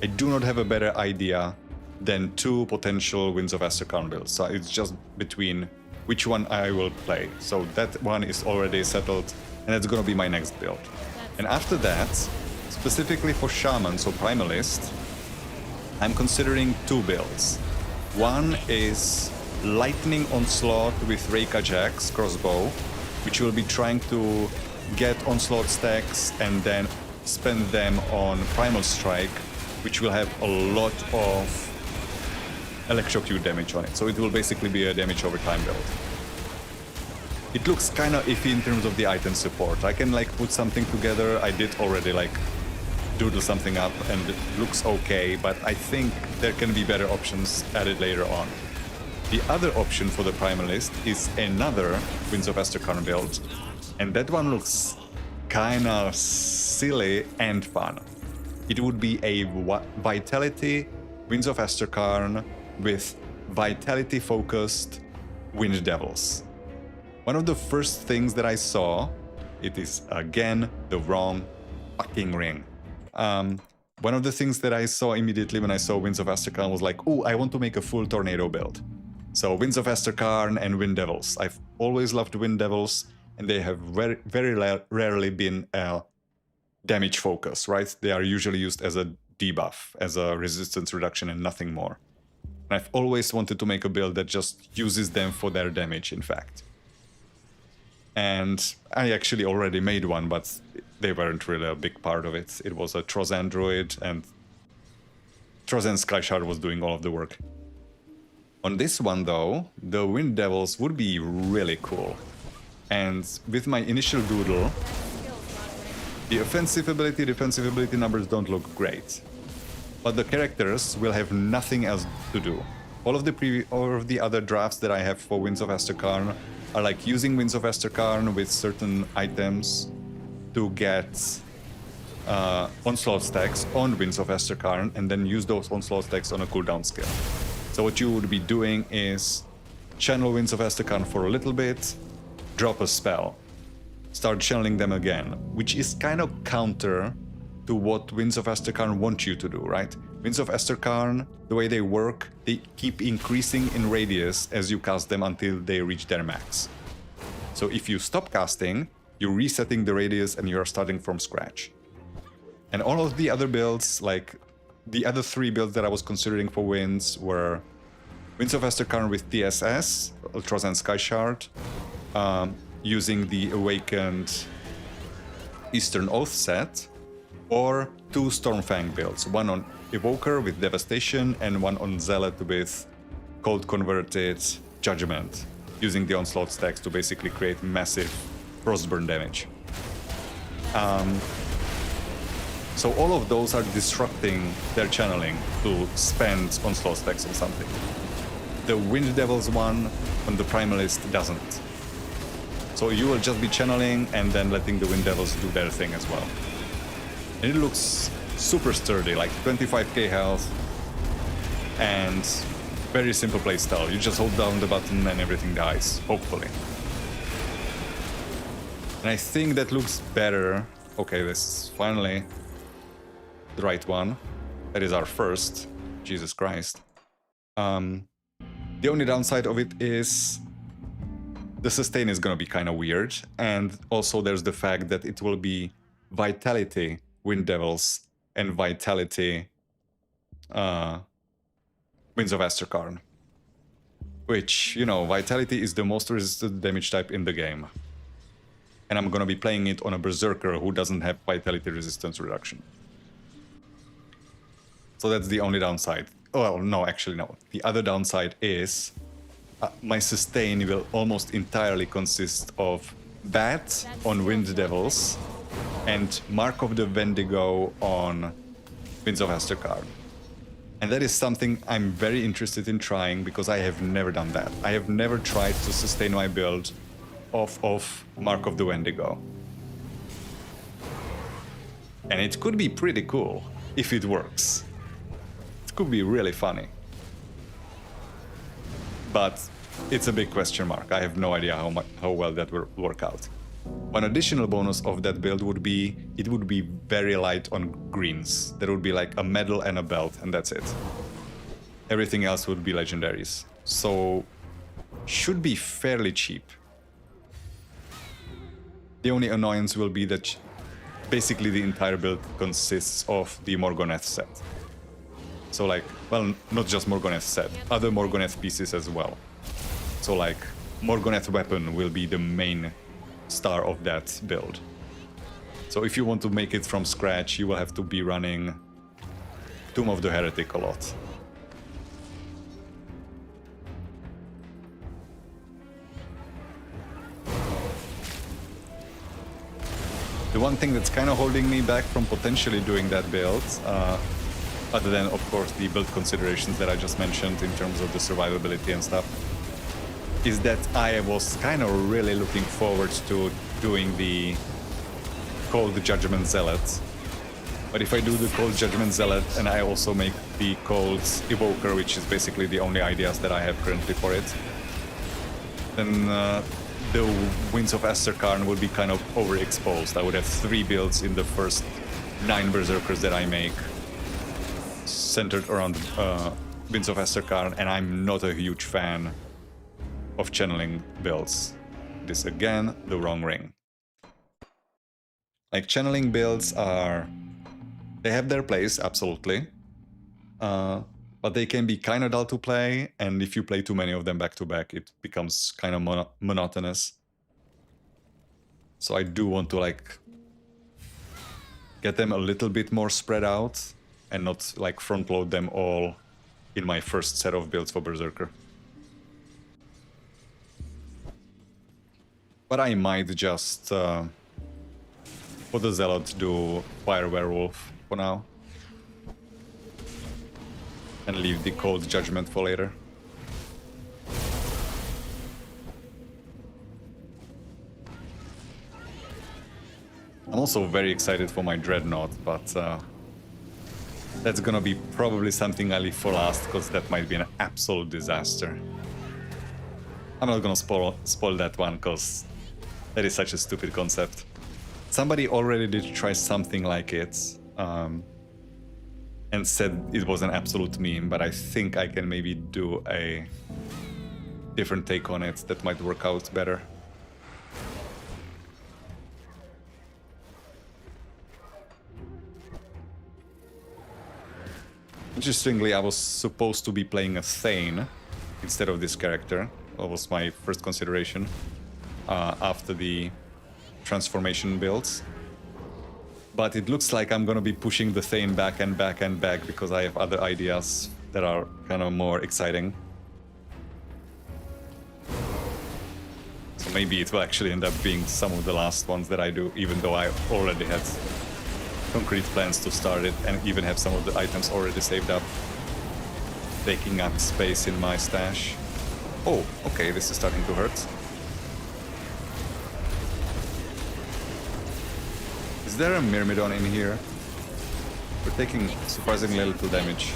I do not have a better idea than 2 potential Winds of Asterkarn builds. So it's just between which one I will play. So that one is already settled, and that's gonna be my next build. And after that, specifically for Shaman, so Primalist, I'm considering 2 builds. One is Lightning Onslaught with Reika Jax crossbow, which will be trying to get Onslaught stacks and then spend them on Primal Strike which will have a lot of electrocute damage on it. So it will basically be a damage over time build. It looks kind of iffy in terms of the item support. I can like put something together. I did already like doodle something up and it looks okay, but I think there can be better options added later on. The other option for the Primalist is another Winds of Asterkarn build, and that one looks kind of silly and fun. It would be a Vitality Winds of Asterkarn with Vitality focused Wind Devils. One of the first things that I saw, it is again the wrong fucking ring. One of the things that I saw immediately when I saw Winds of Asterkarn was like, oh, I want to make a full tornado build. So Winds of Asterkarn and Wind Devils. I've always loved Wind Devils, and they have very rarely been a damage focus, right? They are usually used as a debuff, as a resistance reduction and nothing more. And I've always wanted to make a build that just uses them for their damage, in fact. And I actually already made one, but they weren't really a big part of it. It was a Trozen druid, and Trozen Skyshard was doing all of the work. On this one, though, the Wind Devils would be really cool. And with my initial doodle, the offensive ability, defensive ability numbers don't look great. But the characters will have nothing else to do. All of the other drafts that I have for Winds of Asterkarn are like using Winds of Asterkarn with certain items to get onslaught stacks on Winds of Asterkarn and then use those onslaught stacks on a cooldown skill. So what you would be doing is channel Winds of Asterkarn for a little bit, drop a spell, start channeling them again, which is kind of counter to what Winds of Asterkarn want you to do, right? Winds of Asterkarn, the way they work, they keep increasing in radius as you cast them until they reach their max. So if you stop casting, you're resetting the radius and you're starting from scratch. And all of the other builds, like the other three builds that I was considering for Winds were Winds of Asterkarn with TSS, Trozen Skyshard, using the Awakened Eastern Oath set, or two Stormfang builds, one on Evoker with Devastation and one on Zealot with Cold Converted Judgment, using the Onslaught stacks to basically create massive Frostburn damage. So all of those are disrupting their channeling to spend Onslaught stacks on something. The Wind Devils one on the Primalist doesn't. So you will just be channeling and then letting the Wind Devils do their thing as well. And it looks super sturdy, like 25k health and very simple playstyle. You just hold down the button and everything dies, hopefully. And I think that looks better. Okay, this is finally the right one. That is our first. Jesus Christ. The only downside of it is the sustain is gonna be kind of weird, and also there's the fact that it will be Vitality Wind Devils and Vitality Winds of Asterkarn. Which, you know, Vitality is the most resistant damage type in the game. And I'm gonna be playing it on a Berserker who doesn't have Vitality resistance reduction. So that's the only downside. Well, no, actually no. The other downside is my sustain will almost entirely consist of Bat on Wind Devils and Mark of the Wendigo on Winds of Asterkarn. And that is something I'm very interested in trying because I have never done that. I have never tried to sustain my build off of Mark of the Wendigo. And it could be pretty cool if it works. It could be really funny. But it's a big question mark. I have no idea how well that will work out. One additional bonus of that build would be, it would be very light on greens. There would be like a medal and a belt, and that's it. Everything else would be legendaries. So, should be fairly cheap. The only annoyance will be that basically the entire build consists of the Morgoneth set. So like, well, not just Morgoneth set, other Morgoneth pieces as well. So like, Morgoneth weapon will be the main star of that build. So if you want to make it from scratch, you will have to be running Tomb of the Heretic a lot. The one thing that's kind of holding me back from potentially doing that build, other than, of course, the build considerations that I just mentioned in terms of the survivability and stuff, is that I was kind of really looking forward to doing the Cold Judgment Zealot. But if I do the Cold Judgment Zealot and I also make the Cold Evoker, which is basically the only ideas that I have currently for it, then the Winds of Aether would be kind of overexposed. I would have 3 builds in the first 9 Berserkers that I make centered around Winds of Aether, and I'm not a huge fan of channeling builds. This again, the wrong ring. Like, channeling builds are... they have their place, absolutely. But they can be kind of dull to play, and if you play too many of them back to back, it becomes kind of monotonous. So I do want to, like, get them a little bit more spread out and not, like, front load them all in my first set of builds for Berserker. But I might just, for the Zealot, do Fire Werewolf for now. And leave the Cold Judgment for later. I'm also very excited for my Dreadnought, but that's gonna be probably something I leave for last, because that might be an absolute disaster. I'm not gonna spoil that one, because that is such a stupid concept. Somebody already did try something like it, and said it was an absolute meme, but I think I can maybe do a different take on it that might work out better. Interestingly, I was supposed to be playing a Thane instead of this character. That was my first consideration after the transformation builds. But it looks like I'm gonna be pushing the Thane back and back and back because I have other ideas that are kind of more exciting. So maybe it will actually end up being some of the last ones that I do, even though I already had concrete plans to start it and even have some of the items already saved up, taking up space in my stash. Oh, okay, this is starting to hurt. Is there a Myrmidon in here? We're taking surprisingly little damage.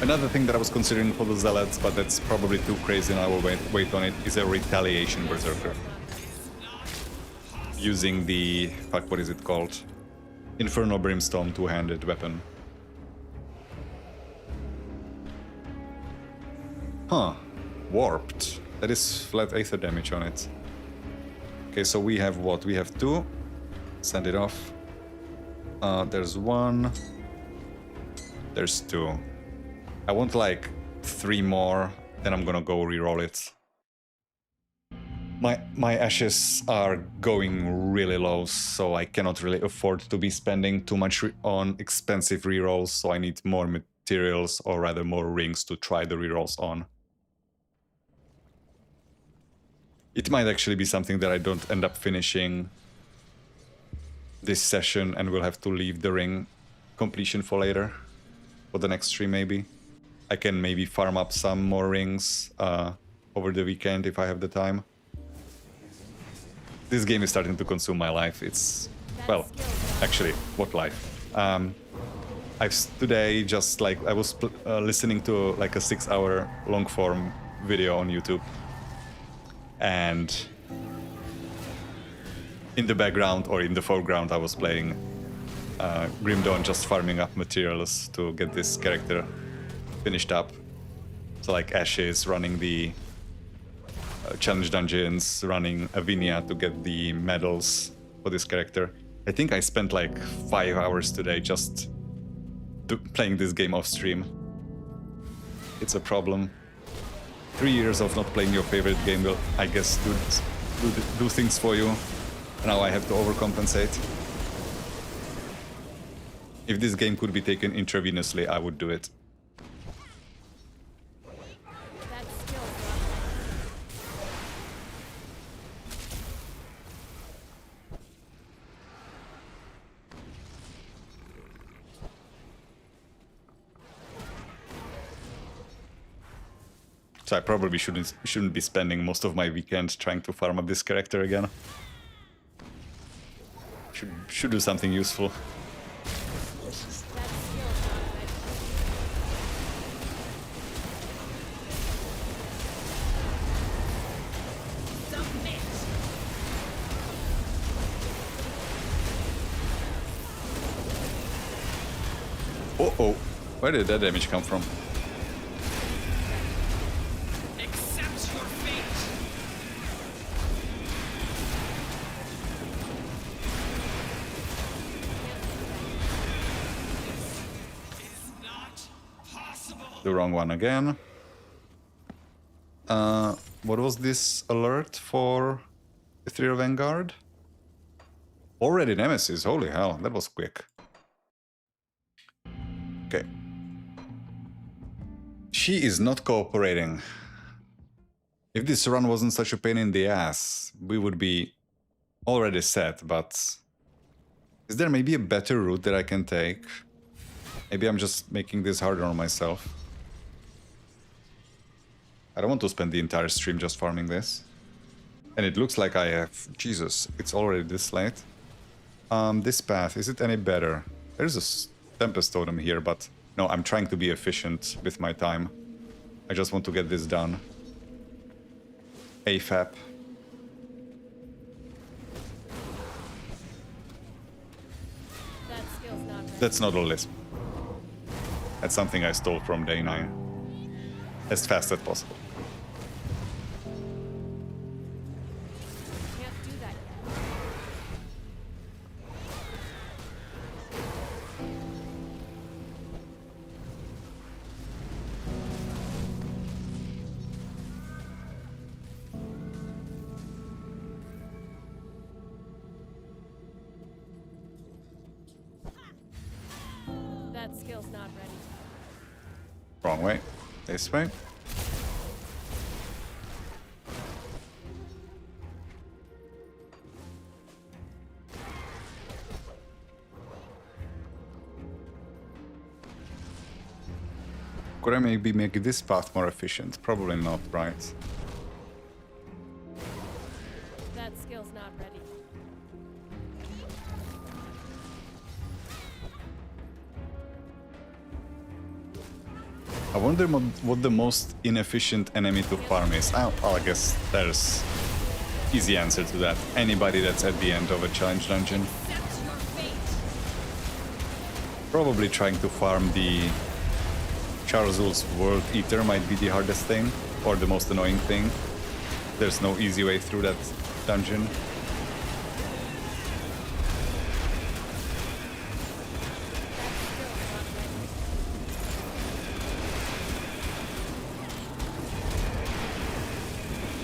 Another thing that I was considering for the Zealots, but that's probably too crazy and I will wait on it, is a Retaliation Berserker. Using the... fuck, what is it called? Infernal Brimstone two-handed weapon. Huh. Warped. That is flat Aether damage on it. Okay, so we have what? We have 2. Send it off. There's 1. There's 2. I want like 3 more, then I'm gonna go reroll it. My ashes are going really low, so I cannot really afford to be spending too much on expensive rerolls, so I need more materials, or rather more rings to try the rerolls on. It might actually be something that I don't end up finishing this session and will have to leave the ring completion for later, for the next stream maybe. I can maybe farm up some more rings over the weekend if I have the time. This game is starting to consume my life. It's... well, actually, what life? Today just like I was listening to like a 6-hour long form video on YouTube, and in the background or in the foreground I was playing Grim Dawn, just farming up materials to get this character finished up. So like Ashes, running the challenge dungeons, running Avinia to get the medals for this character. I think I spent like 5 hours today just playing this game off stream. It's a problem. 3 years of not playing your favorite game will, I guess, do things for you. Now I have to overcompensate. If this game could be taken intravenously, I would do it. That skill's not So I probably shouldn't be spending most of my weekend trying to farm up this character again. Should do something useful. that skill's not ready. Submit. Uh-oh. Where did that damage come from? Accept your fate. Is not possible. The wrong one again. What was this alert for Ethereal Vanguard? Already Nemesis, holy hell, that was quick. Okay. She is not cooperating. If this run wasn't such a pain in the ass, we would be already set, but... Is there maybe a better route that I can take? Maybe I'm just making this harder on myself. I don't want to spend the entire stream just farming this. And it looks like I have... Jesus, it's already this late. This path, is it any better? There's a Tempest Totem here, but... No, I'm trying to be efficient with my time. I just want to get this done. AFAP. That skill's not ready. That's not a lisp. That's something I stole from day 9. As fast as possible. Can't do that yet. That skill's not ready. Wrong way. This way. Could I maybe make this path more efficient? Probably not, right? That skill's not ready. I wonder what the most inefficient enemy to farm is. Oh, I guess there's easy answer to that. Anybody that's at the end of a challenge dungeon. Accept your fate. Probably trying to farm the Charzul's World Aether might be the hardest thing, or the most annoying thing. There's no easy way through that dungeon.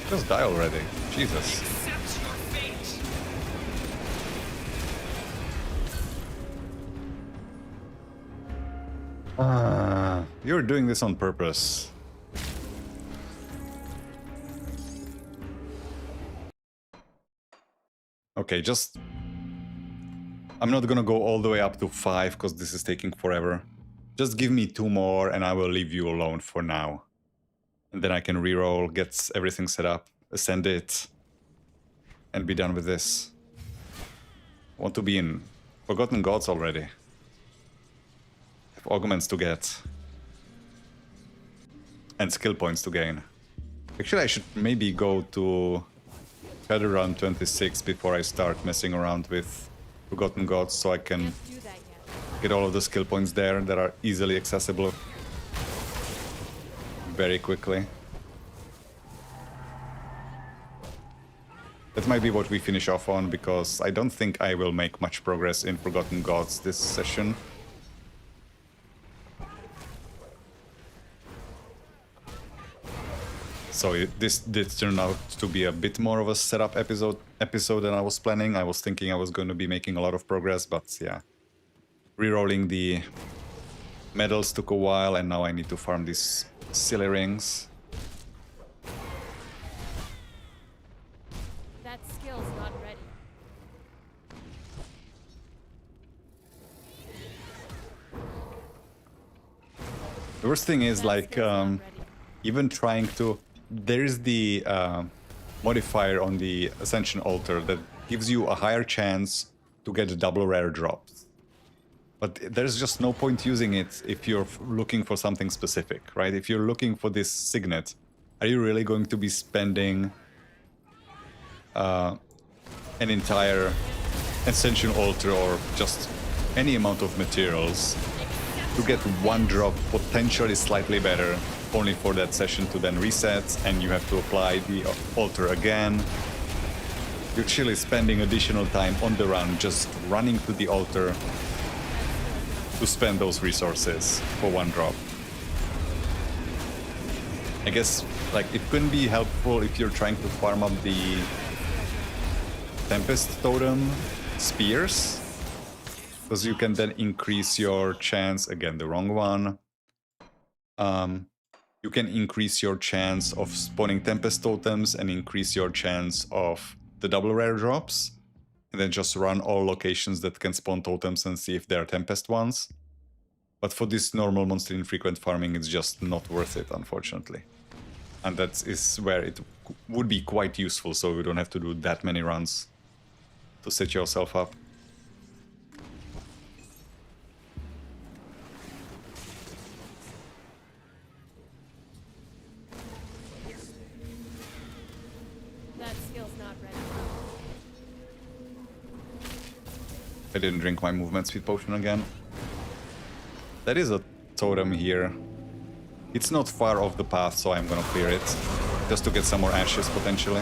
Just die already. Jesus. Accept your fate. You're doing this on purpose. Okay, just... I'm not gonna go all the way up to 5, because this is taking forever. Just give me 2 more, and I will leave you alone for now. And then I can reroll, get everything set up, ascend it, and be done with this. I want to be in Forgotten Gods already. Have augments to get. And skill points to gain. Actually, I should maybe go to Shadowrun 26 before I start messing around with Forgotten Gods, so I can Can't do that yet. get all of the skill points there that are easily accessible very quickly. That might be what we finish off on, because I don't think I will make much progress in Forgotten Gods this session. So this did turn out to be a bit more of a setup episode than I was planning. I was thinking I was going to be making a lot of progress, but yeah. Rerolling the medals took a while, and now I need to farm these silly rings. That skill's not ready. The worst thing is, That like, skill's not ready. even trying to... There is the modifier on the Ascension Altar that gives you a higher chance to get double rare drops. But there's just no point using it if you're looking for something specific, right? If you're looking for this signet, are you really going to be spending an entire Ascension Altar or just any amount of materials to get one drop potentially slightly better, only for that session to then reset and you have to apply the altar again? You're actually spending additional time on the run just running to the altar to spend those resources for one drop. I guess, like, it couldn't be helpful if you're trying to farm up the Tempest Totem spears, because you can then increase your chance, again the wrong one, you can increase your chance of spawning Tempest Totems and increase your chance of the double rare drops, and then just run all locations that can spawn totems and see if they are Tempest ones. But for this normal monster infrequent farming, it's just not worth it, unfortunately. And that is where it would be quite useful, so you don't have to do that many runs to set yourself up. That skill's not ready. I didn't drink my movement speed potion again. There is a totem here. It's not far off the path, so I'm gonna clear it. Just to get some more ashes, potentially.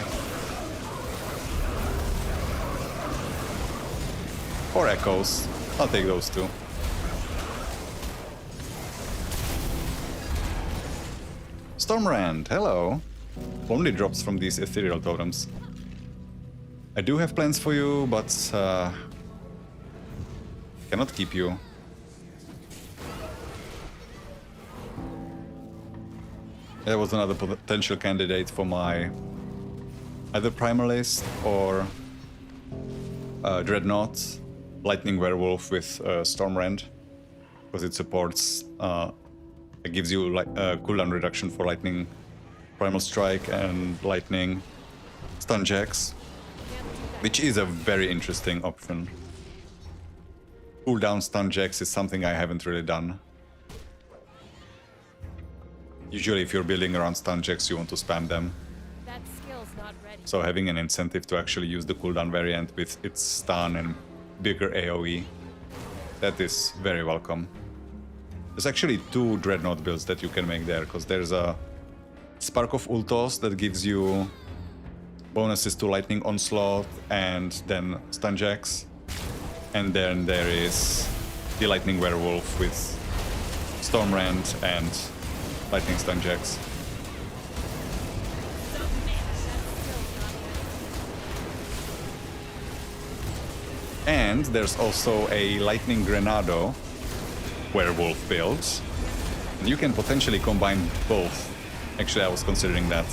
Or echoes. I'll take those two. Stormrand, hello. Only drops from these ethereal totems. I do have plans for you, but cannot keep you. There was another potential candidate for my either Primalist or Dreadnought, Lightning Werewolf with Stormrand, because it supports, it gives you like cooldown reduction for Lightning Primal Strike and Lightning Stun Jacks, which is a very interesting option. Cooldown Stun Jacks is something I haven't really done. Usually if you're building around stun jacks, you want to spam them. That skill's not ready. So having an incentive to actually use the cooldown variant with its stun and bigger AoE, that is very welcome. There's actually two Dreadnought builds that you can make there, because there's a Spark of Ultos that gives you bonuses to Lightning Onslaught and then stun jacks. And then there is the Lightning Werewolf with Stormrand and Lightning Stun Jacks. And there's also a Lightning Grenado Werewolf build. And you can potentially combine both. Actually, I was considering that,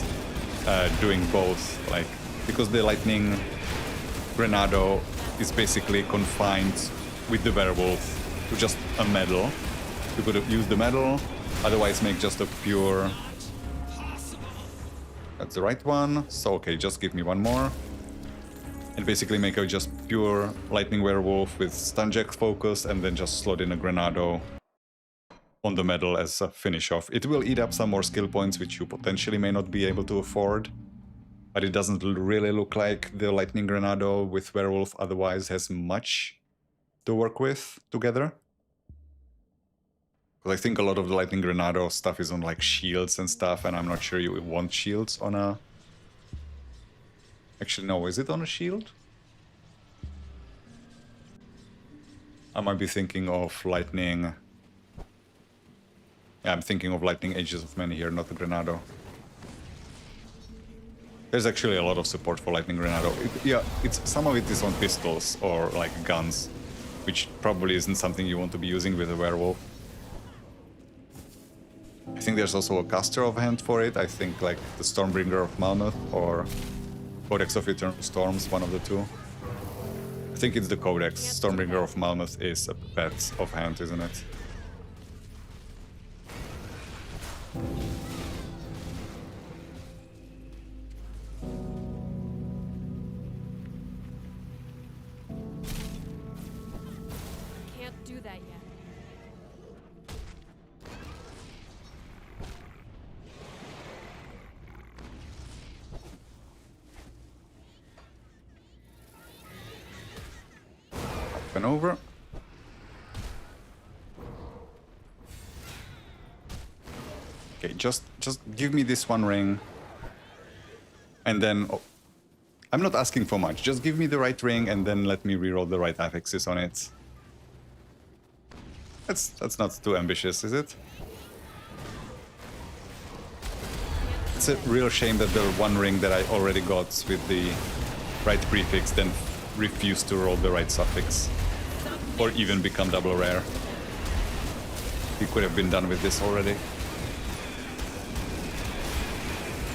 doing both, like, because the Lightning Grenado is basically confined with the Werewolf to just a medal. You could use the medal, otherwise make just a pure... That's the right one. So, okay, just give me one more. And basically make a just pure Lightning Werewolf with Stun Jack focus, and then just slot in a Grenado on the medal as a finish off. It will eat up some more skill points, which you potentially may not be able to afford. But it doesn't really look like the Lightning Grenado with Werewolf otherwise has much to work with together. Because I think a lot of the Lightning Grenado stuff is on like shields and stuff, and I'm not sure you want shields on a... Actually, no, is it on a shield? I might be thinking of Lightning... Yeah, I'm thinking of Lightning Ages of Many here, not the Grenado. There's actually a lot of support for Lightning Grenado. Yeah, some of it is on pistols or like guns, which probably isn't something you want to be using with a werewolf. I think there's also a caster of hand for it. I think like the Stormbringer of Malmouth or Codex of Eternal Storms, one of the two. I think it's the Codex. Stormbringer of Malmouth is a pet of hand, isn't it? Can't do that yet. Up and over. Okay, just give me this one ring. And then... Oh, I'm not asking for much. Just give me the right ring and then let me reroll the right affixes on it. That's not too ambitious, is it? It's a real shame that the one ring that I already got with the right prefix then refused to roll the right suffix. Or even become double rare. We could have been done with this already.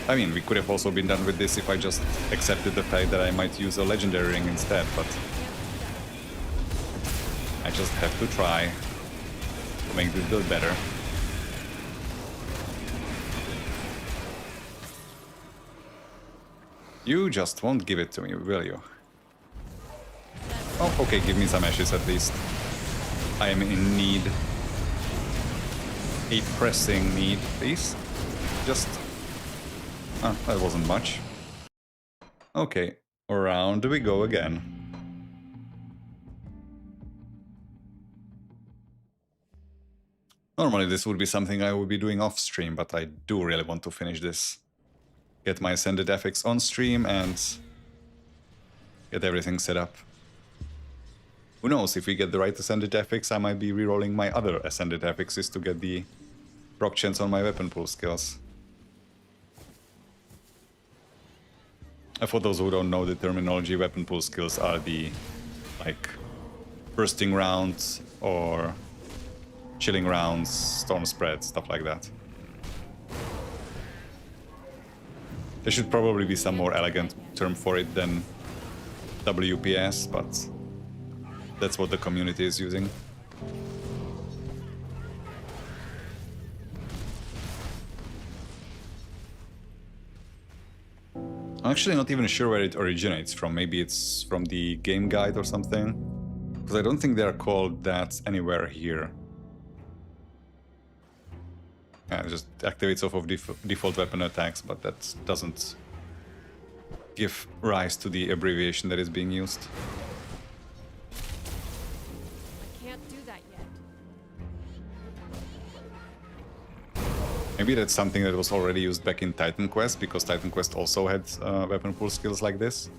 I mean, we could have also been done with this if I just accepted the fact that I might use a legendary ring instead, but I just have to try to make this build better. You just won't give it to me, will you? Oh, okay, give me some ashes at least. I am in need. A pressing need, please. Just... Ah, that wasn't much. Okay, around we go again. Normally this would be something I would be doing off stream, but I do really want to finish this. Get my Ascended FX on stream and get everything set up. Who knows, if we get the right Ascended FX, I might be rerolling my other Ascended FXs to get the proc chance on my weapon pool skills. For those who don't know the terminology, weapon pool skills are the, like, bursting rounds or chilling rounds, storm spread, stuff like that. There should probably be some more elegant term for it than WPS, but that's what the community is using. I'm actually not even sure where it originates from. Maybe it's from the game guide or something. Because I don't think they're called that anywhere here. Yeah, it just activates off of default weapon attacks, but that doesn't give rise to the abbreviation that is being used. I can't do that yet. Maybe that's something that was already used back in Titan Quest, because Titan Quest also had weapon pool skills like this.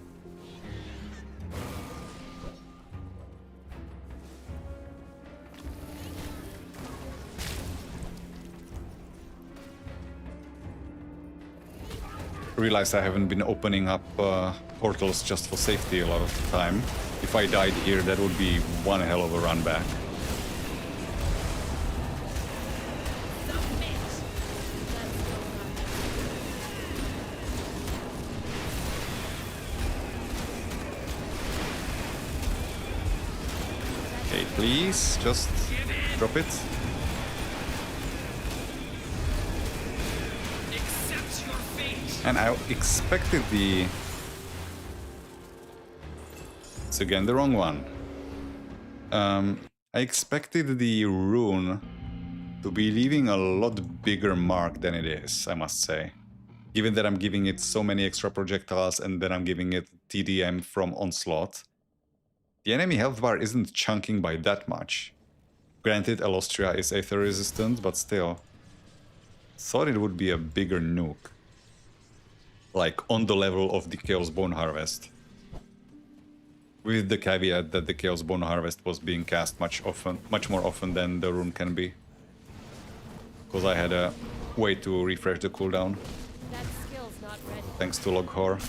Realized I haven't been opening up portals just for safety a lot of the time. If I died here, that would be one hell of a run back. Okay, please, just drop it. Accept your fate. And I expected the... It's again the wrong one. I expected the rune to be leaving a lot bigger mark than it is, I must say. Given that I'm giving it so many extra projectiles and then I'm giving it TDM from Onslaught. The enemy health bar isn't chunking by that much. Granted, Alostria is Aether resistant, but still. Thought it would be a bigger nuke. Like on the level of the Chaos Bone Harvest. With the caveat that the Chaos Bone Harvest was being cast much more often than the rune can be. Because I had a way to refresh the cooldown. That skill's not ready. thanks to Loghor.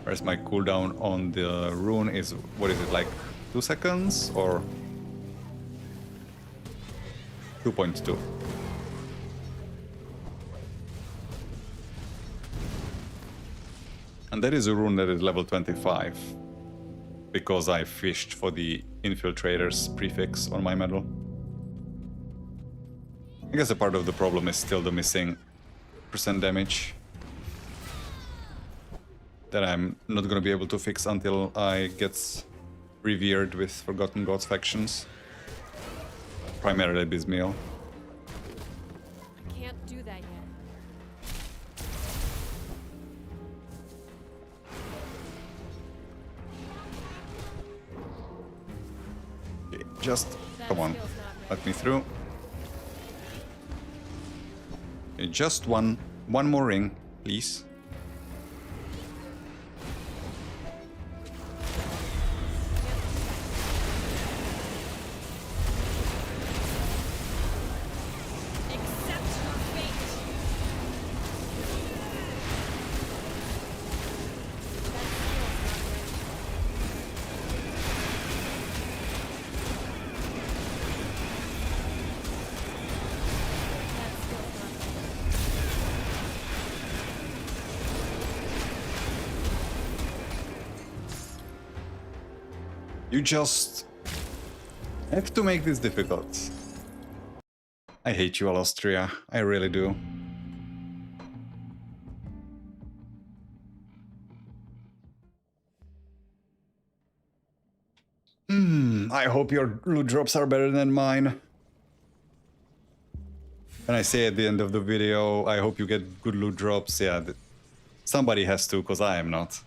Where's my cooldown on the rune? Is, what is it, like 2 seconds or 2.2? And that is a rune that is level 25 because I fished for the Infiltrator's prefix on my medal. I guess a part of the problem is still the missing % damage that I'm not gonna be able to fix until I get revered with Forgotten Gods factions. Primarily Bismiel. I can't do that yet. Okay, just That come on, skill's not ready. let me through. Okay, just one more ring, please. Accept your fate. That skill's not ready. That skill's not ready. You just have to make this difficult. I hate you, Alostria. I really do. I hope your loot drops are better than mine. When I say at the end of the video, I hope you get good loot drops, yeah, somebody has to, because I am not.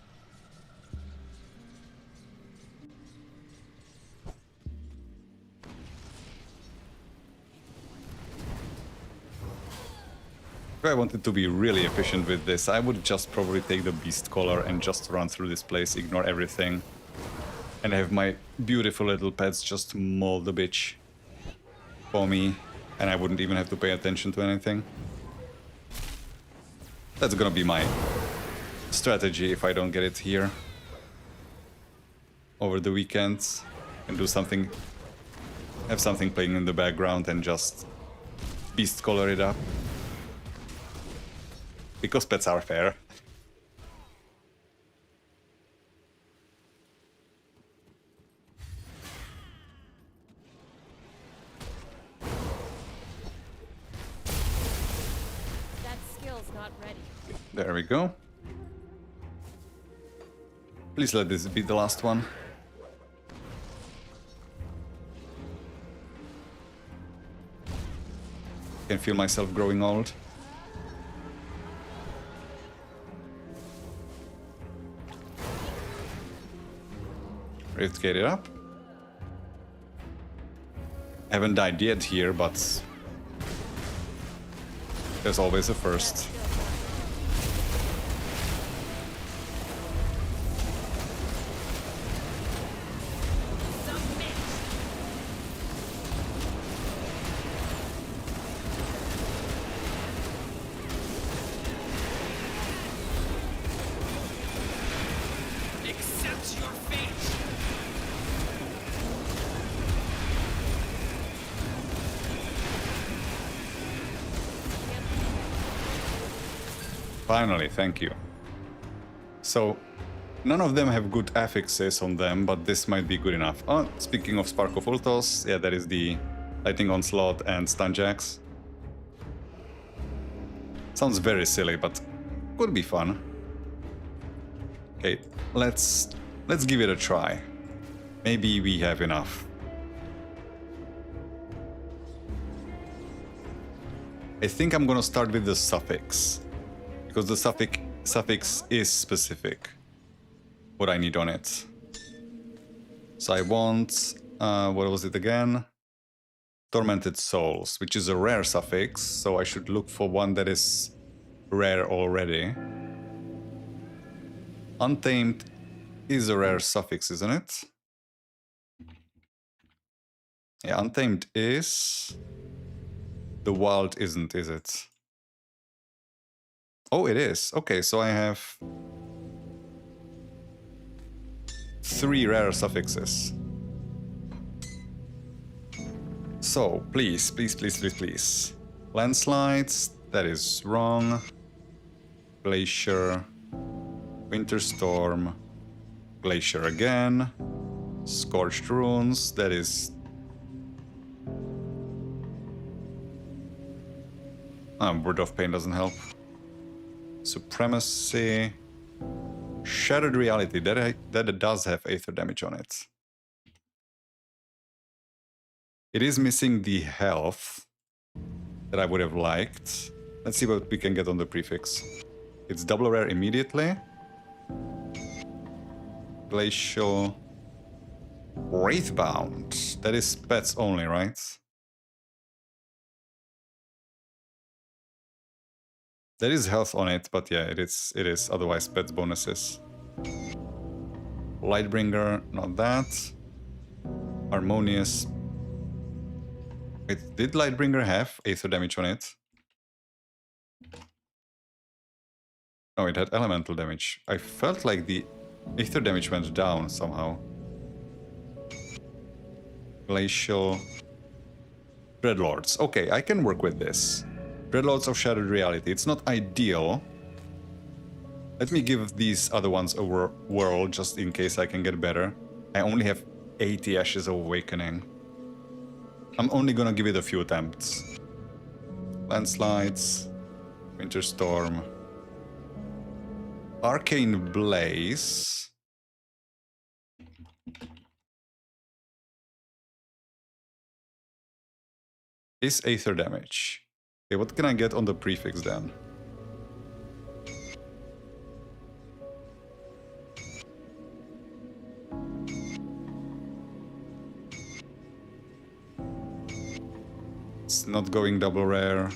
If I wanted to be really efficient with this, I would just probably take the beast collar and just run through this place, ignore everything, and have my beautiful little pets just maul the bitch for me, and I wouldn't even have to pay attention to anything. That's gonna be my strategy if I don't get it here over the weekends, and do something, have something playing in the background and just beast collar it up. Because pets are fair. That skill's not ready. There we go. Please let this be the last one. Can feel myself growing old. Rift get it up. Haven't died yet here, but there's always a first. Accept your fate. Finally, thank you. So, none of them have good affixes on them, but this might be good enough. Oh, speaking of Spark of Ultos, yeah, that is the Lightning Onslaught and Stunjacks. Sounds very silly, but could be fun. Okay, let's give it a try. Maybe we have enough. I think I'm gonna start with the suffix, because the suffix is specific, what I need on it. So I want, what was it again? Tormented Souls, which is a rare suffix, so I should look for one that is rare already. Untamed is a rare suffix, isn't it? Yeah, Untamed is... The wild isn't, is it? Oh, it is. Okay, so I have 3 rare suffixes. So, please, please, please, please, please. Landslides, that is wrong. Glacier. Winter Storm. Glacier again. Scorched Runes, that is... Word of Pain doesn't help. Supremacy. Shattered Reality, that does have Aether damage on it. It is missing the health that I would have liked. Let's see what we can get on the prefix. It's double rare immediately. Glacial. Wraithbound. That is pets only, right? There is health on it, but yeah, it is otherwise pets bonuses. Lightbringer, not that. Harmonious. Wait, did Lightbringer have Aether damage on it? Oh, it had elemental damage. I felt like the Aether damage went down somehow. Glacial. Dreadlords. Okay, I can work with this. Dreadlords of Shattered Reality. It's not ideal. Let me give these other ones a whirl just in case I can get better. I only have 80 Ashes of Awakening. I'm only gonna give it a few attempts. Landslides. Winter Storm. Arcane Blaze. Is Aether damage. Okay, what can I get on the prefix then? It's not going double rare.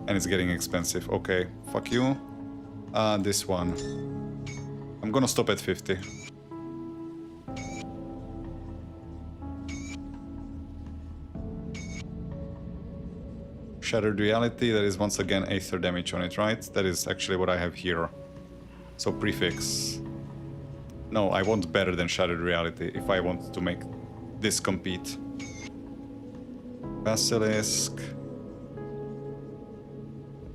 And it's getting expensive. Okay, fuck you. This one. I'm gonna stop at 50. Shattered Reality, that is once again Aether damage on it, right? That is actually what I have here. So prefix. No, I want better than Shattered Reality if I want to make this compete. Basilisk.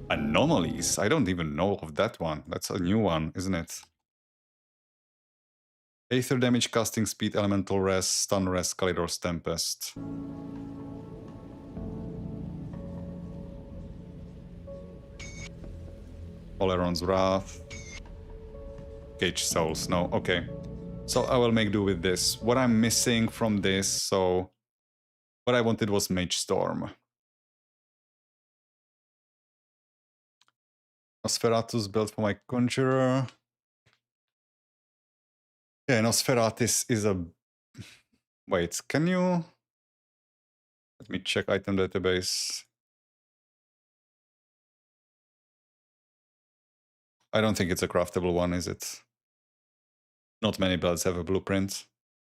Anomalies? I don't even know of that one. That's a new one, isn't it? Aether damage, casting speed, elemental rest, stun rest, Kalidor's Tempest. Oleron's Wrath. Cage Souls, no, okay. So I will make do with this. What I'm missing from this, so... What I wanted was Mage Storm. Nosferatus built for my Conjurer. Yeah, Nosferatus is a... Wait, can you... Let me check item database. I don't think it's a craftable one, is it? Not many builds have a blueprint.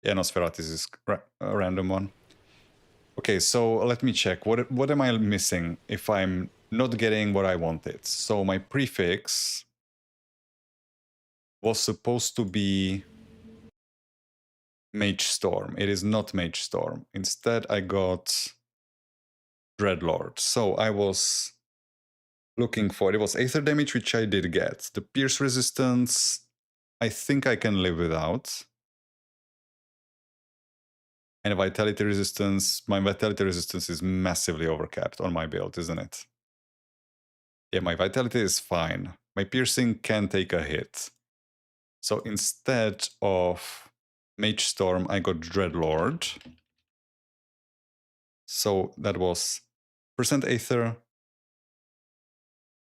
Yeah, Nosferatus is a random one. Okay, so let me check. What am I missing if I'm not getting what I wanted? So my prefix was supposed to be Mage Storm. It is not Mage Storm. Instead, I got Dreadlord. So I was looking for... It was Aether damage, which I did get. The Pierce resistance, I think I can live without. And Vitality resistance, my Vitality resistance is massively overcapped on my build, isn't it? Yeah, my Vitality is fine. My Piercing can take a hit. So instead of Mage Storm, I got Dreadlord. So that was percent Aether,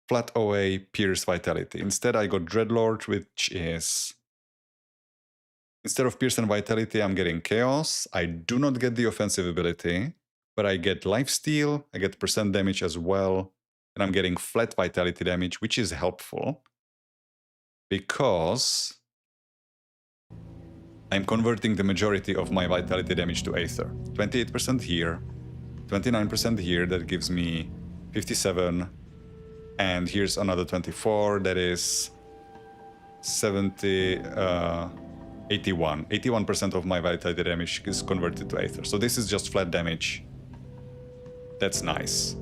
flat OA, Pierce, Vitality. Instead, I got Dreadlord, which is... Instead of Pierce and Vitality, I'm getting Chaos. I do not get the offensive ability, but I get Lifesteal, I get percent damage as well, and I'm getting flat Vitality damage, which is helpful. Because I'm converting the majority of my vitality damage to Aether. 28% here, 29% here, that gives me 57. And here's another 24, that is 70, 81. 81% of my vitality damage is converted to Aether. So this is just flat damage. That's nice.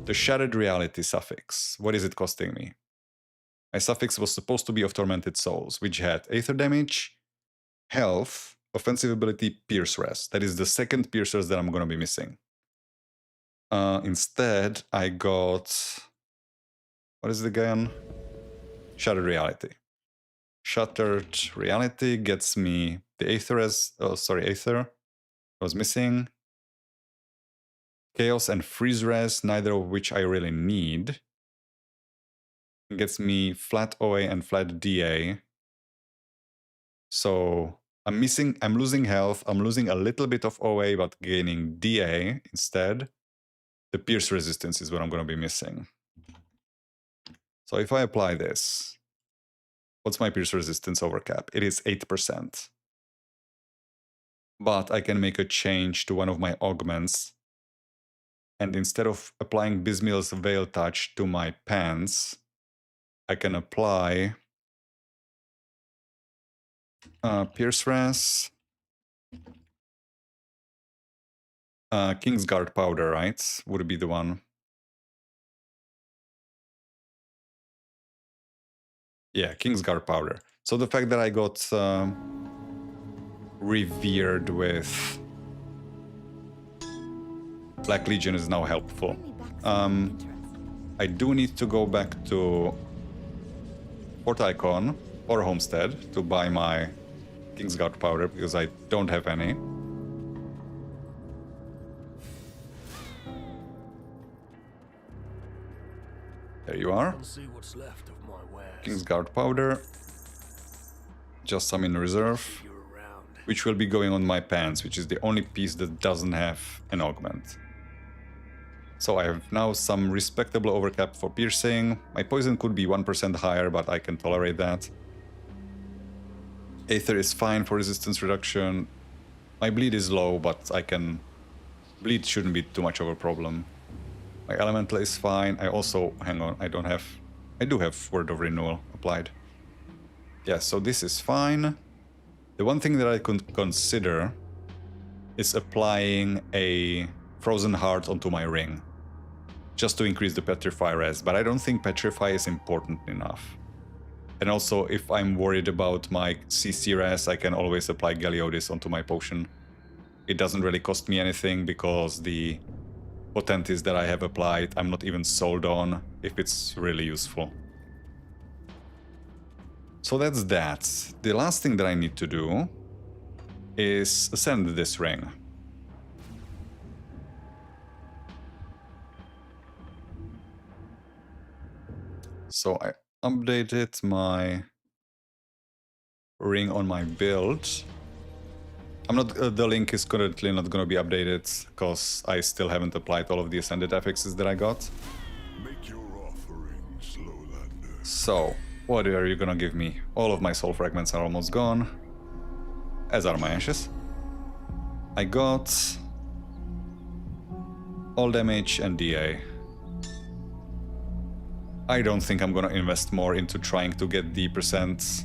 The Shattered Reality suffix. What is it costing me? My suffix was supposed to be of Tormented Souls, which had Aether damage, health, offensive ability, Pierce Rest. That is the second Piercers that I'm going to be missing. Instead, I got... What is it again? Shattered Reality. Shattered Reality gets me the Aether as... Oh, sorry, Aether. I was missing. Chaos and Freeze Res, neither of which I really need. It gets me flat OA and flat DA. So I'm losing health, I'm losing a little bit of OA, but gaining DA instead. The Pierce resistance is what I'm going to be missing. So if I apply this, what's my Pierce resistance over cap? It is 8%. But I can make a change to one of my augments. And instead of applying Bismill's Veil Touch to my pants, I can apply Pierce Res, Kingsguard Powder, right? Would be the one. Yeah, Kingsguard Powder. So the fact that I got revered with Black Legion is now helpful. I do need to go back to Fort Icon or Homestead to buy my Kingsguard Powder because I don't have any. There you are. See what's left of my wares. Kingsguard Powder. Just some in reserve. Which will be going on my pants, which is the only piece that doesn't have an augment. So I have now some respectable overcap for piercing. My poison could be 1% higher, but I can tolerate that. Aether is fine for resistance reduction. My bleed is low, but I can... Bleed shouldn't be too much of a problem. My elemental is fine. I also... Hang on, I don't have... I do have Word of Renewal applied. Yeah, so this is fine. The one thing that I could consider is applying a Frozen Heart onto my ring. Just to increase the Petrify res, but I don't think Petrify is important enough. And also, if I'm worried about my CC res, I can always apply Galeodis onto my potion. It doesn't really cost me anything because the Potentis that I have applied, I'm not even sold on if it's really useful. So that's that. The last thing that I need to do is ascend this ring. So I updated my ring on my build. I'm not. The link is currently not going to be updated because I still haven't applied all of the ascended affixes that I got. Make your offerings, Lowlander. So, what are you gonna give me? All of my soul fragments are almost gone, as are my ashes. I got all damage and DA. I don't think I'm gonna invest more into trying to get the percent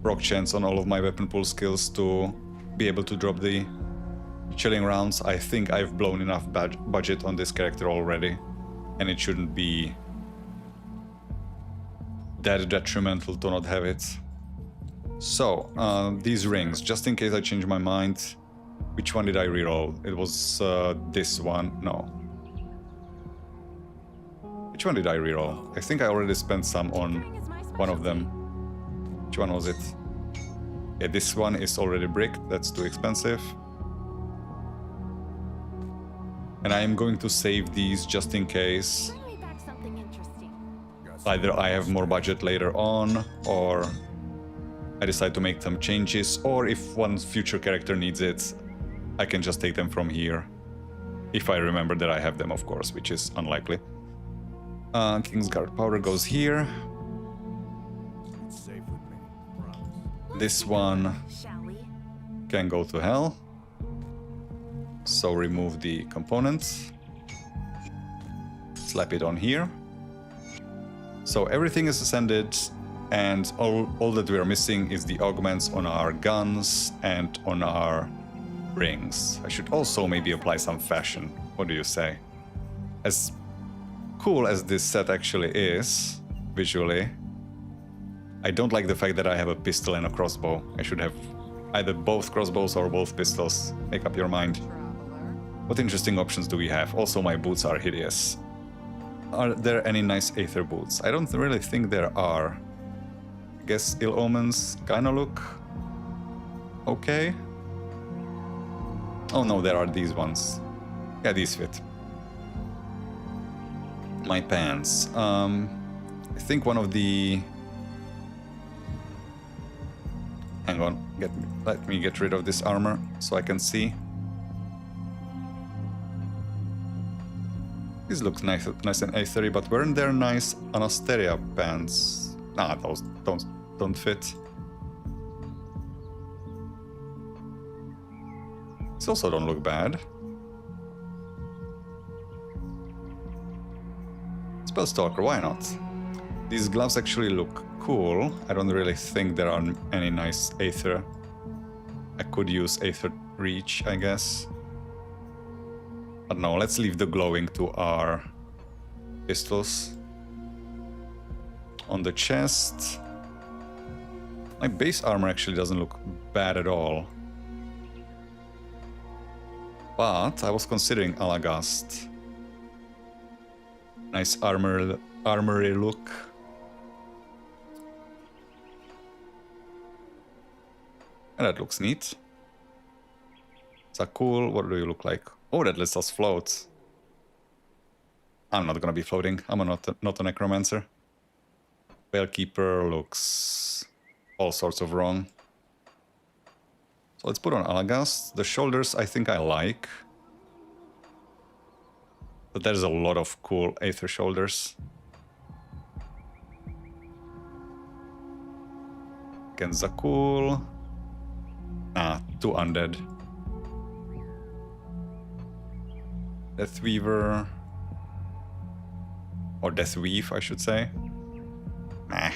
proc chance on all of my weapon pool skills to be able to drop the chilling rounds. I think I've blown enough budget on this character already, and it shouldn't be that detrimental to not have it. So, these rings, just in case I change my mind, which one did I reroll? It was this one, no. Which one did I reroll? I think I already spent some on one of them. Which one was it? Yeah, this one is already bricked, that's too expensive. And I am going to save these just in case. Either I have more budget later on, or I decide to make some changes, or if one future character needs it, I can just take them from here. If I remember that I have them, of course, which is unlikely. Kingsguard Powder goes here. It's safe with me. Promise. This one Shall we? can go to hell. So remove the components. Slap it on here. So everything is ascended, and all that we are missing is the augments on our guns and on our rings. I should also maybe apply some fashion. What do you say? As cool as this set actually is, visually, I don't like the fact that I have a pistol and a crossbow. I should have either both crossbows or both pistols. Make up your mind. What interesting options do we have? Also, my boots are hideous. Are there any nice Aether boots? I don't really think there are. I guess Ill Omens kinda look okay. Oh no, there are these ones. Yeah, these fit. My pants. I think one of the... Hang on, let me get rid of this armor so I can see. These look nice and Aethery, but weren't there nice Anasteria pants? Nah, those don't fit. These also don't look bad. Spellstalker, why not? These gloves actually look cool. I don't really think there are any nice Aether. I could use Aether Reach, I guess. But no, let's leave the glowing to our pistols. On the chest, my base armor actually doesn't look bad at all. But I was considering Alagast. Nice armory look. And that looks neat. Zakul, what do you look like? Oh, that lets us float. I'm not gonna be floating. I'm not a necromancer. Runekeeper looks all sorts of wrong. So let's put on Alagast. The shoulders I think I like. But there's a lot of cool Aether shoulders. Genzakul. Ah, too undead. Deathweaver. Or Deathweave, I should say. Nah.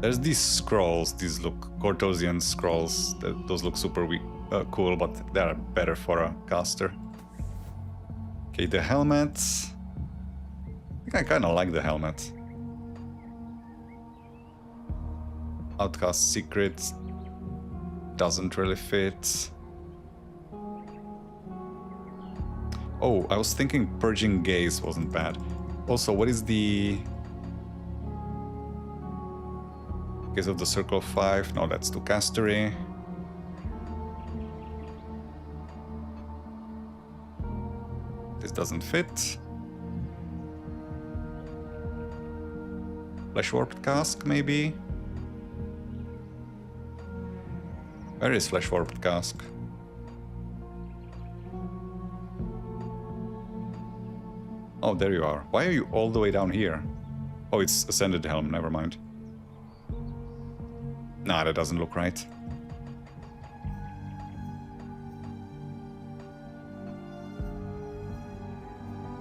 There's these scrolls, these look Cortosian scrolls. Those look super cool, but they're better for a caster. Okay, the helmet. I think I kind of like the helmet. Outcast Secret doesn't really fit. Oh, I was thinking Purging Gaze wasn't bad. Also, what is the... Gaze of the Circle of 5? No, that's too castery. This doesn't fit. Flesh Warped Cask, maybe? Where is Flesh Warped Cask? Oh, there you are. Why are you all the way down here? Oh, it's Ascended Helm, never mind. Nah, that doesn't look right.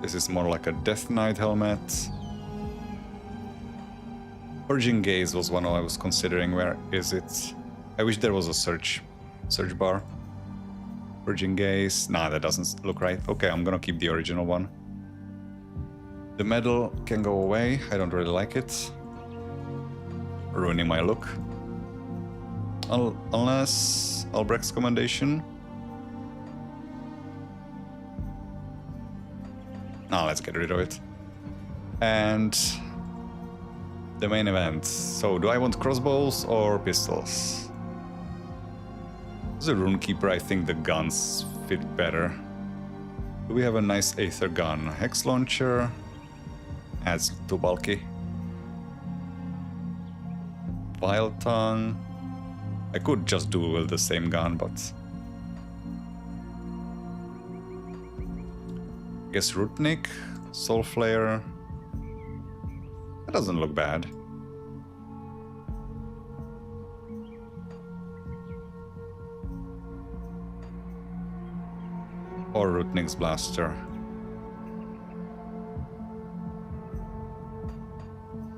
This is more like a Death Knight helmet. Purging Gaze was one I was considering. Where is it? I wish there was a search bar. Purging Gaze. Nah, that doesn't look right. Okay, I'm gonna keep the original one. The medal can go away. I don't really like it. Ruining my look. Unless Albrecht's Commendation. Now let's get rid of it. And the main event. So do I want crossbows or pistols? As a Runekeeper, I think the guns fit better. Do we have a nice Aether gun? Hex launcher. That's too bulky. Vile Tongue. I could just do with the same gun, but... I guess Rootnik, Soul Flare. That doesn't look bad. or Rootning's Blaster.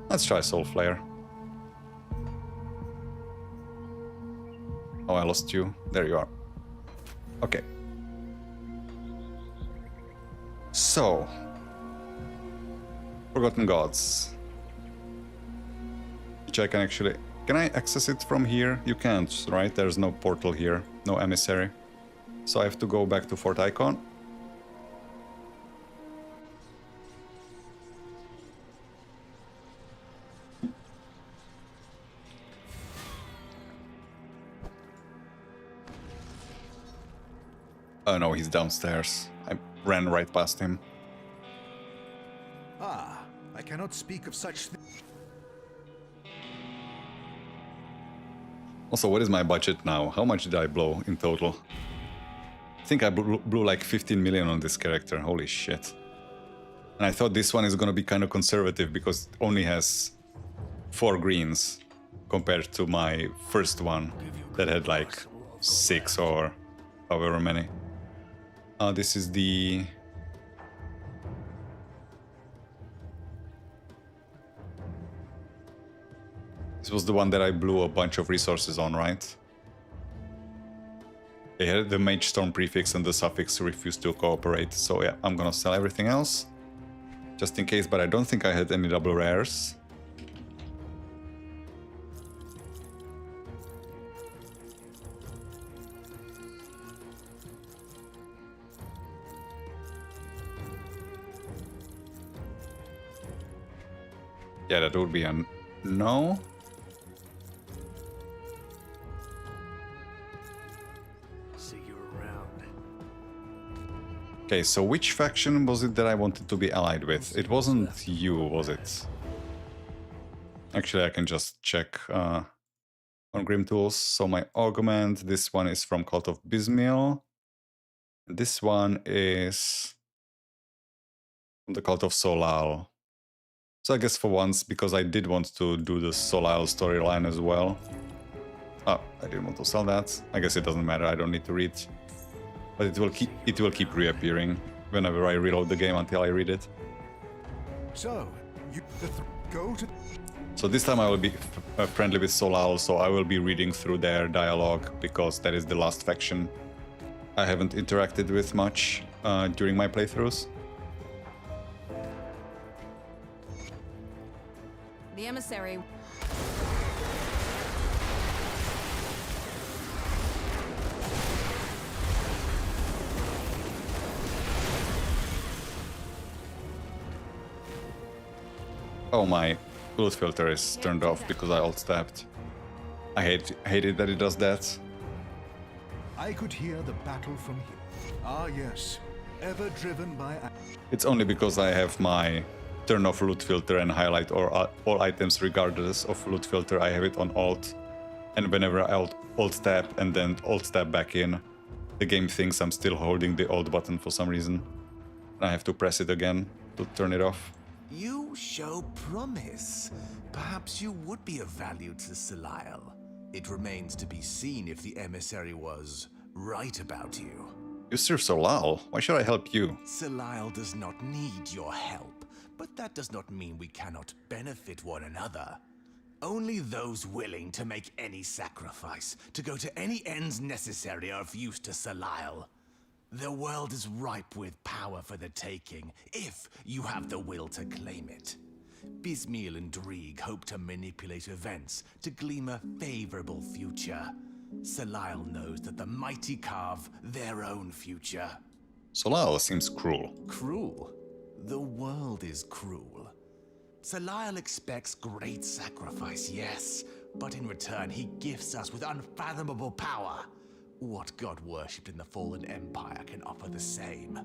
Let's try Soul Flare. Oh, I lost you. There you are. Okay. So, Forgotten Gods. Which I can actually... Can I access it from here? You can't, right? There's no portal here. No emissary. So I have to go back to Fort Icon. Oh no, he's downstairs. I ran right past him. Ah, I cannot speak of such things. Also, what is my budget now? How much did I blow in total? I think I blew like 15 million on this character. Holy shit. And I thought this one is gonna be kind of conservative because it only has 4 greens compared to my first one that had like 6 or however many. This is the... This was the one that I blew a bunch of resources on, right? They had the Mage Storm prefix and the suffix refused to cooperate, so yeah, I'm gonna sell everything else. Just in case, but I don't think I had any double rares. Yeah, that would be a no. See you around. Okay, so which faction was it that I wanted to be allied with? It wasn't you, was it? Actually, I can just check on Grim Tools. So my Augment, this one is from Cult of Bismil. This one is from the Cult of Solal. So I guess for once, because I did want to do the Solal storyline as well. Oh, I didn't want to sell that. I guess it doesn't matter, I don't need to read. But it will keep reappearing whenever I reload the game until I read it. So, you go to... So this time I will be friendly with Solal, so I will be reading through their dialogue, because that is the last faction I haven't interacted with much during my playthroughs. The emissary. Oh, my loot filter is turned off because I alt-tapped. I hated that it does that. I could hear the battle from here. Ah, yes. Ever driven by... It's only because I have my turn off loot filter and highlight all items regardless of loot filter. I have it on alt. And whenever I alt-tap and then alt-tap back in, the game thinks I'm still holding the alt button for some reason. And I have to press it again to turn it off. You show promise. Perhaps you would be of value to Selial. It remains to be seen if the emissary was right about you. You serve Solal. Why should I help you? Selial does not need your help, but that does not mean we cannot benefit one another. Only those willing to make any sacrifice, to go to any ends necessary, are of use to Selial. The world is ripe with power for the taking, if you have the will to claim it. Bismil and Drieg hope to manipulate events to glean a favorable future. Selial knows that the mighty carve their own future. Solal seems cruel. Cruel? The world is cruel. Selial expects great sacrifice, yes, but in return he gifts us with unfathomable power. What god worshipped in the fallen empire can offer the same?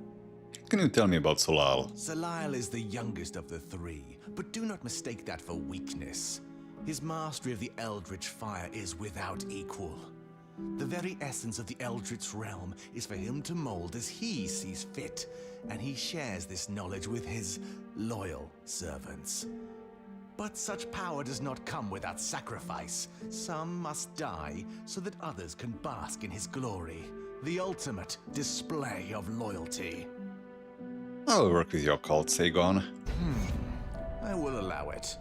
Can you tell me about Solal? Selial is the youngest of the three, but do not mistake that for weakness. His mastery of the Eldritch fire is without equal. The very essence of the Eldritch realm is for him to mold as he sees fit, and he shares this knowledge with his loyal servants. But such power does not come without sacrifice. Some must die so that others can bask in his glory. The ultimate display of loyalty. I'll work with your cult, Sagon. I will allow it.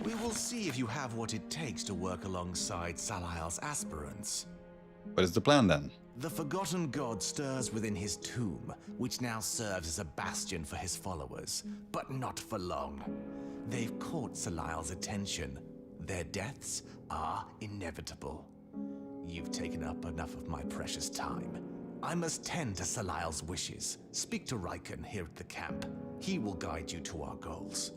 We will see if you have what it takes to work alongside Salile's aspirants. What is the plan then? The forgotten god stirs within his tomb, which now serves as a bastion for his followers, but not for long. They've caught Salile's attention. Their deaths are inevitable. You've taken up enough of my precious time. I must tend to Salile's wishes. Speak to Riken here at the camp. He will guide you to our goals.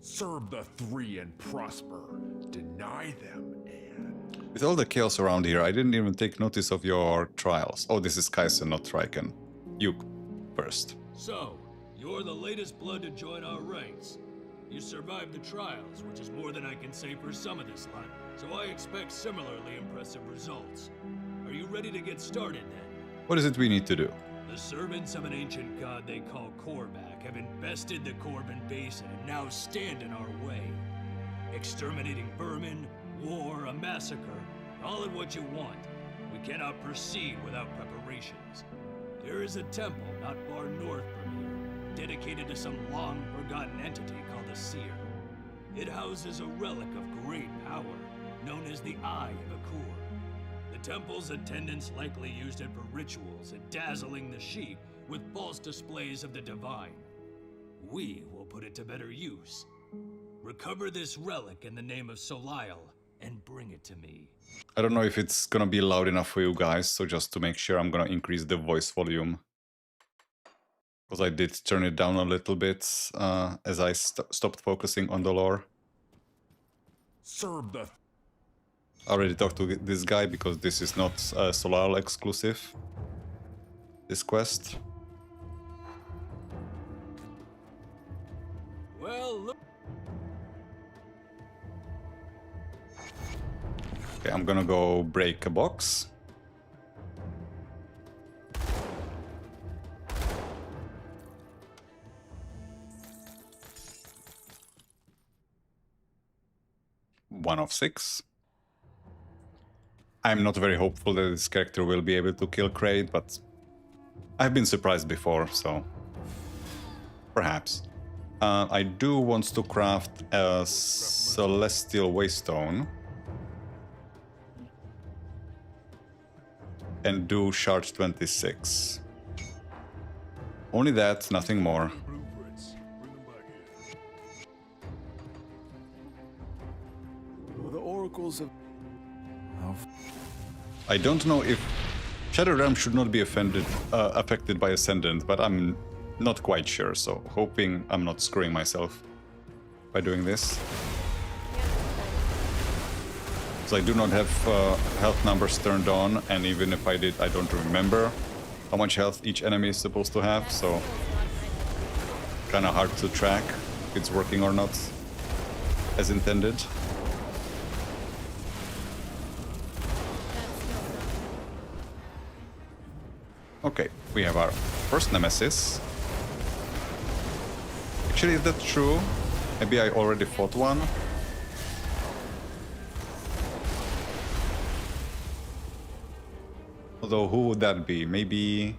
Serve the three and prosper. Deny them and... With all the chaos around here, I didn't even take notice of your trials. Oh, this is Kaisen, not Riken. You first. So, you're the latest blood to join our ranks. You survived the trials, which is more than I can say for some of this lot, so I expect similarly impressive results. Are you ready to get started then? What is it we need to do? The servants of an ancient god they call Korvac have invested the Corbin Basin and now stand in our way. Exterminating vermin, war, a massacre, call it what you want. We cannot proceed without preparations. There is a temple not far north from here, dedicated to some long-forgotten entity called a seer. It houses a relic of great power, known as the Eye of Akur. The temple's attendants likely used it for rituals and dazzling the sheep with false displays of the divine. We will put it to better use. Recover this relic in the name of Solile and bring it to me. I don't know if it's gonna be loud enough for you guys, so just to make sure I'm gonna increase the voice volume. Because I did turn it down a little bit as I stopped focusing on the lore. Serve the... I already talked to this guy because this is not Solal exclusive. This quest. Well, look. Okay, I'm gonna go break a box. One of 6. I'm not very hopeful that this character will be able to kill Kraid, but I've been surprised before, so perhaps. I do want to craft a Celestial Waystone and do Shard 26. Only that, nothing more. Blueprints. Bring them back here. The oracles of... I don't know if Shadow Realm should not be affected by Ascendant, but I'm not quite sure, so hoping I'm not screwing myself by doing this. So I do not have health numbers turned on, and even if I did, I don't remember how much health each enemy is supposed to have, so kind of hard to track if it's working or not as intended. Okay, we have our first nemesis. Actually, is that true? Maybe I already fought one. Although, who would that be? Maybe...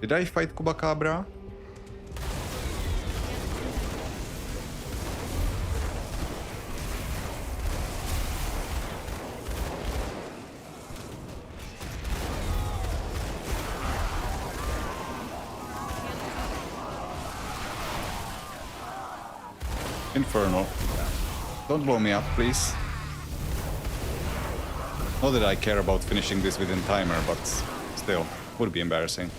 Did I fight Kubacabra? Inferno. Don't blow me up, please. Not that I care about finishing this within timer, but still, would be embarrassing.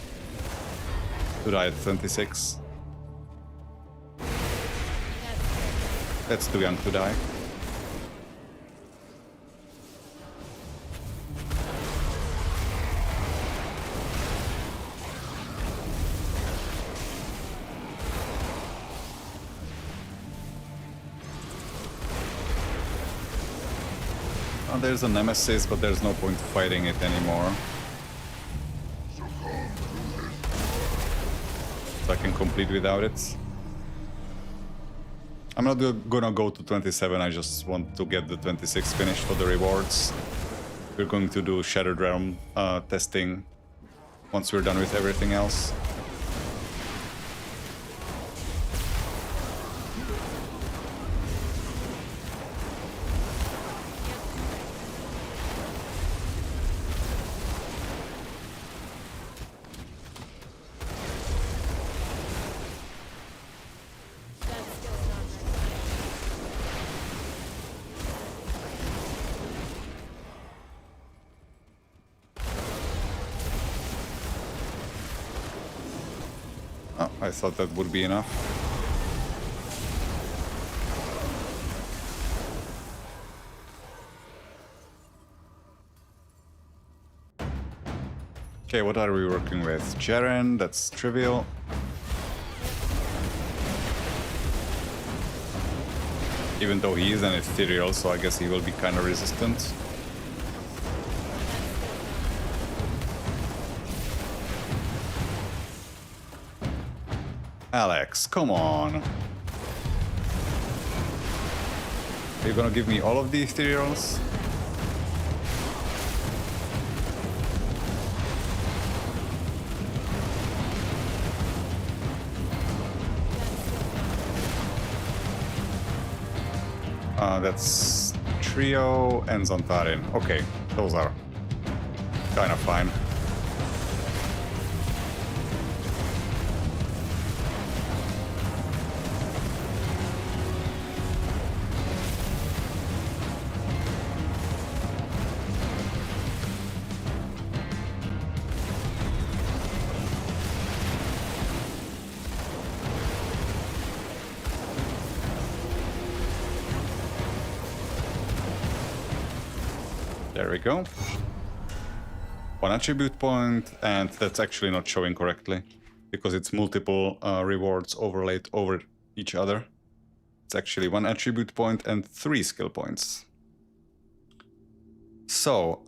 To die at 26. That's too young to die. There's a nemesis, but there's no point fighting it anymore. So I can complete without it. I'm not gonna go to 27, I just want to get the 26 finished for the rewards. we're going to do Shattered Realm testing once we're done with everything else. Oh, I thought that would be enough. Okay, what are we working with? Jaren, that's trivial. Even though he is an ethereal, so I guess he will be kind of resistant. Alex, come on. Are you gonna give me all of the ethereals? That's Trio and Zontarin. Okay, those are kind of fine. There we go. One attribute point, and that's actually not showing correctly because it's multiple rewards overlaid over each other. It's actually one attribute point and 3 skill points. So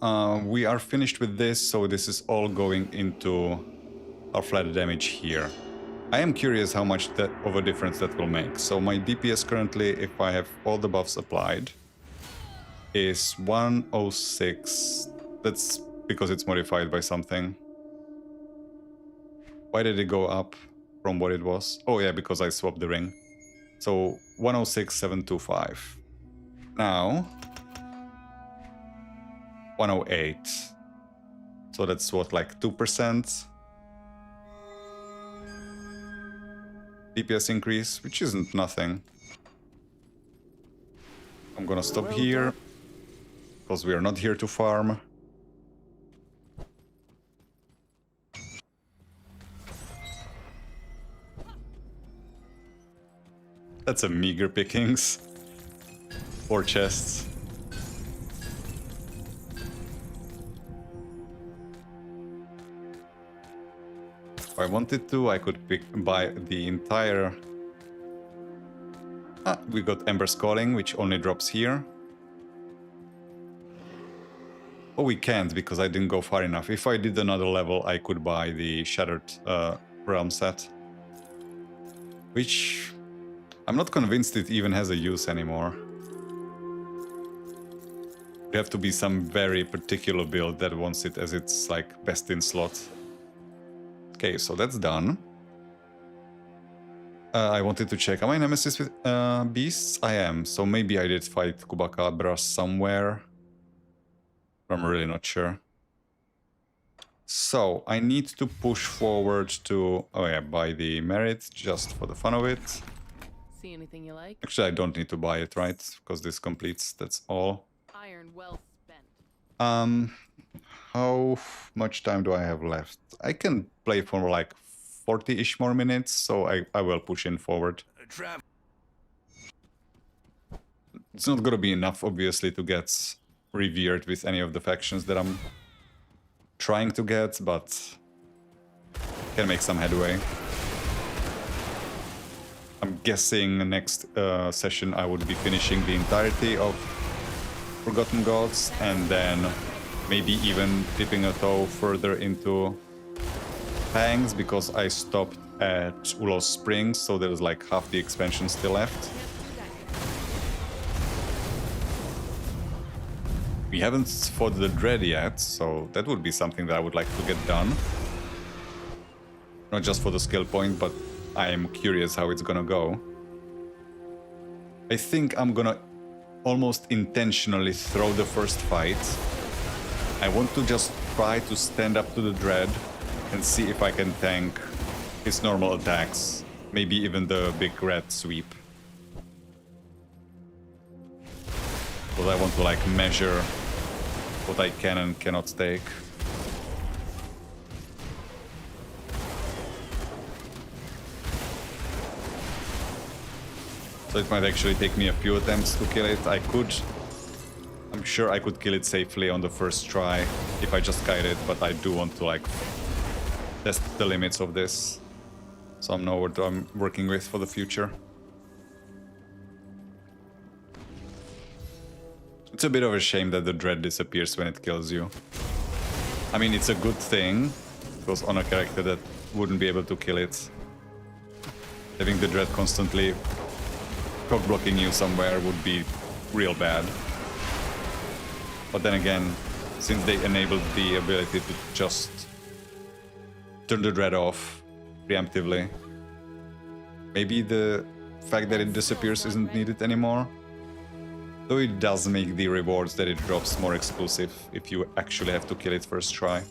we are finished with this, so this is all going into our flat damage here. I am curious how much of a difference that will make. So my DPS currently, if I have all the buffs applied, is 106. That's because it's modified by something. Why did it go up from what it was? Oh yeah, because I swapped the ring. So 106,725. Now 108. So that's what, like 2% DPS increase, which isn't nothing. I'm gonna stop here because we are not here to farm. That's a meager pickings. 4 chests. If I wanted to, I could buy the entire... Ah, we got Ember's Calling, which only drops here. Oh, we can't, because I didn't go far enough. If I did another level, I could buy the Shattered Realm set. Which... I'm not convinced it even has a use anymore. You have to be some very particular build that wants it as its, like, best in slot. Okay, so that's done. I wanted to check, am I nemesis with beasts? I am, so maybe I did fight Kubakabra somewhere. I'm really not sure. So, I need to push forward to, oh yeah, buy the merit, just for the fun of it. See anything you like? Actually, I don't need to buy it, right? Because this completes, that's all. Iron well spent. How much time do I have left? I can play for like 40-ish more minutes, so I will push in forward. It's not gonna be enough, obviously, to get revered with any of the factions that I'm trying to get, but can make some headway. I'm guessing next session I would be finishing the entirety of Forgotten Gods, and then maybe even dipping a toe further into Pangs, because I stopped at Ulos Springs, so there's like half the expansion still left. We haven't fought the Dread yet, so that would be something that I would like to get done. Not just for the skill point, but I am curious how it's gonna go. I think I'm gonna almost intentionally throw the first fight. I want to just try to stand up to the Dread and see if I can tank his normal attacks. Maybe even the big red sweep. But I want to like measure what I can and cannot take. So it might actually take me a few attempts to kill it. I'm sure I could kill it safely on the first try if I just kite it, but I do want to like test the limits of this. So I know what I'm working with for the future. It's a bit of a shame that the Dread disappears when it kills you. I mean, it's a good thing, because on a character that wouldn't be able to kill it, having the Dread constantly cock-blocking you somewhere would be real bad. But then again, since they enabled the ability to just turn the Dread off preemptively, maybe the fact that it disappears isn't needed anymore. Though it does make the rewards that it drops more exclusive if you actually have to kill it first try.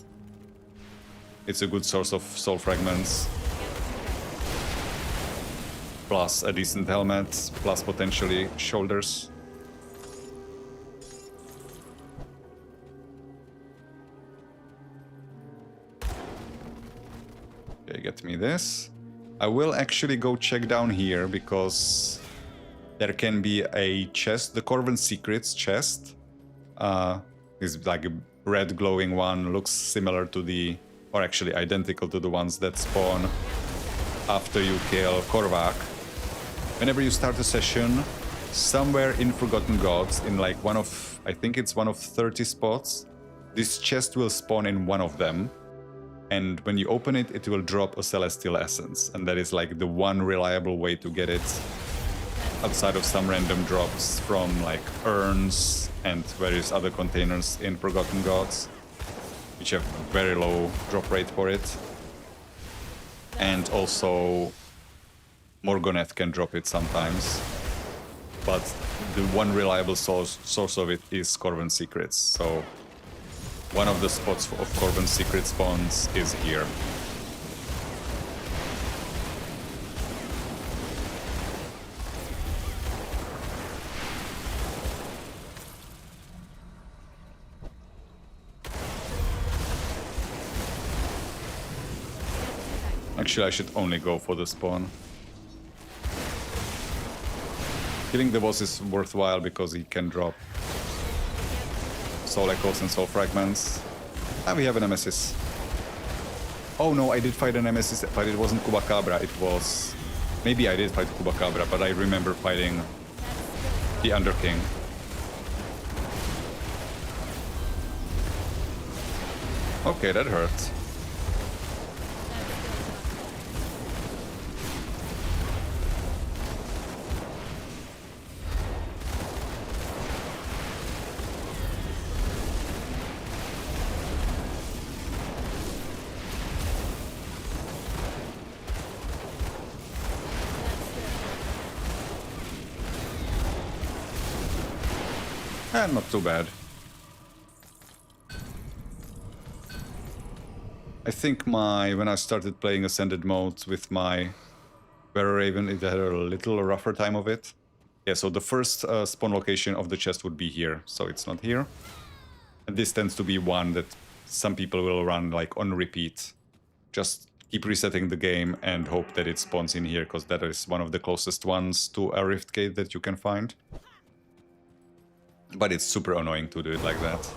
It's a good source of soul fragments. Plus a decent helmet, plus potentially shoulders. Okay, get me this. I will actually go check down here because there can be a chest, the Corven Secrets chest. Is like a red glowing one, looks similar to the, or actually identical to the ones that spawn after you kill Korvac. Whenever you start a session, somewhere in Forgotten Gods, in like one of, I think it's one of 30 spots, this chest will spawn in one of them. And when you open it, it will drop a Celestial Essence. And that is like the one reliable way to get it outside of some random drops from like urns and various other containers in Forgotten Gods, which have very low drop rate for it. And also Morgoneth can drop it sometimes, but the one reliable source of it is Corven Secrets. So one of the spots of Corven Secret spawns is here. Actually, I should only go for the spawn. Killing the boss is worthwhile because he can drop soul echoes and soul fragments. Ah, we have a nemesis. Oh no, I did fight a nemesis, but it wasn't Kubacabra, it was... Maybe I did fight Kubacabra, but I remember fighting the Underking. Okay, that hurt. Not too bad. I think when I started playing Ascended mode with my Vera Raven, it had a little rougher time of it. Yeah, so the first spawn location of the chest would be here, so it's not here. And this tends to be one that some people will run like on repeat. Just keep resetting the game and hope that it spawns in here, because that is one of the closest ones to a Rift Gate that you can find. But it's super annoying to do it like that.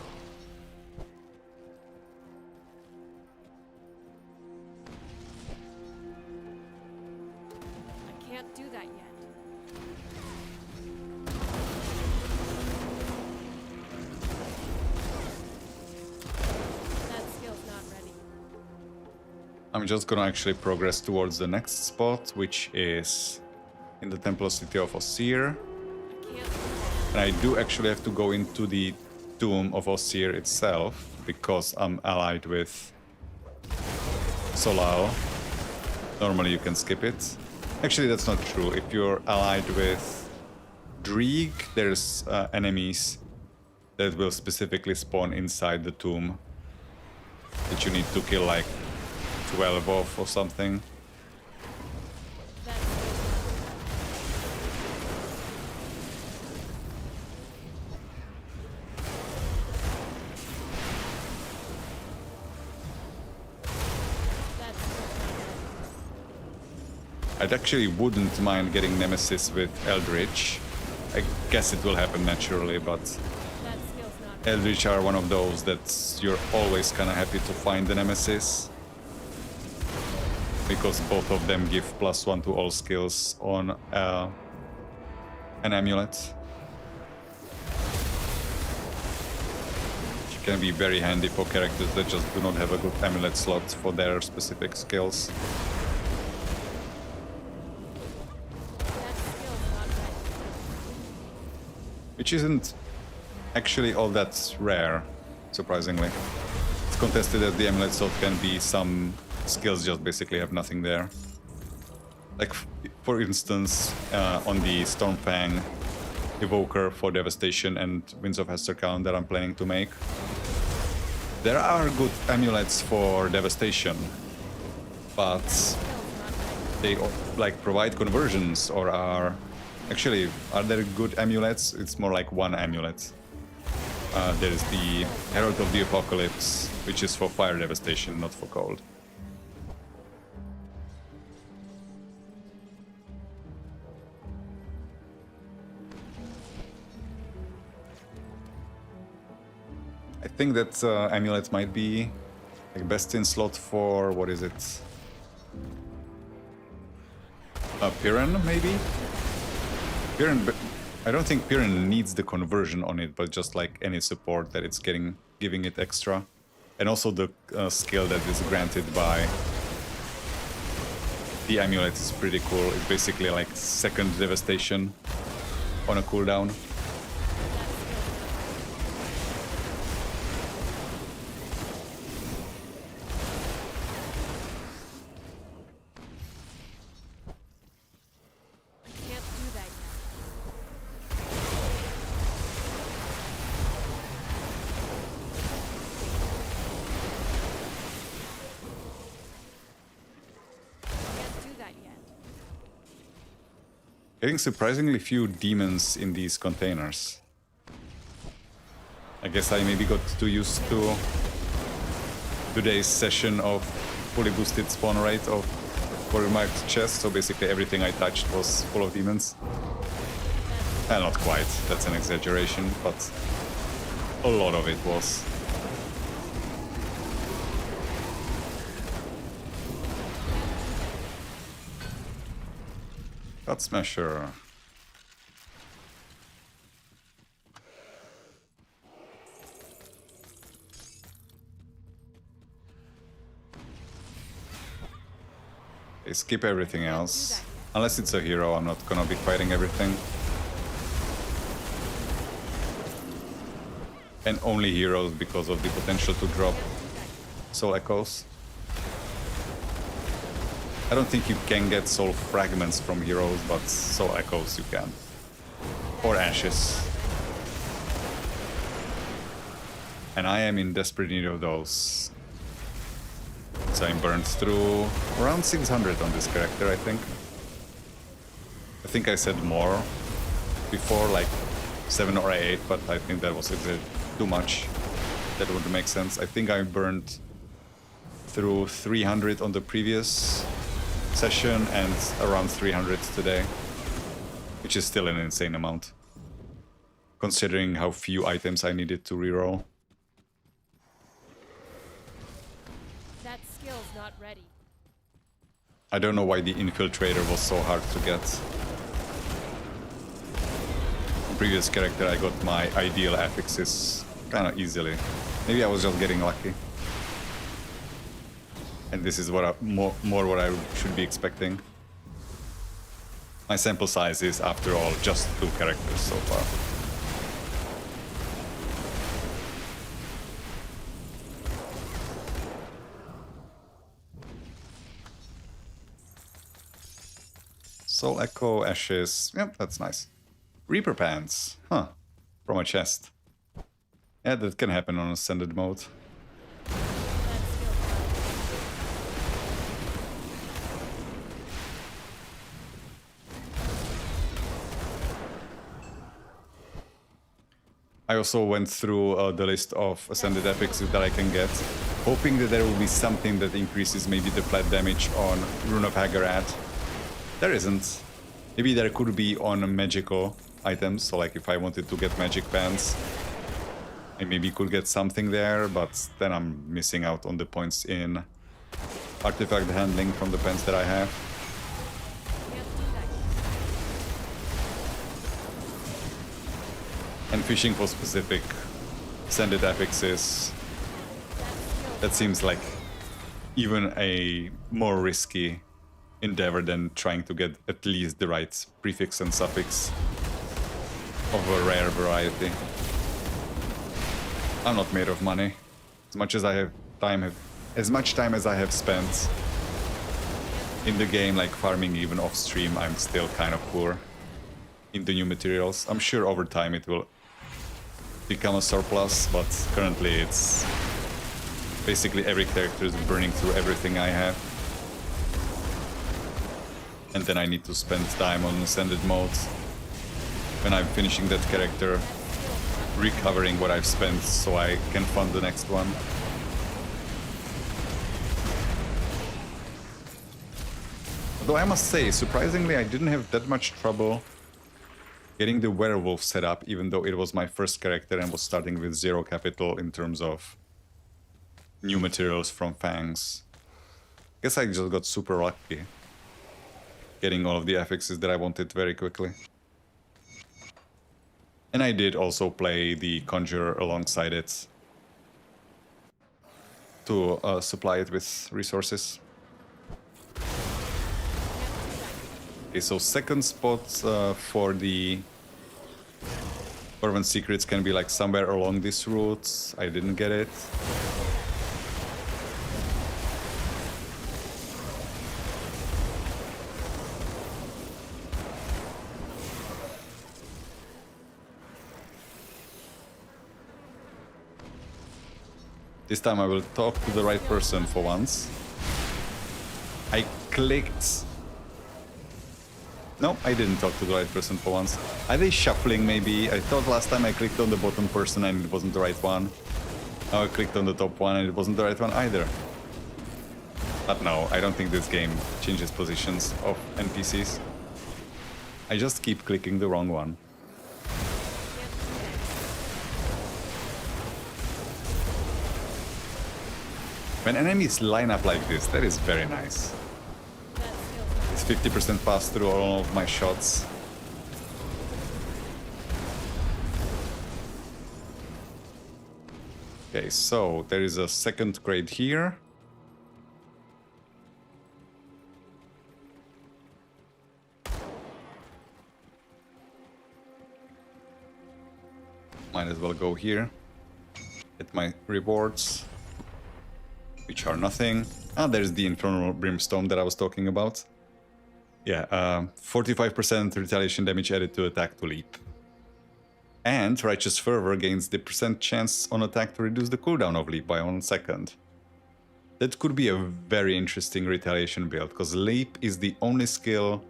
I can't do that yet. That skill's not ready. I'm just gonna actually progress towards the next spot, which is in the Temple City of Osir. I can't. And I do actually have to go into the Tomb of Osir itself, because I'm allied with Solal. Normally you can skip it. Actually, that's not true. If you're allied with Dreeg, there's enemies that will specifically spawn inside the tomb that you need to kill like 12 of or something. I actually wouldn't mind getting Nemesis with Eldritch. I guess it will happen naturally, but Eldritch are one of those that you're always kind of happy to find the Nemesis, because both of them give +1 to all skills on an amulet. Which can be very handy for characters that just do not have a good amulet slot for their specific skills. Which isn't actually all that rare, surprisingly. It's contested that the amulet slot can be some skills just basically have nothing there. Like, for instance, on the Stormfang Evoker for Devastation and Winds of Hestercount that I'm planning to make, there are good amulets for Devastation, but they like provide conversions or are... Actually, are there good amulets? It's more like one amulet. There's the Herald of the Apocalypse, which is for fire devastation, not for cold. I think that amulet might be like best in slot for, what is it? Piran, maybe? Piran, but I don't think Piran needs the conversion on it, but just like any support that it's giving it extra. And also the skill that is granted by the amulet is pretty cool. It's basically like second devastation on a cooldown. Getting surprisingly few demons in these containers. I guess I maybe got too used to today's session of fully boosted spawn rate of remarked chest, so basically everything I touched was full of demons. Not quite, that's an exaggeration, but a lot of it was. God Smasher. Okay, skip everything else. Unless it's a hero, I'm not gonna be fighting everything. And only heroes because of the potential to drop soul echoes. I don't think you can get soul fragments from heroes, but soul echoes you can. Or ashes. And I am in desperate need of those. So I'm burned through around 600 on this character, I think. I think I said more before, like 7 or 8, but I think that was too much. That wouldn't make sense. I think I burned through 300 on the previous session and around 300 today, which is still an insane amount, considering how few items I needed to reroll. That skill's not ready. I don't know why the Infiltrator was so hard to get. On previous character I got my ideal affixes kind of easily. Maybe I was just getting lucky. And this is what more what I should be expecting. My sample size is, after all, just 2 characters so far. Soul Echo, Ashes. Yep, that's nice. Reaper Pants. Huh. From a chest. Yeah, that can happen on Ascended mode. I also went through the list of Ascended Epics that I can get, hoping that there will be something that increases maybe the flat damage on Rune of Hagarat. There isn't. Maybe there could be on magical items, so like if I wanted to get magic pants, I maybe could get something there, but then I'm missing out on the points in artifact handling from the pants that I have. And fishing for specific Ascended Epics is... that seems like even a more risky endeavor than trying to get at least the right prefix and suffix of a rare variety. I'm not made of money. As much as I have time, as much time as I have spent in the game, like farming even off stream, I'm still kind of poor in the new materials. I'm sure over time it will become a surplus, but currently it's basically every character is burning through everything I have. And then I need to spend time on Ascended mode when I'm finishing that character, recovering what I've spent so I can fund the next one. Although I must say, surprisingly, I didn't have that much trouble getting the werewolf set up, even though it was my first character and was starting with 0 capital in terms of new materials from Fangs. Guess I just got super lucky, getting all of the affixes that I wanted very quickly. And I did also play the Conjurer alongside it to supply it with resources. Okay, so second spot for the Urban Secrets can be like somewhere along this route. I didn't get it. This time I will talk to the right person for once. I clicked... No, I didn't talk to the right person for once. Are they shuffling maybe? I thought last time I clicked on the bottom person and it wasn't the right one. Now I clicked on the top one and it wasn't the right one either. But no, I don't think this game changes positions of NPCs. I just keep clicking the wrong one. When enemies line up like this, that is very nice. It's 50% pass through all of my shots. Okay, so there is a second grade here. Might as well go here. Get my rewards, which are nothing. Ah, there's the Infernal Brimstone that I was talking about. Yeah, 45% retaliation damage added to attack to leap. And Righteous Fervor gains the percent chance on attack to reduce the cooldown of leap by 1 second. That could be a very interesting retaliation build, because leap is the only skill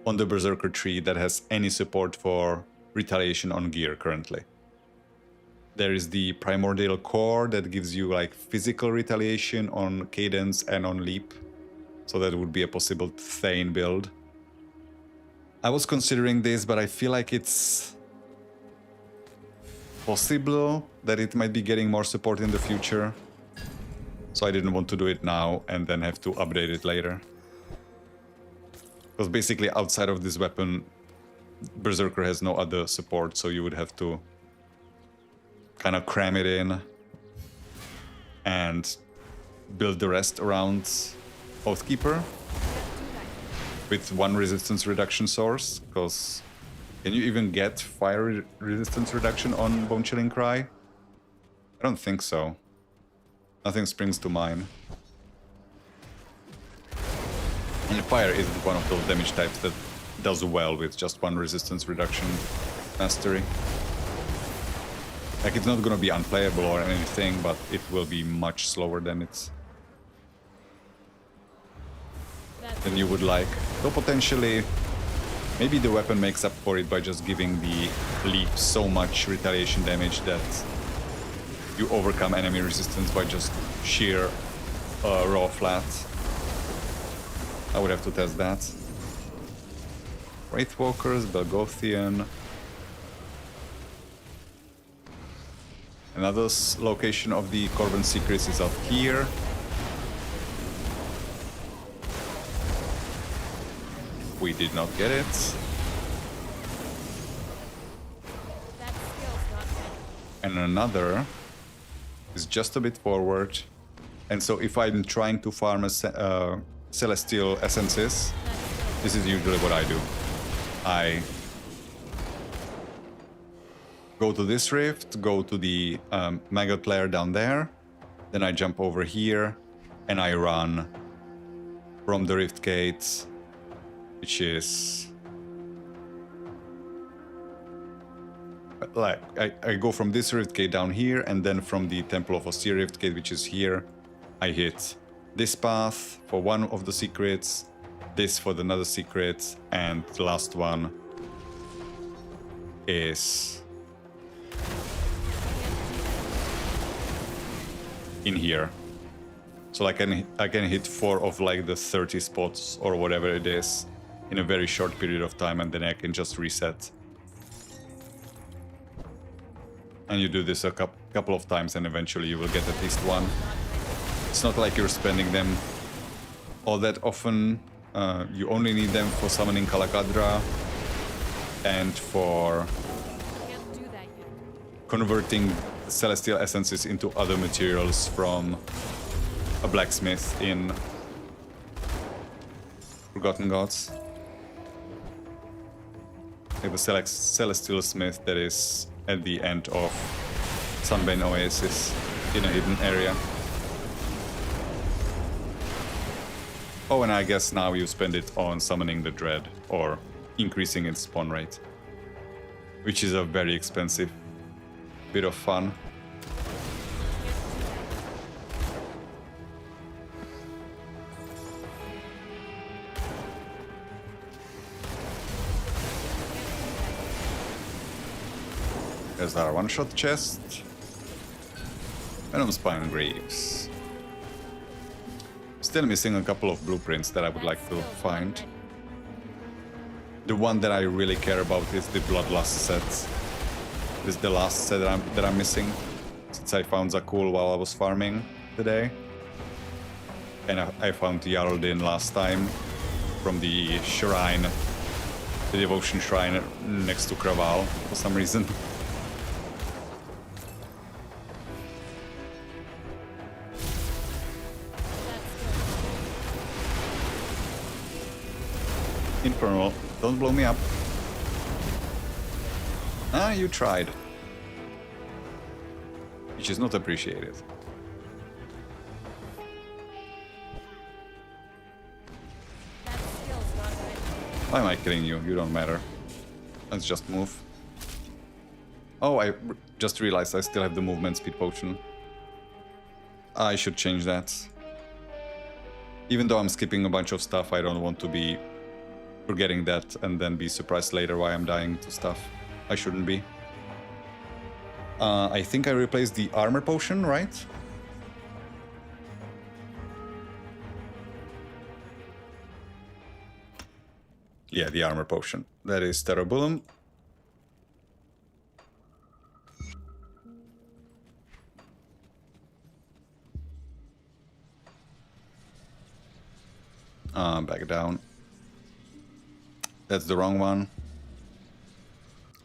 on the Berserker tree that has any support for retaliation on gear currently. There is the Primordial Core that gives you like physical retaliation on cadence and on leap. So that would be a possible Thane build. I was considering this, but I feel like it's possible that it might be getting more support in the future. So I didn't want to do it now and then have to update it later. Because basically outside of this weapon, Berserker has no other support, so you would have to kind of cram it in and build the rest around Oathkeeper with 1 resistance reduction source, because can you even get fire resistance reduction on Bone Chilling Cry? I don't think so. Nothing springs to mind. And fire isn't one of those damage types that does well with just one resistance reduction mastery. Like, it's not gonna be unplayable or anything, but it will be much slower than than you would like. So potentially, maybe the weapon makes up for it by just giving the leap so much retaliation damage that you overcome enemy resistance by just sheer raw flat. I would have to test that. Wraithwalkers, Belgothian. Another location of the Corbin secrets is up here. We did not get it. That skill's not bad. And another is just a bit forward. And so if I'm trying to farm celestial essences, this is usually what I do. I go to this rift, go to the maggot lair down there, then I jump over here and I run from the rift gates, which is like I go from this rift gate down here, and then from the Temple of Austere rift gate, which is here, I hit this path for one of the secrets, this for another secret, and the last one is in here. So I can hit 4 of like the 30 spots or whatever it is in a very short period of time, and then I can just reset. And you do this a couple of times, and eventually you will get at least one. It's not like you're spending them all that often. You only need them for summoning Kalakadra and for Can't do that yet. converting celestial essences into other materials from a blacksmith in Forgotten Gods. We have a celestial smith that is at the end of Sunbane Oasis in a hidden area. Oh, and I guess now you spend it on summoning the Dread or increasing its spawn rate, which is a very expensive bit of fun. There's our one-shot chest. Venom Spine Greaves. Still missing a couple of blueprints that I would like to find. The one that I really care about is the Bloodlust set. This is the last set that I'm missing, since I found Zakul while I was farming today. And I found Yarldin last time from the shrine, the devotion shrine next to Kraval for some reason. Infernal, don't blow me up. Ah, you tried. Which is not appreciated. That skill's not bad. Why am I killing you? You don't matter. Let's just move. Oh, I just realized I still have the movement speed potion. I should change that. Even though I'm skipping a bunch of stuff, I don't want to be forgetting that and then be surprised later why I'm dying to stuff. I shouldn't be. I think I replaced the armor potion, right? Yeah, the armor potion. That is Terrabulum. Back down. That's the wrong one.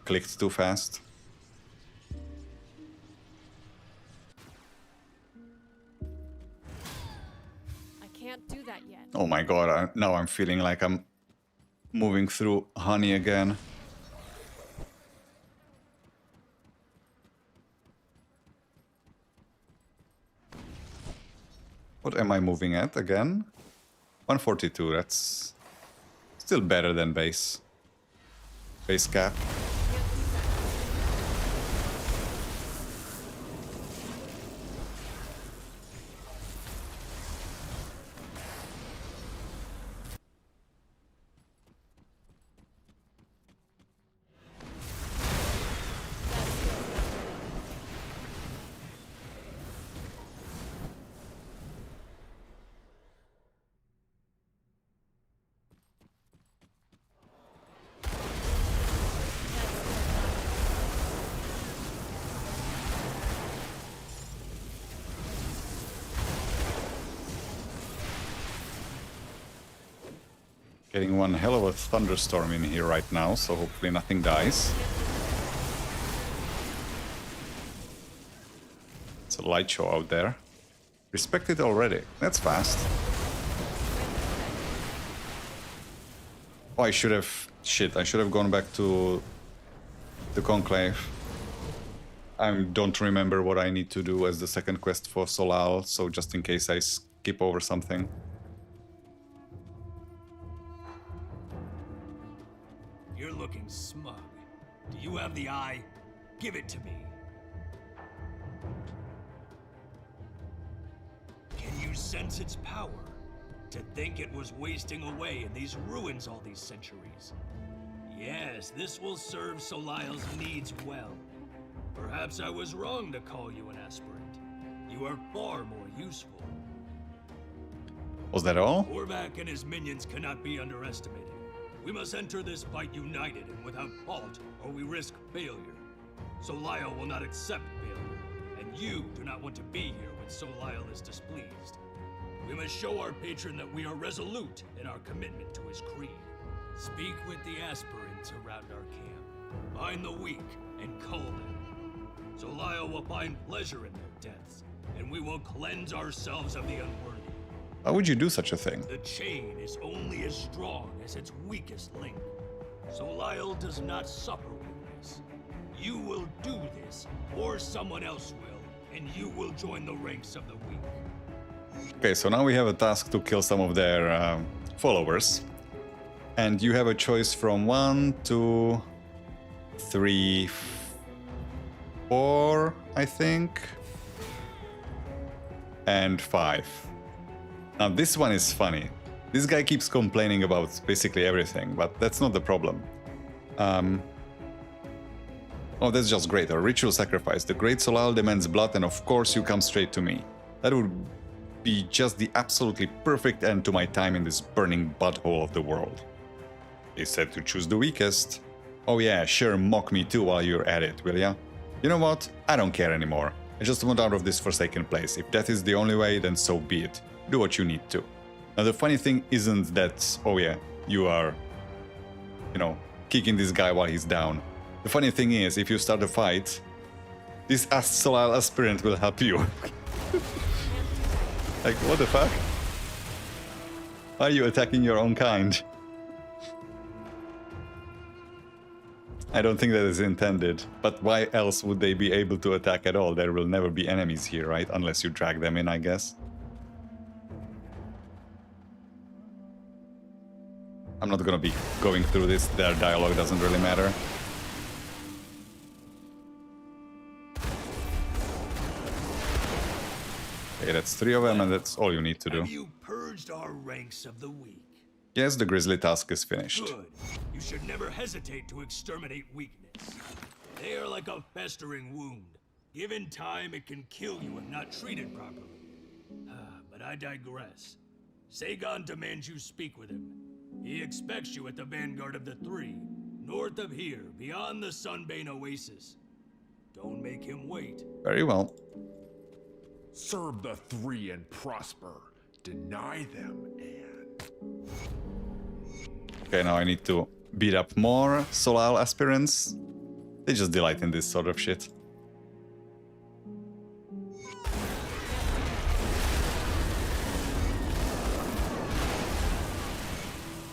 Clicked too fast. I can't do that yet. Oh my god, now I'm feeling like I'm moving through honey again. What am I moving at again? 142, that's still better than base. Base cap. Getting one hell of a thunderstorm in here right now, so hopefully nothing dies. It's a light show out there. Respect it already. That's fast. Oh, I should have... Shit, I should have gone back to the Conclave. I don't remember what I need to do as the second quest for Solal, so just in case I skip over something. You're looking smug. Do you have the eye? Give it to me. Can you sense its power? To think it was wasting away in these ruins all these centuries. Yes, this will serve Solisle's needs well. Perhaps I was wrong to call you an aspirant. You are far more useful. Was that all? Korvac and his minions cannot be underestimated. We must enter this fight united and without fault, or we risk failure. Solisle will not accept failure, and you do not want to be here when Solisle is displeased. We must show our patron that we are resolute in our commitment to his creed. Speak with the aspirants around our camp. Find the weak and cull them. Solisle will find pleasure in their deaths, and we will cleanse ourselves of the unworthy. Why would you do such a thing? The chain is only as strong as its weakest link. Solisle does not suffer with this. You will do this, or someone else will, and you will join the ranks of the weak. Okay, so now we have a task to kill some of their followers. And you have a choice from 1, 2, 3, 4, I think. And 5. Now this one is funny. This guy keeps complaining about basically everything, but that's not the problem. Oh, that's just great. A ritual sacrifice. The great Solisle demands blood, and of course you come straight to me. That would be just the absolutely perfect end to my time in this burning butthole of the world. He said to choose the weakest. Oh yeah, sure, mock me too while you're at it, will ya? You know what? I don't care anymore. I just want out of this forsaken place. If that is the only way, then so be it. Do what you need to. Now the funny thing isn't that, oh yeah, you are, you know, kicking this guy while he's down. The funny thing is, if you start a fight, this Solisle aspirant will help you. Like, what the fuck? Why are you attacking your own kind? I don't think that is intended, but why else would they be able to attack at all? There will never be enemies here, right? Unless you drag them in, I guess. I'm not gonna be going through this, their dialogue doesn't really matter. Okay, that's 3 of them and that's all you need to do. Have you purged our ranks of the weak? Yes, the Grizzly task is finished. Good. You should never hesitate to exterminate weakness. They are like a festering wound. Given time, it can kill you if not treated properly. But I digress. Sagon demands you speak with him. He expects you at the vanguard of the 3, north of here, beyond the Sunbane Oasis. Don't make him wait. Very well. Serve the 3 and prosper. Deny them and... Okay, now I need to beat up more Solisle aspirants. They just delight in this sort of shit.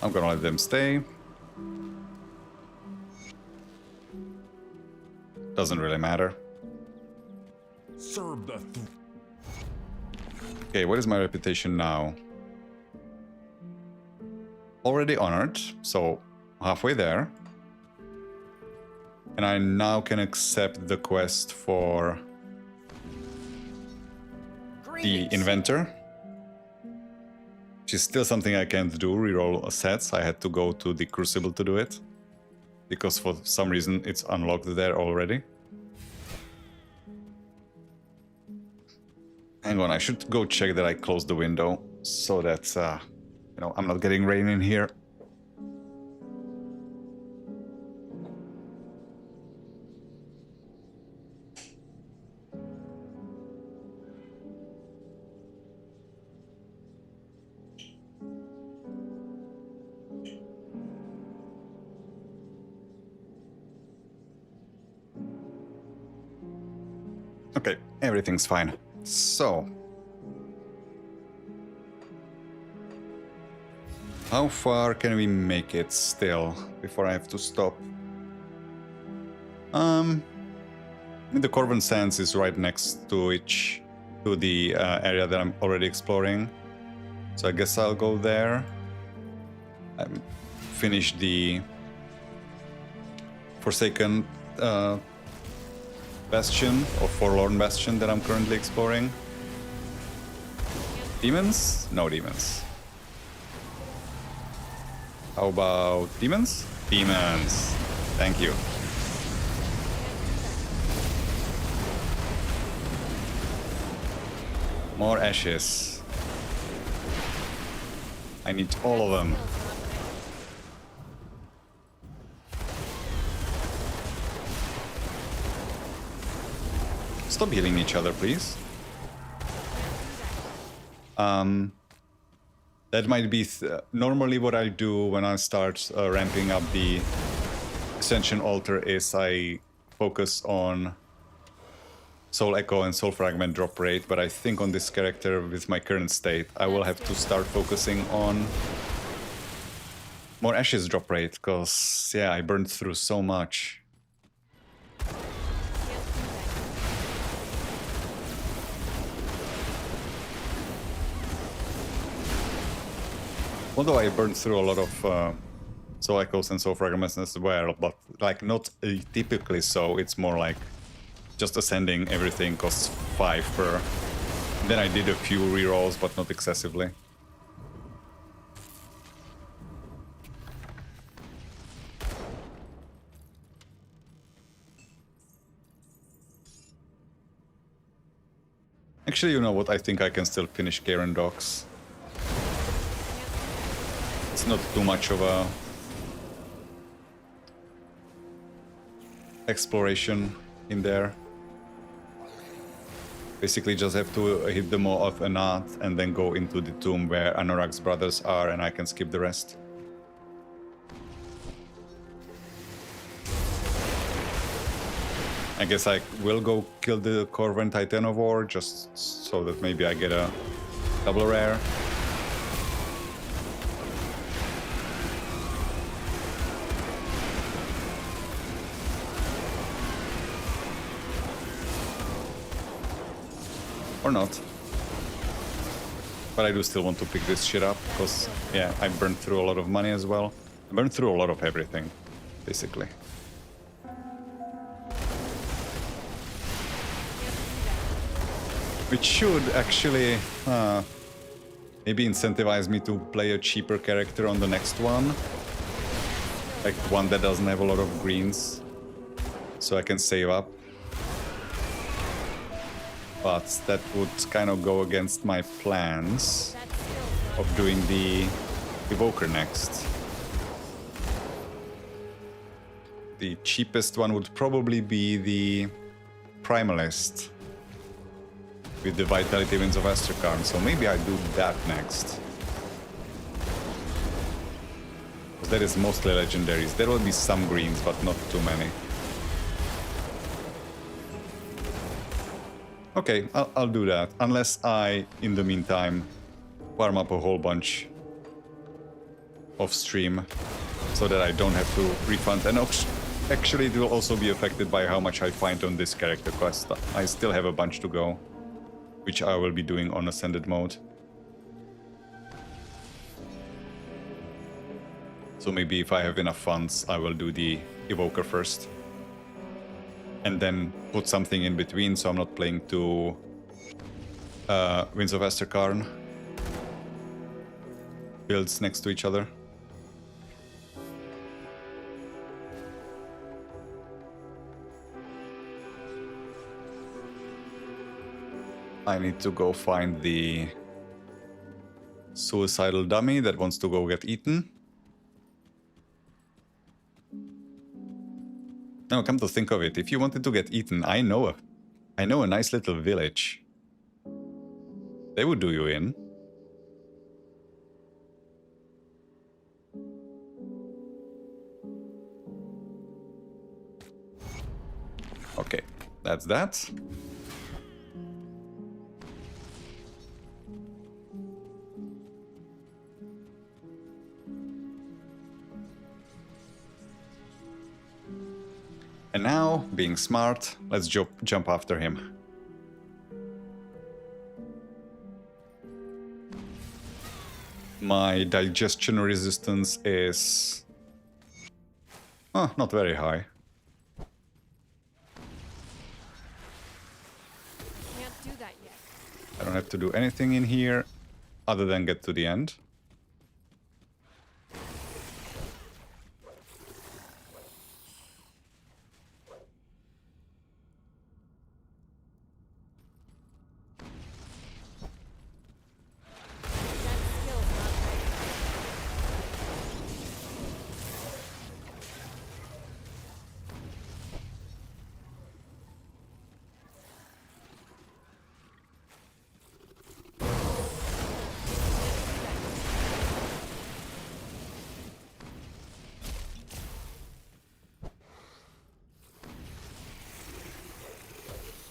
I'm gonna let them stay. Doesn't really matter. Serve the Okay, what is my reputation now? Already honored, so halfway there. And I now can accept the quest for the inventor. Which is still something I can't do, reroll sets. I had to go to the Crucible to do it. Because for some reason it's unlocked there already. Hang on, I should go check that I closed the window. So that, you know, I'm not getting rain in here. Okay, everything's fine. So, how far can we make it still before I have to stop? The Corvan Sands is right next to the area that I'm already exploring. So I guess I'll go there. Finish the Forsaken Bastion or Forlorn Bastion that I'm currently exploring. Demons? No demons. How about demons? Demons. Thank you. More ashes. I need all of them. Stop healing each other, please. That might be normally what I do when I start ramping up the Ascension Altar is I focus on Soul Echo and Soul Fragment drop rate, but I think on this character with my current state I will have to start focusing on more Ashes drop rate, because yeah, I burned through so much. Although I burned through a lot of Soul Echoes and Soul Fragments as well, but like not typically so, it's more like just ascending everything costs 5 per. Then I did a few rerolls, but not excessively. Actually, you know what? I think I can still finish Garen Docks. It's not too much of a exploration in there. Basically just have to hit the Maw of Anat and then go into the tomb where Anorak's brothers are, and I can skip the rest. I guess I will go kill the Corvan Titan of War just so that maybe I get a double rare. Or not. But I do still want to pick this shit up, because, yeah, I burned through a lot of money as well. I burned through a lot of everything, basically. Which should actually maybe incentivize me to play a cheaper character on the next one. Like one that doesn't have a lot of greens, so I can save up. But that would kind of go against my plans of doing the Evoker next. The cheapest one would probably be the Primalist with the Vitality Winds of Astrakarn, so maybe I do that next. Because that is mostly legendaries. There will be some greens, but not too many. Okay, I'll do that, unless I, in the meantime, farm up a whole bunch off stream, so that I don't have to refund. And actually it will also be affected by how much I find on this character quest. I still have a bunch to go, which I will be doing on Ascended mode. So maybe if I have enough funds, I will do the Evoker first. and then put something in between, so I'm not playing two Winds of Asterkarn builds next to each other. I need to go find the suicidal dummy that wants to go get eaten. Now, come to think of it, if you wanted to get eaten, I know a nice little village. They would do you in. Okay, that's that. And now, being smart, let's jump after him. My digestion resistance is... not very high. Can't do that yet. I don't have to do anything in here other than get to the end.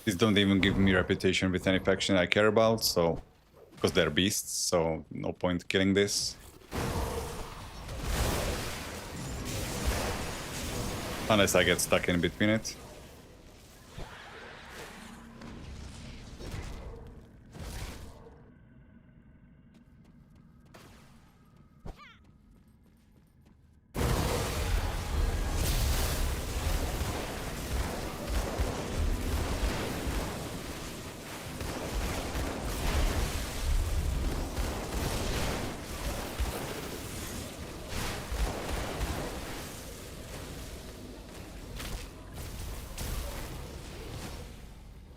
These don't even give me reputation with any faction I care about, so... Because they're beasts, so no point killing this. Unless I get stuck in between it.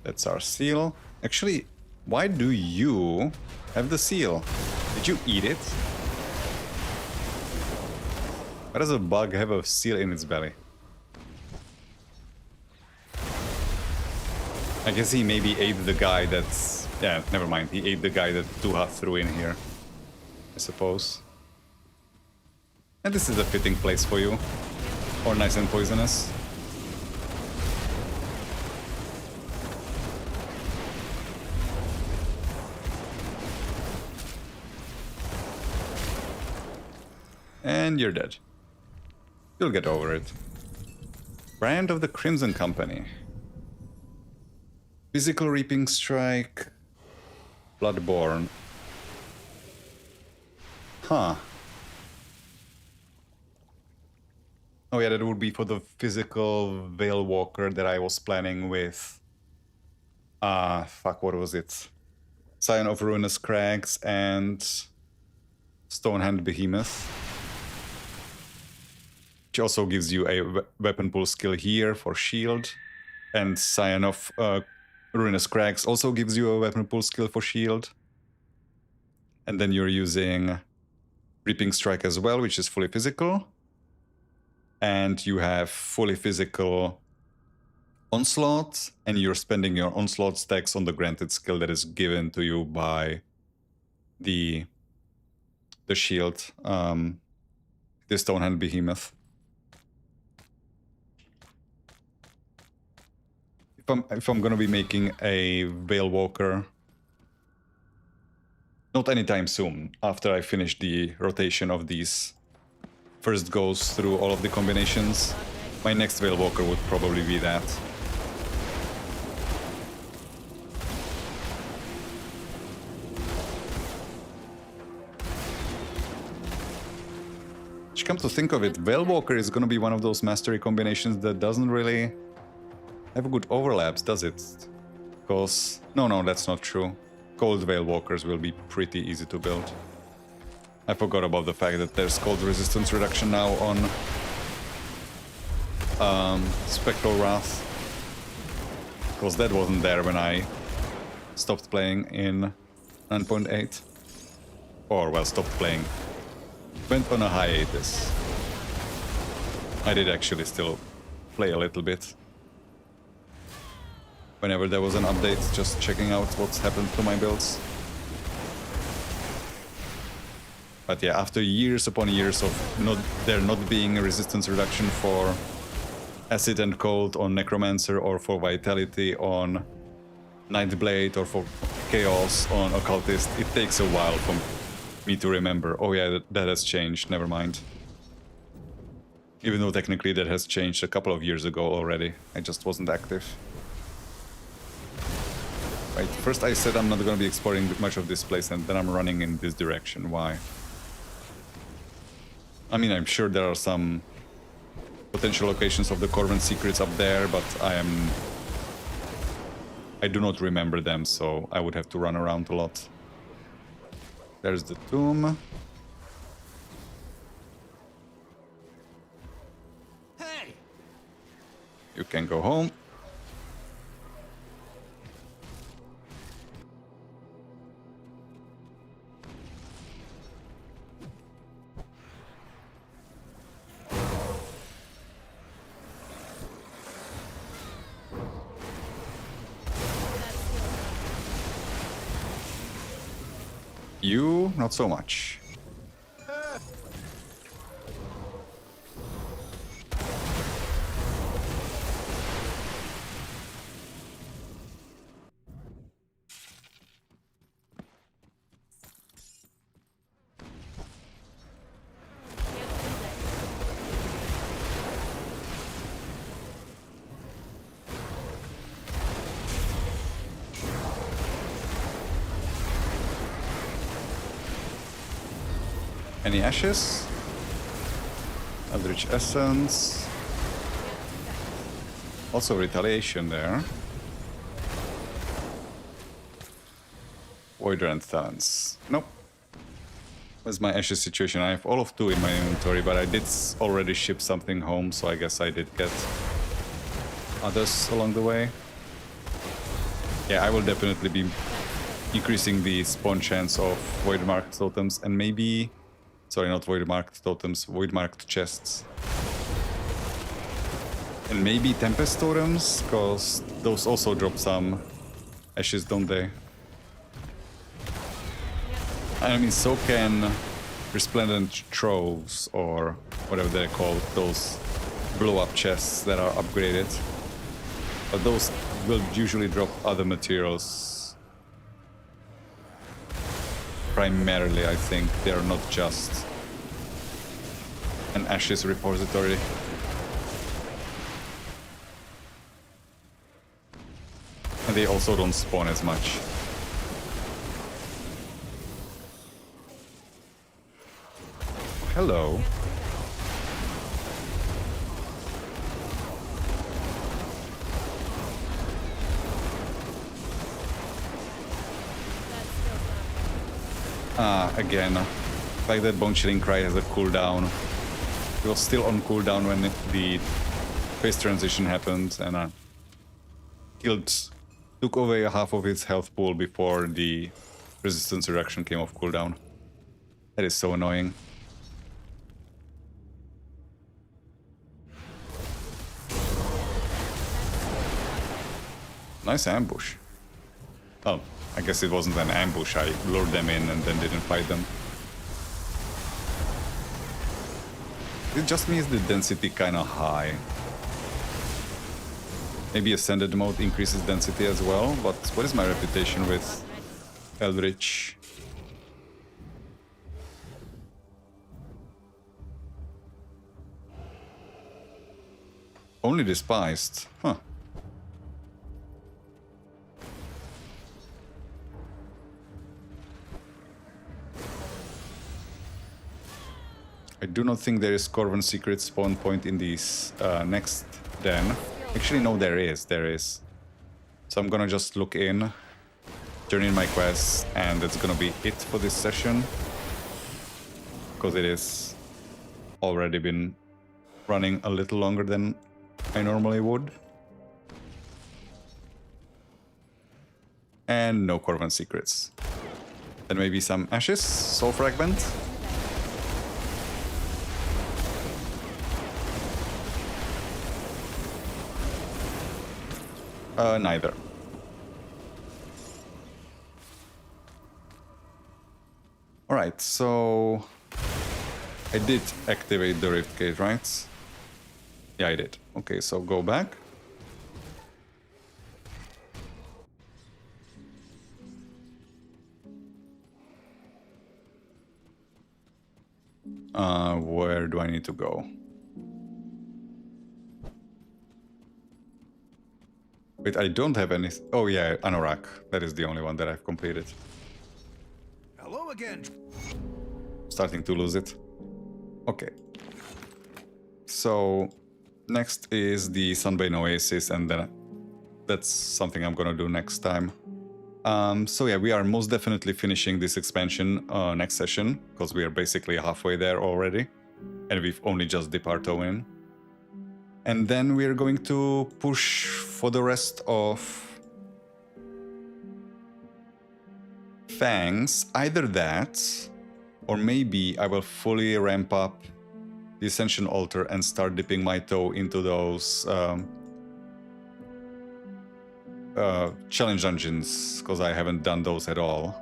That's our seal. Actually, why do you have the seal? Did you eat it? Why does a bug have a seal in its belly? I guess he maybe ate the guy that's... Yeah, never mind. He ate the guy that Tuha threw in here, I suppose. And this is a fitting place for you. Or nice and poisonous. And you're dead. You'll get over it. Brand of the Crimson Company. Physical Reaping Strike. Bloodborne. Huh. Oh yeah, that would be for the physical Veil Walker that I was planning with... fuck, what was it? Scion of Ruinous Crags and... Stonehand Behemoth. Which also gives you a weapon pull skill here for shield. And Scion of Ruinous Crags also gives you a weapon pull skill for shield. And then you're using Reaping Strike as well, which is fully physical. And you have fully physical Onslaught, and you're spending your Onslaught stacks on the granted skill that is given to you by the shield, the Stonehand Behemoth. If I'm gonna be making a Veil Walker, not anytime soon, after I finish the rotation of these first goes through all of the combinations, my next Veil Walker would probably be that. Come to think of it, Veil Walker is gonna be one of those mastery combinations that doesn't really have good overlaps, does it? Because... No, that's not true. Cold Veil Walkers will be pretty easy to build. I forgot about the fact that there's cold resistance reduction now on Spectral Wrath. Because that wasn't there when I stopped playing in 9.8. Or, well, stopped playing. Went on a hiatus. I did actually still play a little bit. Whenever there was an update, just checking out what's happened to my builds. But yeah, after years upon years of there not being a resistance reduction for Acid and Cold on Necromancer, or for Vitality on Nightblade, or for Chaos on Occultist, it takes a while for me to remember, oh yeah, that has changed, never mind. Even though technically that has changed a couple of years ago already, I just wasn't active. Right, first I said I'm not going to be exploring much of this place, and then I'm running in this direction. Why? I mean, I'm sure there are some potential locations of the Corvin secrets up there, but I do not remember them, so I would have to run around a lot. There's the tomb. Hey! You can go home. You, not so much. Any ashes? Eldritch Essence. Also retaliation there. Voidrant Talents. Nope. What's my ashes situation? I have all of 2 in my inventory, but I did already ship something home, so I guess I did get others along the way. Yeah, I will definitely be increasing the spawn chance of Void-marked totems, and maybe... Sorry, not void-marked totems, void-marked chests. And maybe Tempest totems, because those also drop some ashes, don't they? I mean, so can Resplendent Troves, or whatever they're called, those blow-up chests that are upgraded. But those will usually drop other materials. Primarily, I think they are not just an ashes repository. And they also don't spawn as much. Hello. Again, the fact that Bone Chilling Cry has a cooldown. It was still on cooldown when the phase transition happened, and took away half of its health pool before the resistance reduction came off cooldown. That is so annoying. Nice ambush. Oh. I guess it wasn't an ambush, I lured them in and then didn't fight them. It just means the density kinda high. Maybe Ascended mode increases density as well, but what is my reputation with Eldritch? Only despised, huh. I do not think there is Corvin secret spawn point in this next den. Actually, no, there is. There is. So I'm gonna just look in, turn in my quests, and that's gonna be it for this session. Because it is already been running a little longer than I normally would. And no Corvan secrets. Then maybe some ashes, soul fragment. Neither. Alright, so I did activate the Rift Gate, right? Yeah, I did. Okay, so go back. Where do I need to go? Wait, I don't have any... Oh yeah, Anorak. That is the only one that I've completed. Hello again. Starting to lose it. Okay. So, next is the Sunbane Oasis, and then that's something I'm gonna do next time. So yeah, we are most definitely finishing this expansion next session, because we are basically halfway there already, and we've only just dipped our toe in. And then we're going to push for the rest of Fangs, either that, or maybe I will fully ramp up the Ascension Altar and start dipping my toe into those challenge dungeons, because I haven't done those at all,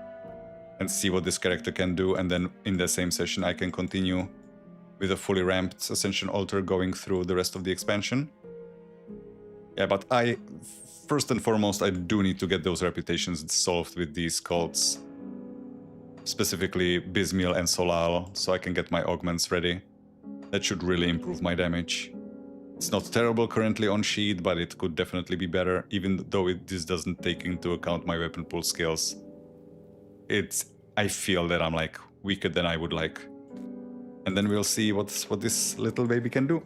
and see what this character can do, and then in the same session I can continue with a fully ramped Ascension Altar going through the rest of the expansion. Yeah, but first and foremost, I do need to get those reputations solved with these cults. Specifically Bismil and Solal, so I can get my augments ready. That should really improve my damage. It's not terrible currently on Sheet, but it could definitely be better, even though this doesn't take into account my weapon pull skills. I feel that I'm like weaker than I would like. And then we'll see what this little baby can do.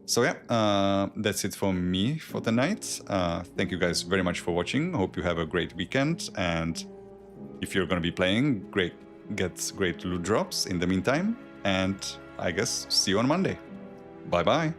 So yeah, that's it for me for tonight. Thank you guys very much for watching. Hope you have a great weekend, and if you're gonna be playing, get great loot drops in the meantime, and I guess see you on Monday. Bye bye.